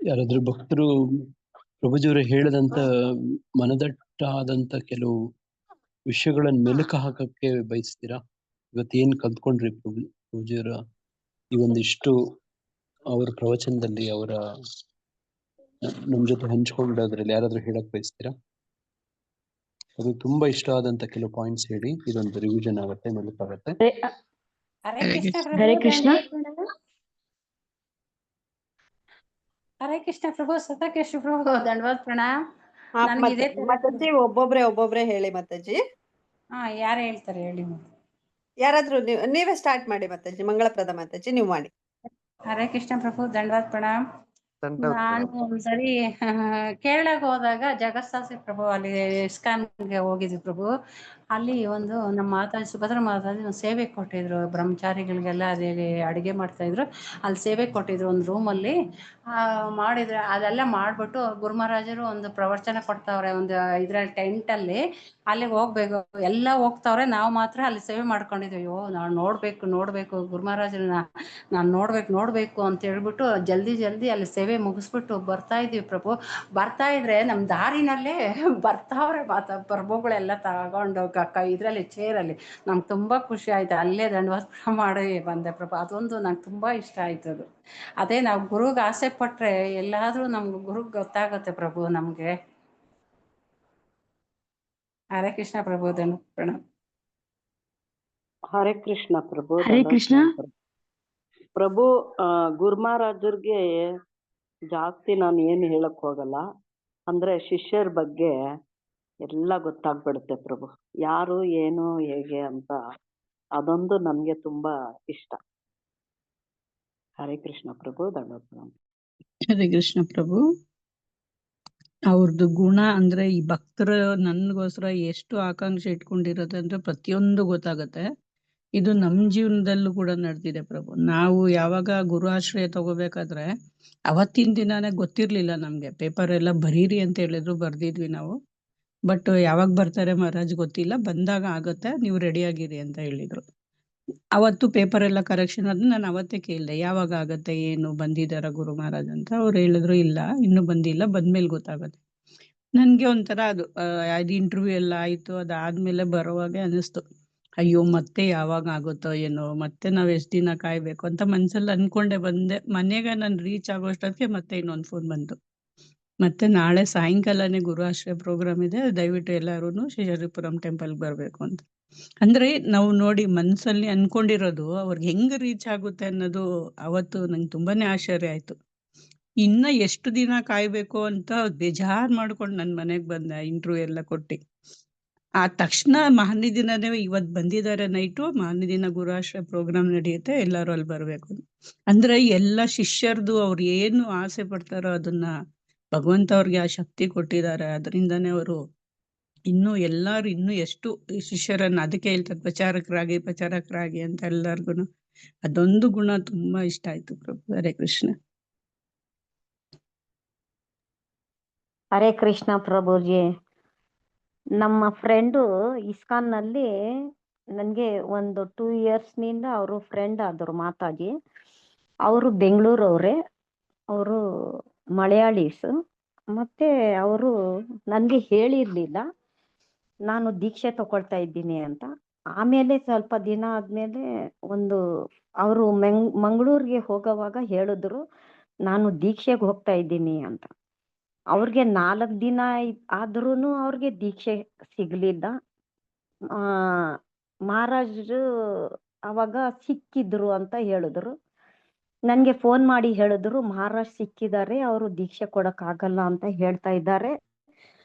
ಯಾರಾದ್ರೂ ಭಕ್ತರು ಪ್ರಭುಜಿಯವರು ಹೇಳಿದಂತ ಮನದಟ್ಟಾದಂತ ಕೆಲವು ವಿಷಯಗಳನ್ನ ಮೆಲುಕು ಹಾಕಕ್ಕೆ ಬಯಸ್ತೀರಾ? ಇವತ್ತೇನ್ ಕಲ್ತ್ಕೊಂಡ್ರಿ ಪ್ರಭುಜಿಯವರ ಈ ಒಂದಿಷ್ಟು ಅವರ ಪ್ರವಚನದಲ್ಲಿ, ಅವರ ನಮ್ ಜೊತೆ ಹಂಚ್ಕೊಂಡೋದ್ರಲ್ಲಿ ಯಾರಾದ್ರೂ ಹೇಳಕ್ ಬಯಸ್ತೀರಾ? ಅದು ತುಂಬಾ ಇಷ್ಟ ಆದಂತ ಕೆಲವು ಪಾಯಿಂಟ್ಸ್ ಹೇಳಿ, ಇದೊಂದು ರಿವಿಷನ್ ಆಗುತ್ತೆ, ಮೆಲುಕಾಗತ್ತೆ. ಹರೇ ಕೃಷ್ಣ. ಹರೇ ಕೃಷ್ಣ ಪ್ರಭು. ಸತಾಕೇಶ ಪ್ರಭು ದಂಡವಾದ ಪ್ರಣಾಮ್. ಒಬ್ಬೊಬ್ರೆ ಹೇಳಿ ಮಾತಾಜಿ. ಯಾರು ಹೇಳ್ತಾರೆ ಹೇಳಿ? ಯಾರಾದ್ರೂ ನೀವೇ ಸ್ಟಾರ್ಟ್ ಮಾಡಿ ಮಾತಾಜಿ. ಮಂಗಳಪ್ರದ ಮಾತಾಜಿ ನೀವು ಮಾಡಿ. ಹರೇ ಕೃಷ್ಣ ಪ್ರಭು ದಂಡವಾದ ಪ್ರಣಾಮ್. ನಾನು ಒಂದ್ಸರಿ ಕೇರಳಕ್ಕೆ ಹೋದಾಗ ಜಗತ್ಸಾಸಿ ಪ್ರಭು ಅಲ್ಲಿ ಇಸ್ಕಾನ್ಗೆ ಹೋಗಿದ್ವಿ ಪ್ರಭು. ಅಲ್ಲಿ ಒಂದು ನಮ್ಮ ಮಾತಾಜಿ ಸುಭದ್ರ ಮಾತಾಜಿ ಒಂದು ಸೇವೆ ಕೊಟ್ಟಿದ್ರು ಬ್ರಹ್ಮಚಾರಿಗಳಿಗೆಲ್ಲ. ಅದೇ ಅಡುಗೆ ಮಾಡ್ತಾ ಇದ್ರು, ಅಲ್ಲಿ ಸೇವೆ ಕೊಟ್ಟಿದ್ರು ಒಂದು ರೂಮಲ್ಲಿ ಮಾಡಿದ್ರೆ. ಅದೆಲ್ಲ ಮಾಡ್ಬಿಟ್ಟು ಗುರು ಮಹಾರಾಜರು ಒಂದು ಪ್ರವಚನ ಕೊಡ್ತಾವ್ರೆ ಒಂದು ಇದ್ರಲ್ಲಿ ಟೆಂಟಲ್ಲಿ. ಅಲ್ಲಿಗೆ ಹೋಗ್ಬೇಕು, ಎಲ್ಲ ಹೋಗ್ತಾವ್ರೆ, ನಾವು ಮಾತ್ರ ಅಲ್ಲಿ ಸೇವೆ ಮಾಡ್ಕೊಂಡಿದ್ವಿ. ಅಯ್ಯೋ ನಾವು ನೋಡ್ಬೇಕು ಗುರು ಮಹಾರಾಜರನ್ನ ನಾನು ನೋಡ್ಬೇಕು ಅಂತ ಹೇಳ್ಬಿಟ್ಟು ಜಲ್ದಿ ಅಲ್ಲಿ ಸೇವೆ ಮುಗಿಸ್ಬಿಟ್ಟು ಬರ್ತಾ ಇದ್ದೀವಿ ಪ್ರಭು. ಬರ್ತಾ ಇದ್ರೆ ನಮ್ಮ ದಾರಿನಲ್ಲೇ ಬರ್ತಾವ್ರೆ ಪ್ರಭುಗಳೆಲ್ಲ ತಗೊಂಡು ಇದ್ರಲ್ಲಿ ಚೇರಲ್ಲಿ. ನಂಗೆ ತುಂಬಾ ಖುಷಿ ಆಯ್ತು. ಅಲ್ಲೇ ದಂಡವಾದ ಮಾಡಿ ಬಂದೆ ಪ್ರಭು. ಅದೊಂದು ನಂಗೆ ತುಂಬಾ ಇಷ್ಟ ಆಯ್ತು. ಅದು ಅದೇ ನಾವು ಗುರುಗೆ ಆಸೆ ಪಟ್ರೆ ಎಲ್ಲಾದ್ರೂ ನಮ್ಗೆ ಗುರುಗ್ ಗೊತ್ತಾಗುತ್ತೆ ಪ್ರಭು ನಮ್ಗೆ. ಹರೇ ಕೃಷ್ಣ ಪ್ರಭು ಪ್ರಣಾಮ್. ಹರೇ ಕೃಷ್ಣ ಪ್ರಭು. ಹರೇ ಕೃಷ್ಣ ಪ್ರಭು. ಗುರು ಮಹಾರಾಜರಿಗೆ ಜಾಸ್ತಿ ನಾನು ಏನು ಹೇಳಕ್ ಹೋಗಲ್ಲ. ಅಂದ್ರೆ ಶಿಷ್ಯರ ಬಗ್ಗೆ ಎಲ್ಲ ಗೊತ್ತಾಗ್ಬಿಡುತ್ತೆ ಪ್ರಭು, ಯಾರು ಏನು ಹೇಗೆ ಅಂತ. ಅದೊಂದು ನಮ್ಗೆ ತುಂಬಾ ಇಷ್ಟ. ಹರೇ ಕೃಷ್ಣ ಪ್ರಭು. ದಂಡೋತ್. ಹರೇ ಕೃಷ್ಣ ಪ್ರಭು. ಅವ್ರದ್ದು ಗುಣ ಅಂದ್ರೆ ಈ ಭಕ್ತರ ನನ್ಗೋಸ್ಕರ ಎಷ್ಟು ಆಕಾಂಕ್ಷೆ ಇಟ್ಕೊಂಡಿರೋದಂದ್ರೆ ಪ್ರತಿಯೊಂದು ಗೊತ್ತಾಗತ್ತೆ. ಇದು ನಮ್ ಜೀವನದಲ್ಲೂ ಕೂಡ ನಡೆದಿದೆ ಪ್ರಭು. ನಾವು ಯಾವಾಗ ಗುರು ಆಶ್ರಯ ತಗೋಬೇಕಾದ್ರೆ ಅವತ್ತಿನ ದಿನಾನೇ ಗೊತ್ತಿರ್ಲಿಲ್ಲ ನಮ್ಗೆ. ಪೇಪರ್ ಎಲ್ಲ ಬರೀರಿ ಅಂತ ಹೇಳಿದ್ರು, ಬರ್ದಿದ್ವಿ ನಾವು. ಬಟ್ ಯಾವಾಗ ಬರ್ತಾರೆ ಮಹಾರಾಜ್ ಗೊತ್ತಿಲ್ಲ, ಬಂದಾಗ ಆಗತ್ತೆ, ನೀವು ರೆಡಿ ಆಗಿರಿ ಅಂತ ಹೇಳಿದ್ರು. ಅವತ್ತು ಪೇಪರ್ ಎಲ್ಲ ಕರೆಕ್ಷನ್ ಆದ್ರೆ ನಾನು ಅವತ್ತೇ ಕೇಳಿದೆ, ಯಾವಾಗ ಆಗತ್ತೆ, ಏನು ಬಂದಿದಾರ ಗುರು ಮಹಾರಾಜ್ ಅಂತ. ಅವ್ರು ಹೇಳಿದ್ರು, ಇಲ್ಲ ಇನ್ನೂ ಬಂದಿಲ್ಲ, ಬಂದ್ಮೇಲೆ ಗೊತ್ತಾಗತ್ತೆ. ನನ್ಗೆ ಒಂಥರ ಅದು ಇಂಟರ್ವ್ಯೂ ಎಲ್ಲ ಆಯ್ತು. ಅದಾದ್ಮೇಲೆ ಬರೋವಾಗ ಅನಿಸ್ತು, ಅಯ್ಯೋ ಮತ್ತೆ ಯಾವಾಗ ಆಗುತ್ತೋ ಏನೋ, ಮತ್ತೆ ನಾವ್ ಎಷ್ಟ್ ದಿನ ಕಾಯ್ಬೇಕು ಅಂತ ಮನ್ಸಲ್ಲಿ ಅನ್ಕೊಂಡೆ ಬಂದೆ. ಮನೆಗೆ ನಾನು ರೀಚ್ ಆಗೋಷ್ಟೊತ್ತಿಗೆ ಮತ್ತೆ ಇನ್ನೊಂದು ಫೋನ್ ಬಂತು, ಮತ್ತೆ ನಾಳೆ ಸಾಯಂಕಾಲನೇ ಗುರು ಆಶ್ರಯ ಪ್ರೋಗ್ರಾಮ್ ಇದೆ, ದಯವಿಟ್ಟು ಎಲ್ಲಾರು ಶ್ರೀಹರಿಪುರಂ ಟೆಂಪಲ್ ಬರ್ಬೇಕು ಅಂತ. ಅಂದ್ರೆ ನಾವು ನೋಡಿ ಮನ್ಸಲ್ಲಿ ಅನ್ಕೊಂಡಿರೋದು ಅವ್ರಿಗೆ ಹೆಂಗ್ ರೀಚ್ ಆಗುತ್ತೆ ಅನ್ನೋದು ಅವತ್ತು ನಂಗೆ ತುಂಬಾನೇ ಆಶ್ಚರ್ಯ ಆಯ್ತು. ಇನ್ನ ಎಷ್ಟು ದಿನ ಕಾಯ್ಬೇಕು ಅಂತ ಬೇಜಾರ್ ಮಾಡ್ಕೊಂಡು ನನ್ ಮನೆಗ್ ಬಂದೆ, ಇಂಟರ್ವ್ಯೂ ಎಲ್ಲ ಕೊಟ್ಟಿ. ಆ ತಕ್ಷಣ ಮಾರನೇ ದಿನನೇ ಇವತ್ ಬಂದಿದ್ದಾರೆ ನೈಟು, ಮಾರನೇ ದಿನ ಗುರುಆಶ್ರಯ ಪ್ರೋಗ್ರಾಮ್ ನಡೆಯುತ್ತೆ, ಎಲ್ಲರೂ ಅಲ್ಲಿ ಬರ್ಬೇಕು. ಅಂದ್ರೆ ಎಲ್ಲ ಶಿಷ್ಯರ್ದು ಅವ್ರು ಏನು ಆಸೆ ಪಡ್ತಾರೋ ಅದನ್ನ ಭಗವಂತ ಅವ್ರಿಗೆ ಆ ಶಕ್ತಿ ಕೊಟ್ಟಿದ್ದಾರೆ. ಅದರಿಂದಾನೇ ಅವರು ಇನ್ನು ಎಲ್ಲಾರು ಇನ್ನು ಎಷ್ಟು ಶಿಷ್ಯರನ್ನ, ಅದಕ್ಕೆ ಹೇಳ್ತಾರೆ ಪ್ರಚಾರಕರಾಗಿ ಅಂತ ಎಲ್ಲಾರ್ಗುನು. ಅದೊಂದು ಗುಣ ತುಂಬಾ ಇಷ್ಟ ಆಯ್ತು ಪ್ರಭು. ಹರೇ ಕೃಷ್ಣ. ಹರೇ ಕೃಷ್ಣ ಪ್ರಭುಜಿ. ನಮ್ಮ ಫ್ರೆಂಡು ಇಸ್ಕಾನ್ ನಲ್ಲಿ ನನಗೆ ಒಂದು 2 ಇಯರ್ಸ್ನಿಂದ ಅವರು ಫ್ರೆಂಡ್ ಆದರು ಮಾತಾಜಿ. ಅವರು ಬೆಂಗಳೂರವರೇ, ಅವರು ಮಲಯಾಳೀಸು. ಮತ್ತೆ ಅವರು ನನಗೆ ಹೇಳಿರಲಿಲ್ಲ ನಾನು ದೀಕ್ಷೆ ತಗೊಳ್ತಾ ಇದ್ದೀನಿ ಅಂತ. ಆಮೇಲೆ ಸ್ವಲ್ಪ ದಿನ ಆದಮೇಲೆ ಅವರು ಮಂಗಳೂರಿಗೆ ಹೋಗೋವಾಗ ಹೇಳಿದ್ರು ನಾನು ದೀಕ್ಷೆಗೆ ಹೋಗ್ತಾ ಇದ್ದೀನಿ ಅಂತ. ಅವ್ರಿಗೆ 4 ದಿನ ಆದ್ರೂ ಅವ್ರಿಗೆ ದೀಕ್ಷೆ ಸಿಗ್ಲಿಲ್ಲ. ಮಹಾರಾಜರು ಅವಾಗ ಸಿಕ್ಕಿದ್ರು ಅಂತ ಹೇಳಿದ್ರು. ನನಗೆ ಫೋನ್ ಮಾಡಿ ಹೇಳಿದ್ರು ಮಹಾರಾಜ್ ಸಿಕ್ಕಿದ್ದಾರೆ, ಅವರು ದೀಕ್ಷೆ ಕೊಡಕ್ಕಾಗಲ್ಲ ಅಂತ ಹೇಳ್ತಾ ಇದ್ದಾರೆ.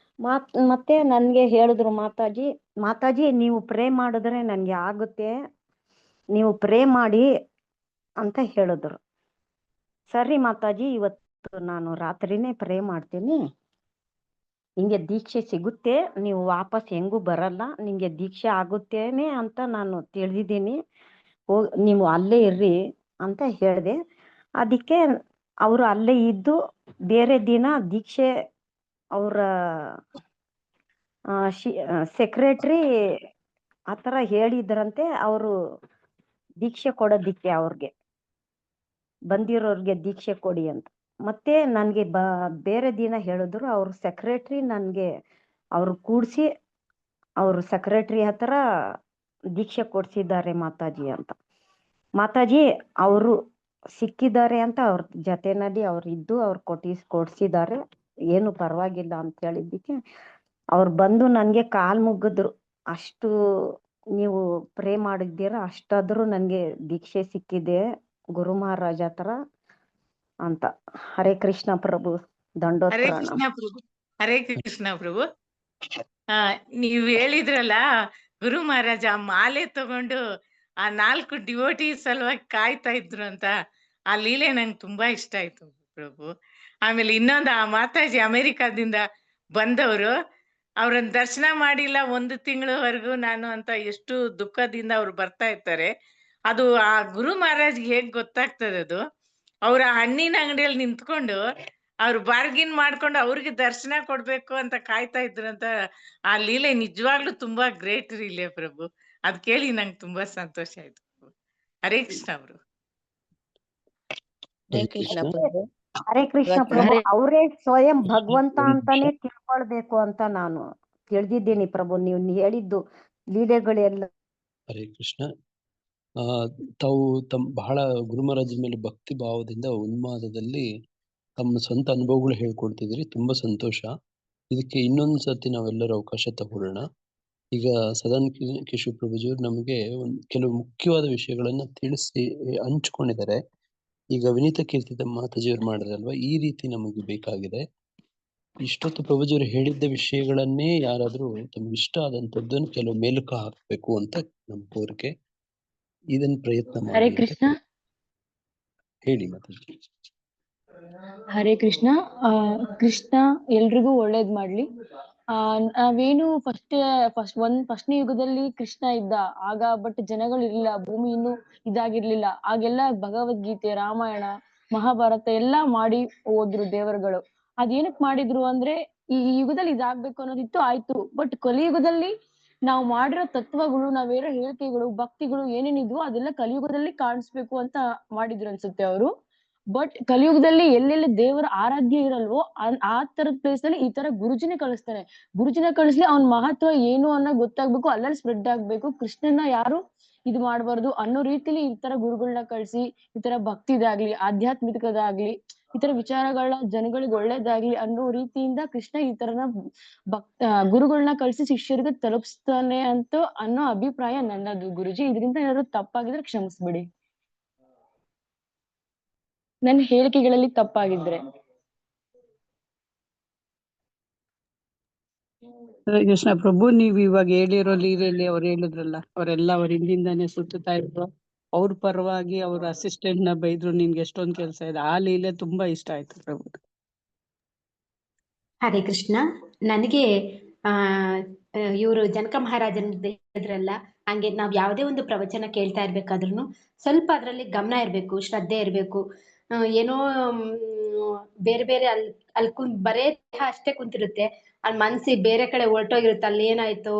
ಮತ್ತೆ ನನಗೆ ಹೇಳಿದ್ರು ಮಾತಾಜಿ ನೀವು ಪ್ರೇ ಮಾಡಿದ್ರೆ ನನಗೆ ಆಗುತ್ತೆ, ನೀವು ಪ್ರೇ ಮಾಡಿ ಅಂತ ಹೇಳಿದ್ರು. ಸರಿ ಮಾತಾಜಿ, ಇವತ್ತು ನಾನು ರಾತ್ರಿನೇ ಪ್ರೇ ಮಾಡ್ತೀನಿ, ನಿಂಗೆ ದೀಕ್ಷೆ ಸಿಗುತ್ತೆ, ನೀವು ವಾಪಸ್ ಹೆಂಗೂ ಬರಲ್ಲ, ನಿಂಗೆ ದೀಕ್ಷೆ ಆಗುತ್ತೇನೆ ಅಂತ ನಾನು ತಿಳಿದಿದ್ದೀನಿ, ನೀವು ಅಲ್ಲೇ ಇರ್ರಿ ಅಂತ ಹೇಳಿದೆ. ಅದಕ್ಕೆ ಅವರು ಅಲ್ಲೇ ಇದ್ದು ಬೇರೆ ದಿನ ದೀಕ್ಷೆ ಅವರ ಸೆಕ್ರೆಟ್ರಿ ಆ ಥರ ಹೇಳಿದ್ರಂತೆ ಅವರು ದೀಕ್ಷೆ ಕೊಡೋದಿಕ್ಕೆ, ಅವ್ರಿಗೆ ಬಂದಿರೋರ್ಗೆ ದೀಕ್ಷೆ ಕೊಡಿ ಅಂತ. ಮತ್ತೆ ನನಗೆ ಬೇರೆ ದಿನ ಹೇಳಿದ್ರು ಅವ್ರ ಸೆಕ್ರೆಟ್ರಿ ನನಗೆ ಅವ್ರು ಕೂಡಿಸಿ ಅವ್ರ ಸೆಕ್ರೆಟ್ರಿ ಹತ್ರ ದೀಕ್ಷೆ ಕೊಡ್ಸಿದ್ದಾರೆ ಮಾತಾಜಿ ಅಂತ. ಮಾತಾಜಿ ಅವರು ಸಿಕ್ಕಿದ್ದಾರೆ ಅಂತ ಅವ್ರ ಜೊತೆನಲ್ಲಿ ಅವ್ರು ಇದ್ದು ಅವ್ರು ಕೊಡ್ಸಿದ್ದಾರೆ, ಏನು ಪರವಾಗಿಲ್ಲ ಅಂತ ಹೇಳಿದ್ದಕ್ಕೆ ಅವ್ರು ಬಂದು ನನಗೆ ಕಾಲು ಮುಗಿದ್ರು. ಅಷ್ಟು ನೀವು ಪ್ರೇ ಮಾಡಿದ್ದೀರಾ, ಅಷ್ಟಾದ್ರೂ ನನಗೆ ದೀಕ್ಷೆ ಸಿಕ್ಕಿದೆ ಗುರು ಮಹಾರಾಜ್ ಹತ್ರ ಅಂತ. ಹರೇ ಕೃಷ್ಣ ಪ್ರಭು, ದಂಡೋತ್ ಹರೇ ಪ್ರಣಾಮ. ಕೃಷ್ಣ ಪ್ರಭು. ಹರೇ ಕೃಷ್ಣ ಪ್ರಭು. ನೀವ್ ಹೇಳಿದ್ರಲ್ಲ ಗುರು ಮಹಾರಾಜ ಆ ಮಾಲೆ ತಗೊಂಡು ಆ 4 ಡಿವೋಟಿ ಸಲುವಾಗಿ ಕಾಯ್ತಾ ಇದ್ರು ಅಂತ, ಆ ಲೀಲೆ ನಂಗೆ ತುಂಬಾ ಇಷ್ಟ ಆಯ್ತು ಪ್ರಭು. ಆಮೇಲೆ ಇನ್ನೊಂದು, ಆ ಮಾತಾಜಿ ಅಮೆರಿಕಾದಿಂದ ಬಂದವರು, ಅವ್ರನ್ನ ದರ್ಶನ ಮಾಡಿಲ್ಲ 1 ತಿಂಗಳವರೆಗೂ ನಾನು ಅಂತ ಎಷ್ಟು ದುಃಖದಿಂದ ಅವ್ರು ಬರ್ತಾ ಇರ್ತಾರೆ. ಅದು ಆ ಗುರು ಮಹಾರಾಜ್ಗೆ ಹೇಗ್ ಗೊತ್ತಾಗ್ತದೆ ಅದು, ಅವ್ರ ಹಣ್ಣಿನ ಅಂಗಡಿಯಲ್ಲಿ ನಿಂತ್ಕೊಂಡು ಅವ್ರು ಬಾರ್ಗಿನ್ ಮಾಡ್ಕೊಂಡು ಅವ್ರಿಗೆ ದರ್ಶನ ಕೊಡ್ಬೇಕು ಅಂತ ಕಾಯ್ತಾ ಇದ್ರು ಅಂತ. ಆ ಲೀಲೆ ನಿಜವಾಗ್ಲೂ ತುಂಬಾ ಗ್ರೇಟ್ ಲೀಲೆ ಪ್ರಭು. ಅದ್ ಕೇಳಿ ನಂಗೆ ತುಂಬಾ ಸಂತೋಷ ಆಯ್ತು. ಹರೇ ಕೃಷ್ಣ ಅವರು. ಹರೇ ಕೃಷ್ಣ ಪ್ರಭು. ಹರೇ ಕೃಷ್ಣ ಪ್ರಭು, ಅವರೇ ಸ್ವಯಂ ಭಗವಂತ ಅಂತಾನೆ ತಿಳ್ಕೊಳ್ಬೇಕು ಅಂತ ನಾನು ತಿಳಿದಿದ್ದೀನಿ ಪ್ರಭು, ನೀವು ಹೇಳಿದ್ದು ಲೀಲೆಗಳೆಲ್ಲ. ಹರೇ ಕೃಷ್ಣ. ತಾವು ಬಹಳ ಗುರುಮಹಾರಾಜರ ಮೇಲೆ ಭಕ್ತಿ ಭಾವದಿಂದ ಉನ್ಮಾದದಲ್ಲಿ ತಮ್ಮ ಸ್ವಂತ ಅನುಭವಗಳು ಹೇಳ್ಕೊಡ್ತಿದ್ರಿ, ತುಂಬಾ ಸಂತೋಷ. ಇದಕ್ಕೆ ಇನ್ನೊಂದು ಸರ್ತಿ ನಾವೆಲ್ಲರೂ ಅವಕಾಶ ತಗೊಳ್ಳೋಣ. ಈಗ ಸದಾನ್ ಕೇಶವ ಪ್ರಭುಜಿಯವರು ನಮಗೆ ಕೆಲವು ಮುಖ್ಯವಾದ ವಿಷಯಗಳನ್ನ ತಿಳಿಸಿ ಹಂಚ್ಕೊಂಡಿದ್ದಾರೆ. ಈಗ ವಿನೀತ ಕೀರ್ತಿತ ಮಾತಾಜಿಯವರು ಮಾಡಿದ್ರಲ್ವಾ, ಈ ರೀತಿ ನಮಗೆ ಬೇಕಾಗಿದೆ. ಇಷ್ಟೊತ್ತು ಪ್ರಭುಜಿಯವರು ಹೇಳಿದ್ದ ವಿಷಯಗಳನ್ನೇ ಯಾರಾದ್ರೂ ತಮ್ಗೆ ಇಷ್ಟ ಆದಂತದ್ದನ್ನು ಕೆಲವು ಮೇಲುಕು ಹಾಕ್ಬೇಕು ಅಂತ ನಮ್ಮ ಕೋರಿಕೆ. ಇದನ್ನ ಪ್ರಯತ್ನ ಮಾಡಿ. ಹರೇ ಕೃಷ್ಣ. ಹೇಳಿ ಮಾತಾಜಿ. ಹರೇ ಕೃಷ್ಣ. ಕೃಷ್ಣ ಎಲ್ರಿಗೂ ಒಳ್ಳೇದ್ ಮಾಡ್ಲಿ. ನಾವೇನು ಫಸ್ಟ್ನೇ ಯುಗದಲ್ಲಿ ಕೃಷ್ಣ ಇದ್ದ ಆಗ, ಬಟ್ ಜನಗಳು ಇರ್ಲಿಲ್ಲ, ಭೂಮಿ ಇನ್ನೂ ಇದಾಗಿರ್ಲಿಲ್ಲ. ಆಗೆಲ್ಲ ಭಗವದ್ಗೀತೆ, ರಾಮಾಯಣ, ಮಹಾಭಾರತ ಎಲ್ಲಾ ಮಾಡಿ ಹೋದ್ರು ದೇವರುಗಳು. ಅದೇನಕ್ ಮಾಡಿದ್ರು ಅಂದ್ರೆ ಈ ಯುಗದಲ್ಲಿ ಇದಾಗ್ಬೇಕು ಅನ್ನೋದಿತ್ತು, ಆಯ್ತು. ಬಟ್ ಕಲಿಯುಗದಲ್ಲಿ ನಾವು ಮಾಡಿರೋ ತತ್ವಗಳು, ನಾವೇನೋ ಹೇಳಿಕೆಗಳು, ಭಕ್ತಿಗಳು ಏನೇನಿದ್ವು ಅದೆಲ್ಲ ಕಲಿಯುಗದಲ್ಲಿ ಕಾಣಿಸ್ಬೇಕು ಅಂತ ಮಾಡಿದ್ರು ಅನ್ಸುತ್ತೆ ಅವರು. ಬಟ್ ಕಲಿಯುಗದಲ್ಲಿ ಎಲ್ಲೆಲ್ಲಿ ದೇವರ ಆರಾಧ್ಯ ಇರಲ್ವೋ ಆ ತರದ ಪ್ಲೇಸ್ ಅಲ್ಲಿ ಈ ತರ ಗುರುಜಿನೇ ಕಳಿಸ್ತಾನೆ. ಗುರುಜಿನ ಕಳಿಸ್ಲಿ, ಅವ್ನ ಮಹತ್ವ ಏನು ಅನ್ನೋ ಗೊತ್ತಾಗ್ಬೇಕು, ಅಲ್ಲಲ್ಲಿ ಸ್ಪ್ರೆಡ್ ಆಗ್ಬೇಕು. ಕೃಷ್ಣನ ಯಾರು ಇದು ಮಾಡ್ಬಾರ್ದು ಅನ್ನೋ ರೀತಿಲಿ ಈ ತರ ಗುರುಗಳನ್ನ ಕಳ್ಸಿ, ಈ ತರ ಭಕ್ತಿದಾಗ್ಲಿ, ಆಧ್ಯಾತ್ಮಿಕದಾಗ್ಲಿ, ಈ ತರ ವಿಚಾರಗಳನ್ನ ಜನಗಳಿಗೆ ಒಳ್ಳೇದಾಗ್ಲಿ ಅನ್ನೋ ರೀತಿಯಿಂದ ಕೃಷ್ಣ ಈ ತರನ ಗುರುಗಳನ್ನ ಕಳ್ಸಿ ಶಿಷ್ಯರಿಗೆ ತಲುಪಿಸ್ತಾನೆ ಅಂತ ಅನ್ನೋ ಅಭಿಪ್ರಾಯ ನನ್ನದು ಗುರುಜಿ. ಇದರಿಂದ ಏನಾದ್ರು ತಪ್ಪಾಗಿದ್ರೆ ಕ್ಷಮಿಸ್ಬಿಡಿ, ನನ್ನ ಹೇಳಿಕೆಗಳಲ್ಲಿ ತಪ್ಪಾಗಿದ್ರೆ. ಕೃಷ್ಣ ಪ್ರಭು, ನೀವು ಇವಾಗ ಹೇಳಿರೋ ಲೀಲೆಯಲ್ಲಿ ಅವ್ರು ಹೇಳಿದ್ರಲ್ಲ, ಅವರೆಲ್ಲ ಅವ್ರ ಹಿಂದಿಂದಾನೇ ಸುತ್ತುತ್ತಾ ಇದ್ರು, ಅವ್ರ ಪರವಾಗಿ ಅವ್ರ ಅಸಿಸ್ಟೆಂಟ್ ನ ಬೈದ್ರು, ನಿನ್ಗೆ ಎಷ್ಟೊಂದು ಕೆಲಸ ಇದೆ. ಆ ಲೀಲೆ ತುಂಬಾ ಇಷ್ಟ ಆಯ್ತು ಪ್ರಭು. ಹರೇ ಕೃಷ್ಣ. ನನಗೆ ಇವರು ಜನಕ ಮಹಾರಾಜನ ಹೇಳಿದ್ರಲ್ಲ, ಹಂಗೆ ನಾವ್ ಯಾವುದೇ ಒಂದು ಪ್ರವಚನ ಕೇಳ್ತಾ ಇರ್ಬೇಕಾದ್ರೂ ಸ್ವಲ್ಪ ಅದ್ರಲ್ಲಿ ಗಮನ ಇರ್ಬೇಕು, ಶ್ರದ್ಧೆ ಇರ್ಬೇಕು. ಏನೋ ಬೇರೆ ಬೇರೆ ಬರೇ ದೇಹ ಅಷ್ಟೇ ಕುಂತಿರುತ್ತೆ, ಅಲ್ಲಿ ಮನ್ಸಿಗೆ ಬೇರೆ ಕಡೆ ಹೊರಟೋಗಿರುತ್ತೆ, ಅಲ್ಲಿ ಏನಾಯ್ತು,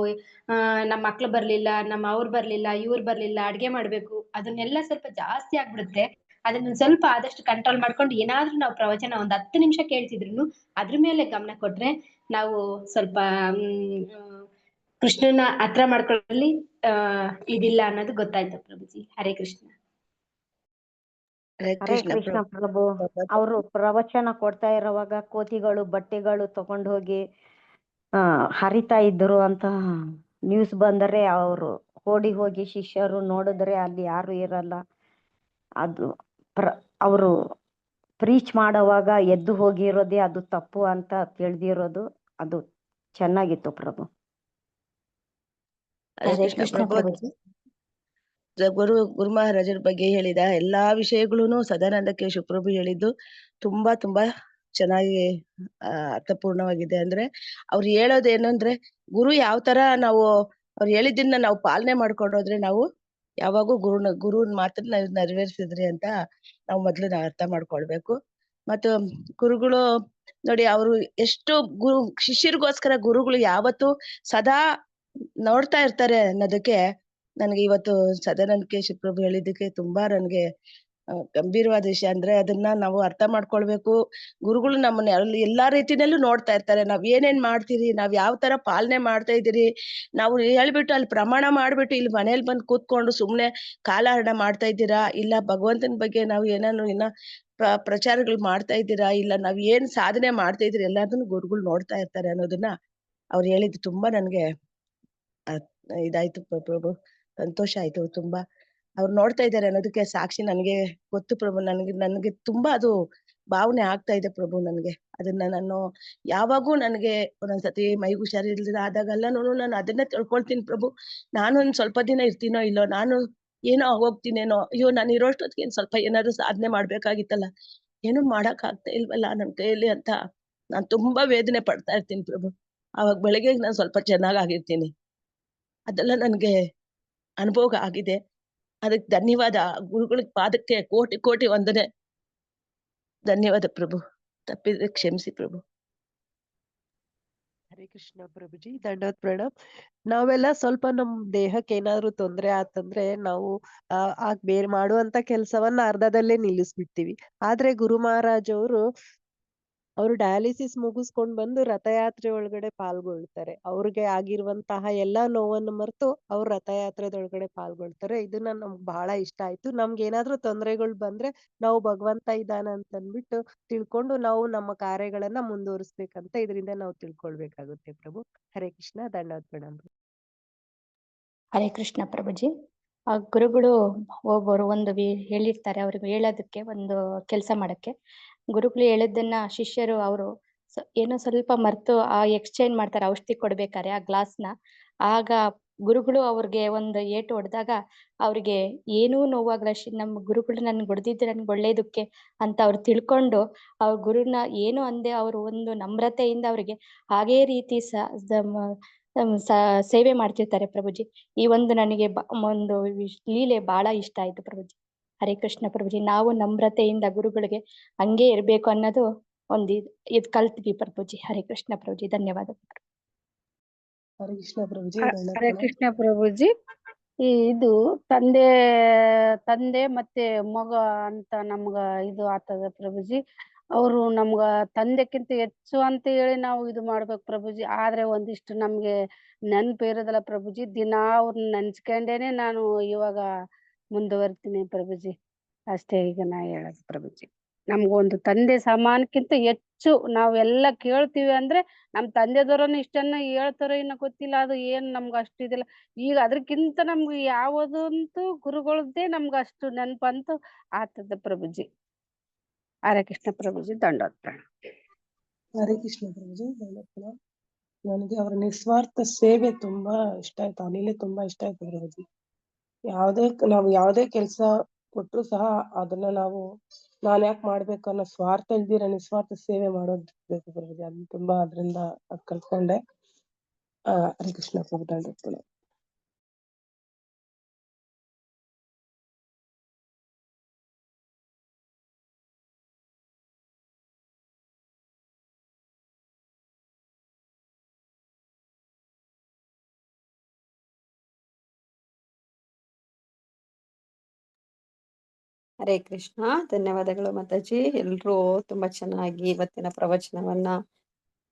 ನಮ್ಮ ಮಕ್ಳು ಬರ್ಲಿಲ್ಲ, ನಮ್ಮ ಅವ್ರು ಬರ್ಲಿಲ್ಲ, ಇವ್ರು ಬರ್ಲಿಲ್ಲ, ಅಡ್ಗೆ ಮಾಡ್ಬೇಕು, ಅದನ್ನೆಲ್ಲ ಸ್ವಲ್ಪ ಜಾಸ್ತಿ ಆಗ್ಬಿಡುತ್ತೆ. ಅದನ್ನ ಸ್ವಲ್ಪ ಆದಷ್ಟು ಕಂಟ್ರೋಲ್ ಮಾಡ್ಕೊಂಡು ಏನಾದ್ರೂ ನಾವು ಪ್ರವಚನ ಒಂದ್ 10 ನಿಮಿಷ ಕೇಳ್ತಿದ್ರು ಅದ್ರ ಮೇಲೆ ಗಮನ ಕೊಟ್ರೆ ನಾವು ಸ್ವಲ್ಪ ಕೃಷ್ಣನ ಹತ್ರ ಮಾಡ್ಕೊಳ್ಳಿ ಇದಿಲ್ಲ ಅನ್ನೋದು ಗೊತ್ತಾಯ್ತು ಪ್ರಭುಜಿ. ಹರೇ ಕೃಷ್ಣ. ಹರೇ ಕೃಷ್ಣ ಪ್ರಭು. ಅವರು ಪ್ರವಚನ ಕೊಡ್ತಾ ಇರೋವಾಗ ಕೋತಿಗಳು ಬಟ್ಟೆಗಳು ತಗೊಂಡು ಹೋಗಿ ಹರಿತಾ ಇದ್ರು ಅಂತ ನ್ಯೂಸ್ ಬಂದರೆ ಅವರು ಓಡಿ ಹೋಗಿ ಶಿಷ್ಯರು ನೋಡಿದ್ರೆ ಅಲ್ಲಿ ಯಾರು ಇರಲ್ಲ. ಅದು ಅವರು ಪ್ರೀಚ್ ಮಾಡೋವಾಗ ಎದ್ದು ಹೋಗಿರೋದೇ ಅದು ತಪ್ಪು ಅಂತ ತಿಳಿದಿರೋದು ಅದು ಚೆನ್ನಾಗಿತ್ತು ಪ್ರಭು. ಹರೇ ಕೃಷ್ಣ ಪ್ರಭು. ಗುರು ಮಹಾರಾಜರ ಬಗ್ಗೆ ಹೇಳಿದ ಎಲ್ಲಾ ವಿಷಯಗಳೂನು ಸದಾನಂದ ಕೇಶವ ಪ್ರಭು ಹೇಳಿದ್ದು ತುಂಬಾ ತುಂಬಾ ಚೆನ್ನಾಗಿ ಅರ್ಥಪೂರ್ಣವಾಗಿದೆ. ಅಂದ್ರೆ ಅವ್ರು ಹೇಳೋದೇನಂದ್ರೆ ಗುರು ಯಾವ ತರ ನಾವು ಅವ್ರು ಹೇಳಿದ್ದನ್ನ ನಾವು ಪಾಲನೆ ಮಾಡ್ಕೊಂಡೋದ್ರೆ ನಾವು ಯಾವಾಗೂ ಗುರು ಮಾತ್ರ ನಾವು ನೆರವೇರಿಸಿದ್ರಿ ಅಂತ ನಾವು ಮೊದ್ಲು ಅರ್ಥ ಮಾಡ್ಕೊಳ್ಬೇಕು. ಮತ್ತು ಗುರುಗಳು ನೋಡಿ ಅವರು ಎಷ್ಟು ಶಿಷ್ಯರಿಗೋಸ್ಕರ ಗುರುಗಳು ಯಾವತ್ತು ಸದಾ ನೋಡ್ತಾ ಇರ್ತಾರೆ ಅನ್ನೋದಕ್ಕೆ ನನ್ಗೆ ಇವತ್ತು ಸದಾನಂದ ಕೇಶವ ಪ್ರಭು ಹೇಳಿದ್ದಕ್ಕೆ ತುಂಬಾ ನನ್ಗೆ ಗಂಭೀರವಾದ ವಿಷಯ. ಅಂದ್ರೆ ಅದನ್ನ ನಾವು ಅರ್ಥ ಮಾಡ್ಕೊಳ್ಬೇಕು. ಗುರುಗಳು ನಮ್ಮನ್ನ ಎಲ್ಲಾ ರೀತಿನಲ್ಲೂ ನೋಡ್ತಾ ಇರ್ತಾರೆ. ನಾವ್ ಏನೇನ್ ಮಾಡ್ತೀರಿ, ನಾವ್ ಯಾವ ತರ ಪಾಲನೆ ಮಾಡ್ತಾ ಇದೀರಿ, ನಾವು ಹೇಳ್ಬಿಟ್ಟು ಅಲ್ಲಿ ಪ್ರಮಾಣ ಮಾಡ್ಬಿಟ್ಟು ಇಲ್ಲಿ ಮನೇಲಿ ಬಂದು ಕೂತ್ಕೊಂಡು ಸುಮ್ನೆ ಕಾಲಹರಣ ಮಾಡ್ತಾ ಇದ್ದೀರಾ, ಇಲ್ಲ ಭಗವಂತನ ಬಗ್ಗೆ ನಾವು ಏನಾನು ಇನ್ನ ಪ್ರಚಾರಗಳು ಮಾಡ್ತಾ ಇದ್ದೀರಾ, ಇಲ್ಲ ನಾವ್ ಏನ್ ಸಾಧನೆ ಮಾಡ್ತಾ ಇದೀರಿ ಎಲ್ಲದನ್ನು ಗುರುಗಳು ನೋಡ್ತಾ ಇರ್ತಾರೆ ಅನ್ನೋದನ್ನ ಅವ್ರು ಹೇಳಿದ್ದು ತುಂಬಾ ನನ್ಗೆ ಇದಾಯ್ತು ಪ್ರಭು. ಸಂತೋಷ ಆಯ್ತು ತುಂಬಾ. ಅವ್ರು ನೋಡ್ತಾ ಇದ್ದಾರೆ ಅನ್ನೋದಕ್ಕೆ ಸಾಕ್ಷಿ ನನಗೆ ಗೊತ್ತು ಪ್ರಭು. ನನ್ಗೆ ತುಂಬಾ ಅದು ಭಾವನೆ ಆಗ್ತಾ ಇದೆ ಪ್ರಭು. ನನ್ಗೆ ಅದನ್ನ ನಾನು ಯಾವಾಗೂ ನನಗೆ ಒಂದೊಂದ್ಸತಿ ಮೈ ಹುಷಾರಿಲ್ದ ಆದಾಗೆಲ್ಲನೂ ನಾನು ಅದನ್ನೇ ತಿಳ್ಕೊಳ್ತೀನಿ ಪ್ರಭು. ನಾನು ಒಂದ್ ಸ್ವಲ್ಪ ದಿನ ಇರ್ತೀನೋ ಇಲ್ಲೋ, ನಾನು ಏನೋ ಹೋಗ್ತೀನೇನೋ, ಅಯ್ಯೋ ನಾನು ಇರೋಷ್ಟೊತ್ತಿಗೆ ಸ್ವಲ್ಪ ಏನಾದ್ರು ಸಾಧನೆ ಮಾಡ್ಬೇಕಾಗಿತ್ತಲ್ಲ, ಏನು ಮಾಡಕ್ ಆಗ್ತಾ ಇಲ್ವಲ್ಲ ನನ್ ಕೈಯಲ್ಲಿ ಅಂತ ನಾನ್ ತುಂಬಾ ವೇದನೆ ಪಡ್ತಾ ಇರ್ತೀನಿ ಪ್ರಭು. ಅವಾಗ ಬೆಳಗ್ಗೆ ನಾನು ಸ್ವಲ್ಪ ಚೆನ್ನಾಗಿರ್ತೀನಿ. ಅದೆಲ್ಲ ನನ್ಗೆ ಅನುಭವ ಆಗಿದೆ. ಅದಕ್ಕೆ ಧನ್ಯವಾದ. ಗುರುಗಳಿಗೆ ಪಾದಕ್ಕೆ ಕೋಟಿ ಕೋಟಿ ವಂದನೆ. ಧನ್ಯವಾದ ಪ್ರಭು. ತಪ್ಪಿದ್ರೆ ಕ್ಷಮಿಸಿ ಪ್ರಭು. ಹರೇ ಕೃಷ್ಣ ಪ್ರಭುಜಿ, ದಂಡವತ್ ಪ್ರಣಾಮ್. ನಾವೆಲ್ಲ ಸ್ವಲ್ಪ ನಮ್ ದೇಹಕ್ಕೆ ಏನಾದ್ರು ತೊಂದ್ರೆ ಆತಂದ್ರೆ ನಾವು ಬೇರೆ ಮಾಡುವಂತ ಕೆಲ್ಸವನ್ನ ಅರ್ಧದಲ್ಲೇ ನಿಲ್ಲಿಸ್ಬಿಡ್ತೀವಿ. ಆದ್ರೆ ಗುರು ಮಹಾರಾಜ್ ಅವರು ಡಯಾಲಿಸಿಸ್ ಮುಗಿಸ್ಕೊಂಡ್ ಬಂದು ರಥಯಾತ್ರೆ ಒಳಗಡೆ ಪಾಲ್ಗೊಳ್ತಾರೆ. ಅವ್ರಿಗೆ ಆಗಿರುವಂತಹ ಎಲ್ಲಾ ನೋವನ್ನು ಮರೆತು ಅವ್ರ ರಥಯಾತ್ರೆದೊಳಗಡೆ ಪಾಲ್ಗೊಳ್ತಾರೆ. ಇದನ್ನ ನಮ್ಗೆ ಬಹಳ ಇಷ್ಟ ಆಯ್ತು. ನಮ್ಗೆ ಏನಾದ್ರೂ ತೊಂದರೆಗಳು ಬಂದ್ರೆ ನಾವು ಭಗವಂತ ಇದ್ದಾನ ಅಂತ ಅಂದ್ಬಿಟ್ಟು ತಿಳ್ಕೊಂಡು ನಾವು ನಮ್ಮ ಕಾರ್ಯಗಳನ್ನ ಮುಂದುವರಿಸ್ಬೇಕಂತ ಇದರಿಂದ ನಾವು ತಿಳ್ಕೊಳ್ಬೇಕಾಗುತ್ತೆ ಪ್ರಭು. ಹರೇ ಕೃಷ್ಣ. ದಂಡವತ್ ಪ್ರಣಾಮ. ಹರೇ ಕೃಷ್ಣ ಪ್ರಭುಜಿ. ಆ ಗುರುಗಳು ಒಬ್ಬರು ಒಂದು ಹೇಳಿರ್ತಾರೆ, ಅವ್ರಿಗೆ ಹೇಳೋದಕ್ಕೆ ಒಂದು ಕೆಲಸ ಮಾಡಕ್ಕೆ. ಗುರುಗಳು ಹೇಳಿದ್ದನ್ನ ಶಿಷ್ಯರು ಅವರು ಏನೋ ಸ್ವಲ್ಪ ಮರ್ತು ಎಕ್ಸ್ಚೇಂಜ್ ಮಾಡ್ತಾರೆ ಔಷಧಿ ಕೊಡ್ಬೇಕಾರೆ ಆ ಗ್ಲಾಸ್ನ. ಆಗ ಗುರುಗಳು ಅವ್ರಿಗೆ ಒಂದು ಏಟು ಹೊಡೆದಾಗ ಅವ್ರಿಗೆ ಏನೂ ನೋವಾಗಲ್ಲ. ನಮ್ಮ ಗುರುಗಳು ನನ್ಗೆ ಹೊಡೆದಿದ್ದು ನನ್ಗೆ ಒಳ್ಳೇದಕ್ಕೆ ಅಂತ ಅವ್ರು ತಿಳ್ಕೊಂಡು ಅವ್ರ ಗುರುನ ಏನು ಅಂದೆ ಅವರು ಒಂದು ನಮ್ರತೆಯಿಂದ ಅವ್ರಿಗೆ ಹಾಗೇ ರೀತಿ ಸೇವೆ ಮಾಡ್ತಿರ್ತಾರೆ ಪ್ರಭುಜಿ. ಈ ಒಂದು ನನಗೆ ಒಂದು ಲೀಲೆ ಬಹಳ ಇಷ್ಟ ಆಯ್ತು ಪ್ರಭುಜಿ. ಹರೇ ಕೃಷ್ಣ ಪ್ರಭುಜಿ. ನಾವು ನಮ್ರತೆಯಿಂದ ಗುರುಗಳಿಗೆ ಹಂಗೆ ಇರ್ಬೇಕು ಅನ್ನೋದು ಒಂದು ಇದು ಕಲ್ತ್ವಿ ಪ್ರಭುಜಿ. ಹರೇ ಕೃಷ್ಣ ಪ್ರಭುಜಿ. ಧನ್ಯವಾದ. ಹರೇ ಕೃಷ್ಣ ಪ್ರಭುಜಿ. ಹರೇ ಕೃಷ್ಣ ಪ್ರಭುಜಿ. ಇದು ತಂದೆ ಮತ್ತೆ ಮಗ ಅಂತ ನಮ್ಗ ಇದು ಆಗ್ತದ ಪ್ರಭುಜಿ. ಅವರು ನಮ್ಗ ತಂದೆಕ್ಕಿಂತ ಹೆಚ್ಚು ಅಂತ ಹೇಳಿ ನಾವು ಇದು ಮಾಡ್ಬೇಕು ಪ್ರಭುಜಿ. ಆದ್ರೆ ಒಂದಿಷ್ಟು ನಮ್ಗೆ ನೆನ್ಪು ಇರೋದಲ್ಲ ಪ್ರಭುಜಿ. ದಿನಾ ಅವ್ರನ್ನ ನೆನ್ಸ್ಕೊಂಡೇನೆ ನಾನು ಇವಾಗ ಮುಂದುವರಿತೀನಿ ಪ್ರಭುಜಿ. ಅಷ್ಟೇ ಈಗ ನಾ ಹೇಳೋದು ಪ್ರಭುಜಿ. ನಮ್ಗೊಂದು ತಂದೆ ಸಮಾನಕ್ಕಿಂತ ಹೆಚ್ಚು ನಾವೆಲ್ಲ ಕೇಳ್ತೀವಿ ಅಂದ್ರೆ ನಮ್ ತಂದೆದವ್ರನ್ನ ಇಷ್ಟನ್ನ ಹೇಳ್ತಾರೋ ಇನ್ನ ಗೊತ್ತಿಲ್ಲ. ಅದು ಏನ್ ನಮ್ಗ ಅಷ್ಟು ಇದಿಲ್ಲ. ಈಗ ಅದ್ರಕ್ಕಿಂತ ನಮ್ಗೆ ಯಾವುದಂತೂ ಗುರುಗಳದ್ದೇ ನಮ್ಗ ಅಷ್ಟು ನೆನ್ಪಂತೂ ಆಗ್ತದ ಪ್ರಭುಜಿ. ಹರೇ ಕೃಷ್ಣ ಪ್ರಭುಜಿ. ದಂಡವತ್ ಪ್ರಣಾಮ. ಹರೇ ಕೃಷ್ಣ ಪ್ರಭುಜಿ. ನನಗೆ ಅವರ ನಿಸ್ವಾರ್ಥ ಸೇವೆ ತುಂಬಾ ಇಷ್ಟ ಆಯ್ತು. ಅನಿಲೇ ತುಂಬಾ ಇಷ್ಟ ಆಯ್ತು ಪ್ರಭುಜಿ. ನಾವು ಯಾವುದೇ ಕೆಲಸ ಕೊಟ್ಟರು ಸಹ ಅದನ್ನ ನಾನ್ ಯಾಕೆ ಮಾಡ್ಬೇಕು ಅನ್ನೋ ಸ್ವಾರ್ಥ ಇಲ್ದಿರ ನಿಸ್ವಾರ್ಥ ಸೇವೆ ಮಾಡೋದು ಬೇಕು ಪ್ರಭುಜಿ. ಅದನ್ನ ತುಂಬಾ ಅದರಿಂದ ಕಲ್ತ್ಕೊಂಡೆ. ಹರೇ ಕೃಷ್ಣ ಪ್ರಭು. ದಂಡವತ್ ಪ್ರಣಾಮ. ಹರೇ ಕೃಷ್ಣ. ಧನ್ಯವಾದಗಳು ಮಾತಾಜಿ. ಎಲ್ರೂ ತುಂಬಾ ಚೆನ್ನಾಗಿ ಇವತ್ತಿನ ಪ್ರವಚನವನ್ನ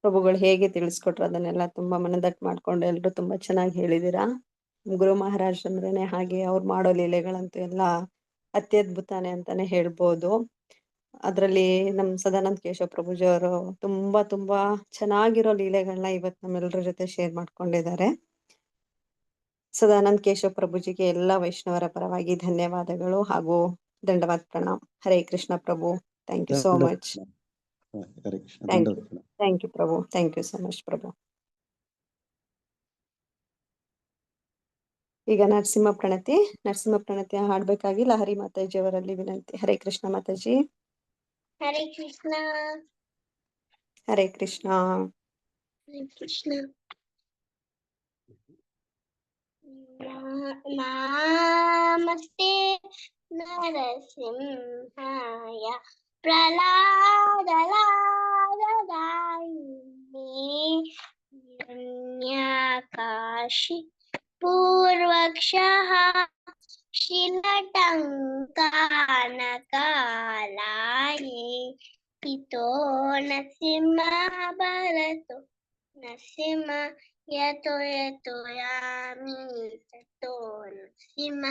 ಪ್ರಭುಗಳು ಹೇಗೆ ತಿಳಿಸ್ಕೊಟ್ರು ಅದನ್ನೆಲ್ಲ ತುಂಬಾ ಮನದಟ್ಟು ಮಾಡ್ಕೊಂಡು ಎಲ್ರು ತುಂಬಾ ಚೆನ್ನಾಗಿ ಹೇಳಿದೀರಾ. ಗುರು ಮಹಾರಾಜ್ ಅಂದ್ರೇನೆ ಹಾಗೆ ಅವ್ರು ಮಾಡೋ ಲೀಲೆಗಳಂತೂ ಎಲ್ಲ ಅತ್ಯದ್ಭುತಾನೆ ಅಂತಾನೆ ಹೇಳ್ಬೋದು. ಅದ್ರಲ್ಲಿ ನಮ್ ಸದಾನಂದ ಕೇಶವ ಪ್ರಭುಜಿ ಅವರು ತುಂಬಾ ತುಂಬಾ ಚೆನ್ನಾಗಿರೋ ಲೀಲೆಗಳನ್ನ ಇವತ್ತು ನಮ್ಮೆಲ್ಲರ ಜೊತೆ ಶೇರ್ ಮಾಡ್ಕೊಂಡಿದ್ದಾರೆ. ಸದಾನಂದ ಕೇಶವ ಪ್ರಭುಜಿಗೆ ಎಲ್ಲ ವೈಷ್ಣವರ ಪರವಾಗಿ ಧನ್ಯವಾದಗಳು ಹಾಗೂ ದಂಡವಾದ ಪ್ರಣಾಮ್. ಹರೇ ಕೃಷ್ಣ ಪ್ರಭು. Thank you so much. Hare Krishna. Thank you. ದಂಡವತ್ ಪ್ರಣಾಮ. ಥ್ಯಾಂಕ್ ಯು ಪ್ರಭು. ಥ್ಯಾಂಕ್ ಯು ಸೊ ಮಚ್ ಪ್ರಭು. ಈಗ ನರಸಿಂಹ ಪ್ರಣತಿ ಹಾಡ್ಬೇಕಾಗಿ ಲಹರಿ ಮಾತಾಜಿ ಅವರಲ್ಲಿ ವಿನಂತಿ. ಹರೇ ಕೃಷ್ಣ ಮಾತಾಜಿ. ಹರೇ ಕೃಷ್ಣ. ಹರೇ ಕೃಷ್ಣ. ಹರೇ ಕೃಷ್ಣ. ನಮಸ್ತೆ ನರಸಿಂಹಾಯ ಪ್ರಹ್ಲಾದಲಾದದಾಯಿನೇ ಹಿರಣ್ಯಕಾಶಿ ಪೂರ್ವಕ್ಷಃ ಶಿಲಟಂಕಾನಕಾಲಾಯೇ ಹಿತೋ ನರಸಿಂಹ ಭರತೋ ನರಸಿಂಹ ಯತೋ ಯತೋ ಯಾಮಿ ತತೋ ನರಸಿಂಹ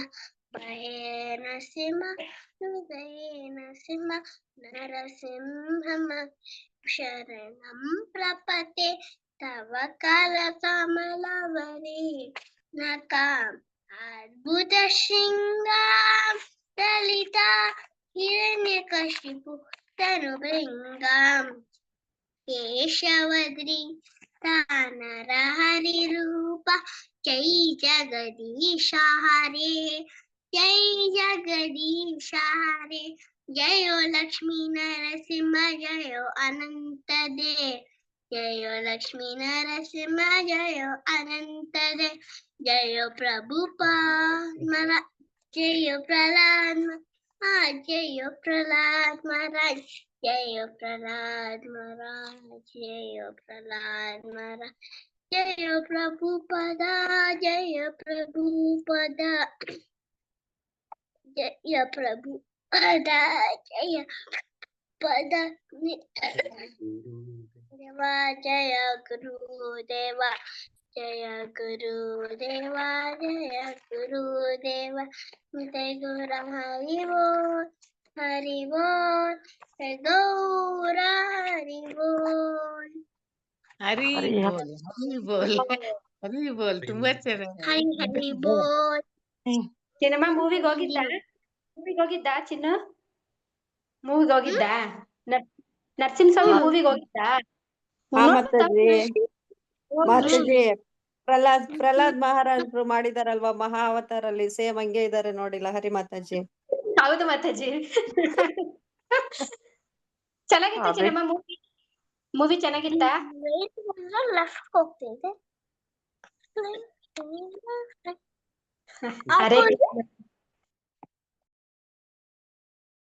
ಭಯೇ ನರಸಿಂಹ ಹೃದಯೇ ನರಸಿಂಹ ನರಸಿಂಹಂ ಶರಣಂ ಪ್ರಪತೆ ತವ ಕರ ಕಮಲವರೇ ನಕಾಂ ಅದ್ಭುತ ಶೃಂಗಾಂ ಲಲಿತ ಹಿರಣ್ಯಕಶಿಪು ತನುಭೃಂಗಾಂ ಕೇಶವದ್ರಿ ನರಹರಿ ರೂಪ ಜೈ ಜಗದೀಶ ಹರೇ ಜೈ ಜಗದೀಶ ಹರೇ ಜಯೋ ಲಕ್ಷ್ಮೀ ನರಸಿಂಹ ಜಯೋ ಅನಂತ ದೇ ಜಯೋ ಲಕ್ಷ್ಮೀ ನರಸಿಂಹ ಜಯೋ ಅನಂತ ದೇ ಜಯೋ ಪ್ರಭುಪಾದ ಜಯೋ ಪ್ರಹ್ಲಾದ ಜಯೋ ಪ್ರಹ್ಲಾದ ಮಹಾರಾಜ್ ಜಯೋ ಪ್ರಹ್ಲಾದ ಮಹಾರಾಜ್ ಜಯೋ ಪ್ರಹ್ಲಾದ ಮಹಾರಾಜ್ ಜಯೋ ಪ್ರಭುಪಾದ ಜಯ ಪ್ರಭುಪಾದ ಜಯ ಪ್ರಭುಪಾದ ಜಯ ಪದ ದೇವ ಜಯ ಗುರುದೇವ ಜಯ ಗುರುದೇವ ಜಯ ಗುರುದೇವ ಜಯ ಗುರು ಹರಿ ಬೋಲ್ ಹರಿ ಬೋಲ್ ಗೌರ ಹರಿ ಬೋಲ್ ಹರಿ ಬೋಲ್ ಹರಿ ಬೋಲ್ ಹರಿ ಬೋಲ್. ತುಂಬಾ ಚೆನ್ನಾಗಿ ಹರಿ ಹರಿ ಬೋಲ್. ಚಿನ್ನಮ್ಮ ಮೂವಿಗೆ ಹೋಗಿದ್ದ ಚಿನ್ನು ಮೂವಿಗೆ ಹೋಗಿದ್ದ ನರಸಿಂಹಸ್ವಾಮಿ ಮೂವಿಗೆ ಹೋಗಿದ್ದ ಹಾ ಮಾತಾಜಿ. ಮಾತಾಜಿ ಪ್ರಹ್ಲಾದ್ ಮಹಾರಾಜರು ಮಾಡಿದಾರಲ್ವಾ ಮಹಾವತಾರಲ್ಲಿ, ಸೇಮ್ ಹಂಗೆ ಇದಾರೆ ನೋಡಿ ಲಹರಿ ಮಾತಾಜಿ. ಹೌದು ಮಾತಾಜಿ. ಚೆನ್ನಾಗಿತ್ತ ಚಿನ್ನಮ್ಮ ಮೂವಿ ಚೆನ್ನಾಗಿತ್ತ? ಹೋಗ್ತಿದ್ದೆ.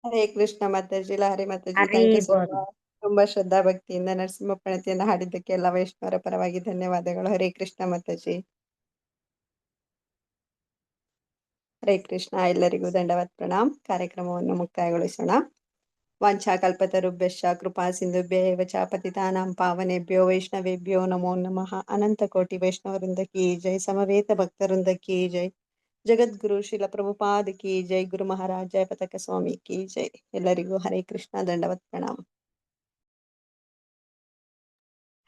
ಹರೇ ಕೃಷ್ಣ ಮಾತಾಜಿ. ಲಹರಿ ಮಾತಾಜಿ. Thank you so much. ತುಂಬಾ ಶ್ರದ್ಧಾ ಭಕ್ತಿಯಿಂದ ನರಸಿಂಹ ಪ್ರಣತಿಯನ್ನ ಹಾಡಿದ್ದಕ್ಕೆ ಎಲ್ಲ ವೈಷ್ಣವರ ಪರವಾಗಿ ಧನ್ಯವಾದಗಳು. ಹರೇ ಕೃಷ್ಣ ಮಾತಾಜಿ. ಹರೇ ಕೃಷ್ಣ. ಎಲ್ಲರಿಗೂ ದಂಡವತ್ ಪ್ರಣಾಮ್. ಕಾರ್ಯಕ್ರಮವನ್ನು ಮುಕ್ತಾಯಗೊಳಿಸೋಣ. ವಾಂಛಾಕಲ್ಪತರುಭ್ಯಶ್ಚ ಕೃಪಾ ಸಿಂಧುಭ್ಯೇವ ಚ ಪತಿತಾನಾಂ ಪಾವನೇಭ್ಯೋ ವೈಷ್ಣವೇಭ್ಯೋ ನಮೋ ನಮಃ. ಅನಂತ ಕೋಟಿ ವೈಷ್ಣವರಿಂದ ಕಿ ಜೈ. ಸಮವೇತ ಭಕ್ತರಿಂದ ಕಿ ಜೈ. ಜಗದ್ಗುರು ಶ್ರೀಲ ಪ್ರಭುಪಾದ ಕಿ ಜೈ. ಗುರು ಮಹಾರಾಜ ಜಯ ಪತಾಕ ಸ್ವಾಮಿ ಕಿ ಜೈ. ಎಲ್ಲರಿಗೂ ಹರೇ ಕೃಷ್ಣ. ದಂಡವತ್ ಪ್ರಣಾಮ್.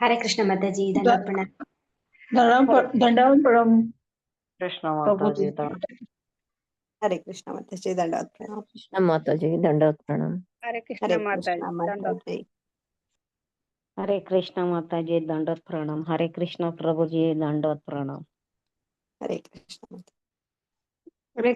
ಹರೇ ಕೃಷ್ಣ ಮಾತಾಜಿ. ದಂಡವತ್ ಪ್ರಣಾಮ್. ದಂಡವತ್ ಪ್ರಣಾಮ್. ಕೃಷ್ಣ ಮಾತಾಜಿ. ಹರೇ ಕೃಷ್ಣ ಮಾತಾಜಿ. ದಂಡವತ್ ಪ್ರಣಾಮ್. ಕೃಷ್ಣ ಮಾತಾಜಿ. ದಂಡವತ್ ಪ್ರಣಾಮ್. ಹರೇ ಕೃಷ್ಣ ಹರೇ ಕೃಷ್ಣ ಮಾತಾಜಿ. ಮಾತಾಜಿ. ಹರೇ ಕೃಷ್ಣ ಮಾತಾಜಿ. ದಂಡವತ್ ಪ್ರಣಾಮ್. ಹರೇ ಕೃಷ್ಣ ಪ್ರಭುಜಿ. ದಂಡವತ್ ಪ್ರಣಾಮ್. ಹರೇ ಕೃಷ್ಣ ಮಾತಾಜಿ.